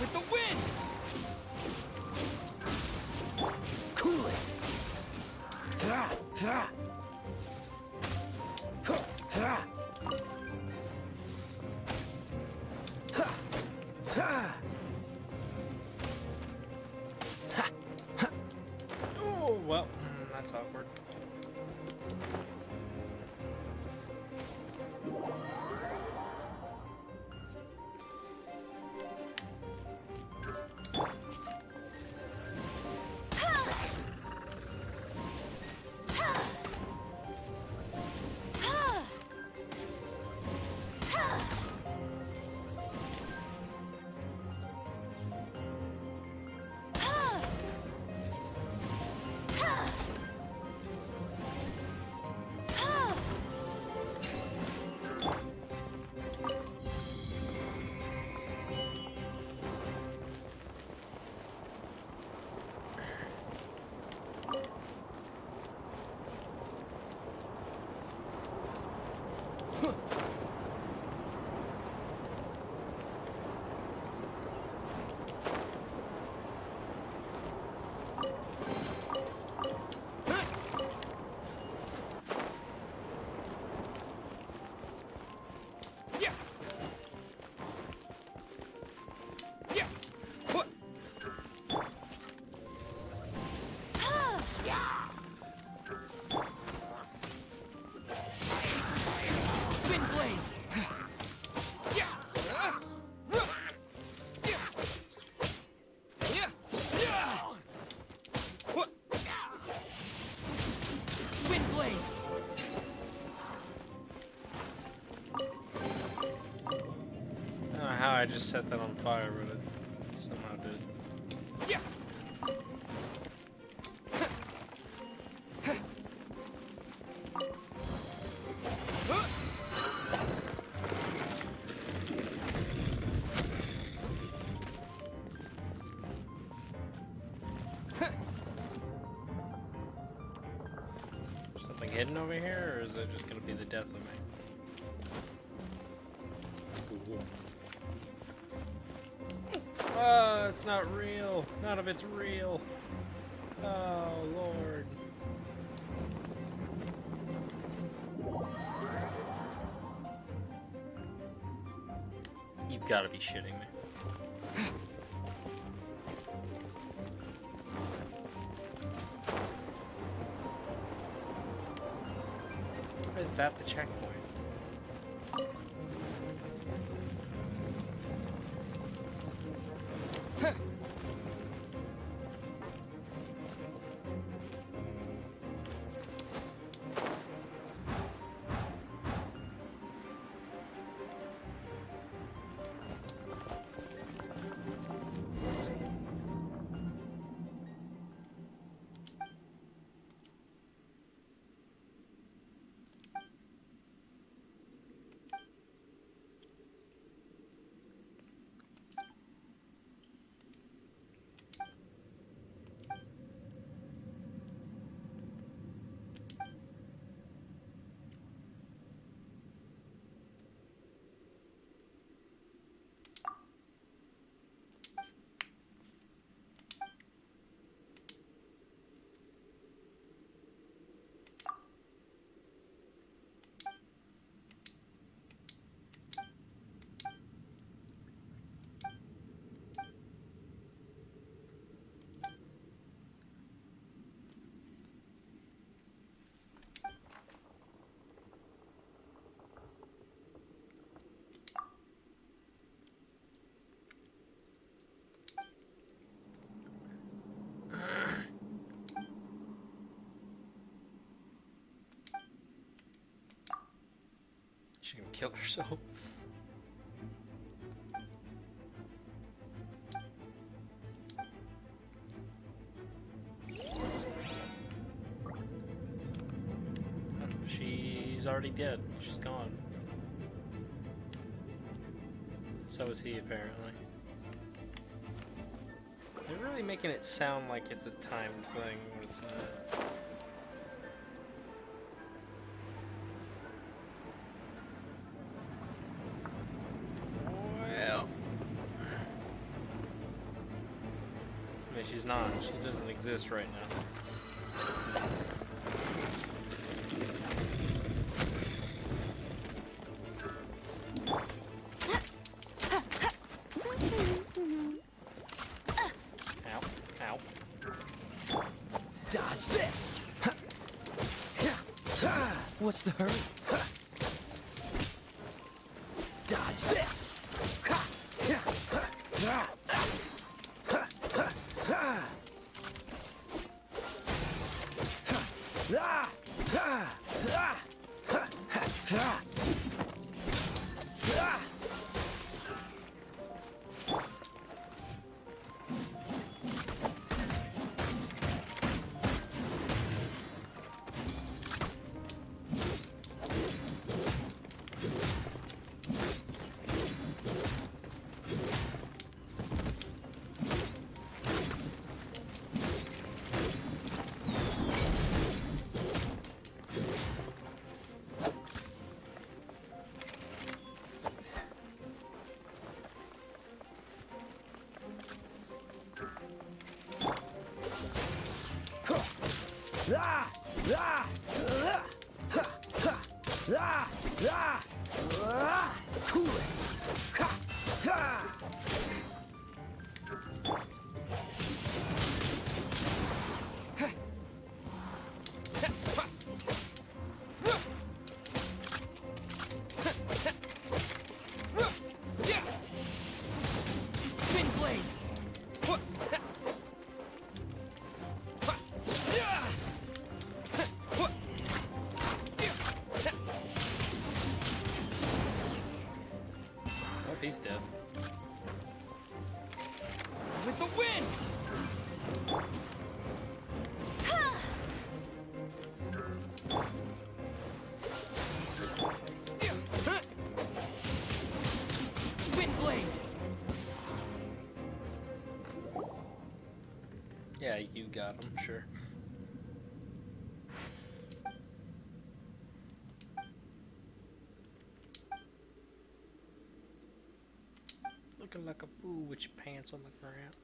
With the wind! Cool it! Oh, well, that's awkward. Yeah. Yeah. What? Wind blade. Yeah. Yeah. What? Wind blade. I don't know how I just set that on fire, but it somehow did. Yeah. Something hidden over here, or is it just gonna be the death of me? Oh, it's not real. None of it's real. Oh, Lord. You've got to be shitting me. Is that the checkpoint? She can kill herself. She's already dead. She's gone. So is he, apparently. They're really making it sound like it's a timed thing when it's not. Well, I mean, she's not. She doesn't exist right now. Dodge this! What's the hurry? Dodge this! Cool it! Wind blade. Oh, he's dead. With the wind. Wind blade. Yeah, you got him, sure. Looking like a fool with your pants on the ground.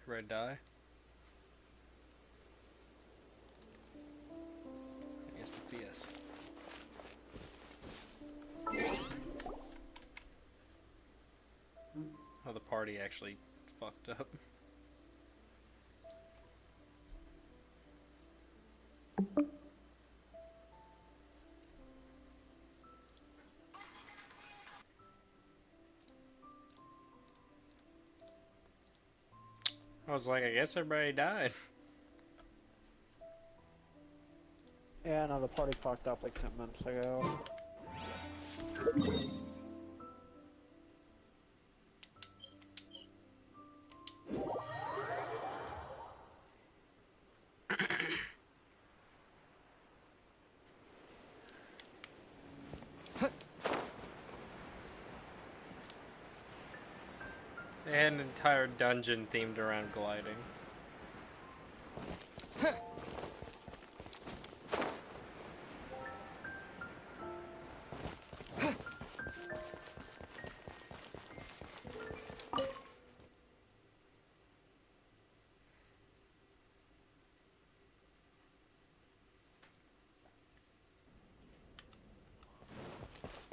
Red die? I guess that's a yes. Oh, the party actually fucked up. I was like, I guess everybody died. Yeah, no, the party fucked up like 10 minutes ago. They had an entire dungeon themed around gliding.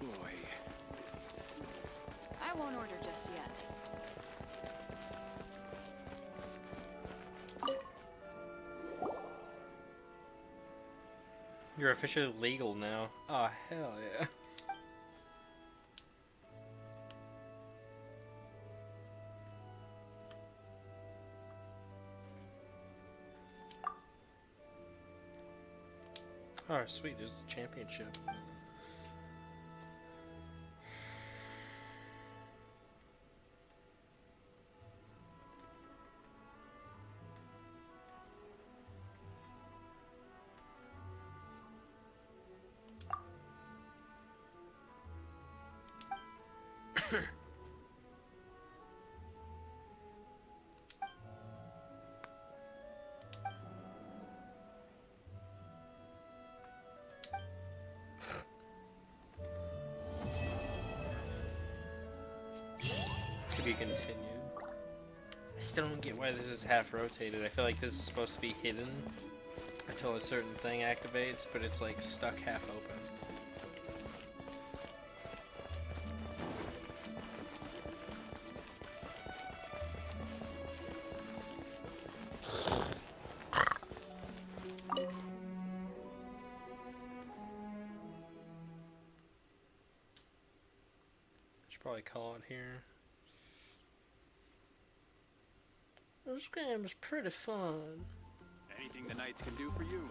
Boy. I won't order just yet. You're officially legal now. Oh, hell yeah. Oh, sweet, there's the championship. To be continued. I still don't get why this is half rotated. I feel like this is supposed to be hidden until a certain thing activates, but it's like stuck half open. Should probably call it here. This game is pretty fun. Anything the Knights can do for you.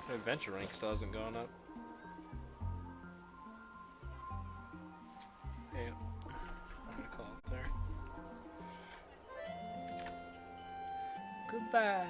The adventure rank still hasn't gone up. Yeah. I'm gonna call it there. Goodbye.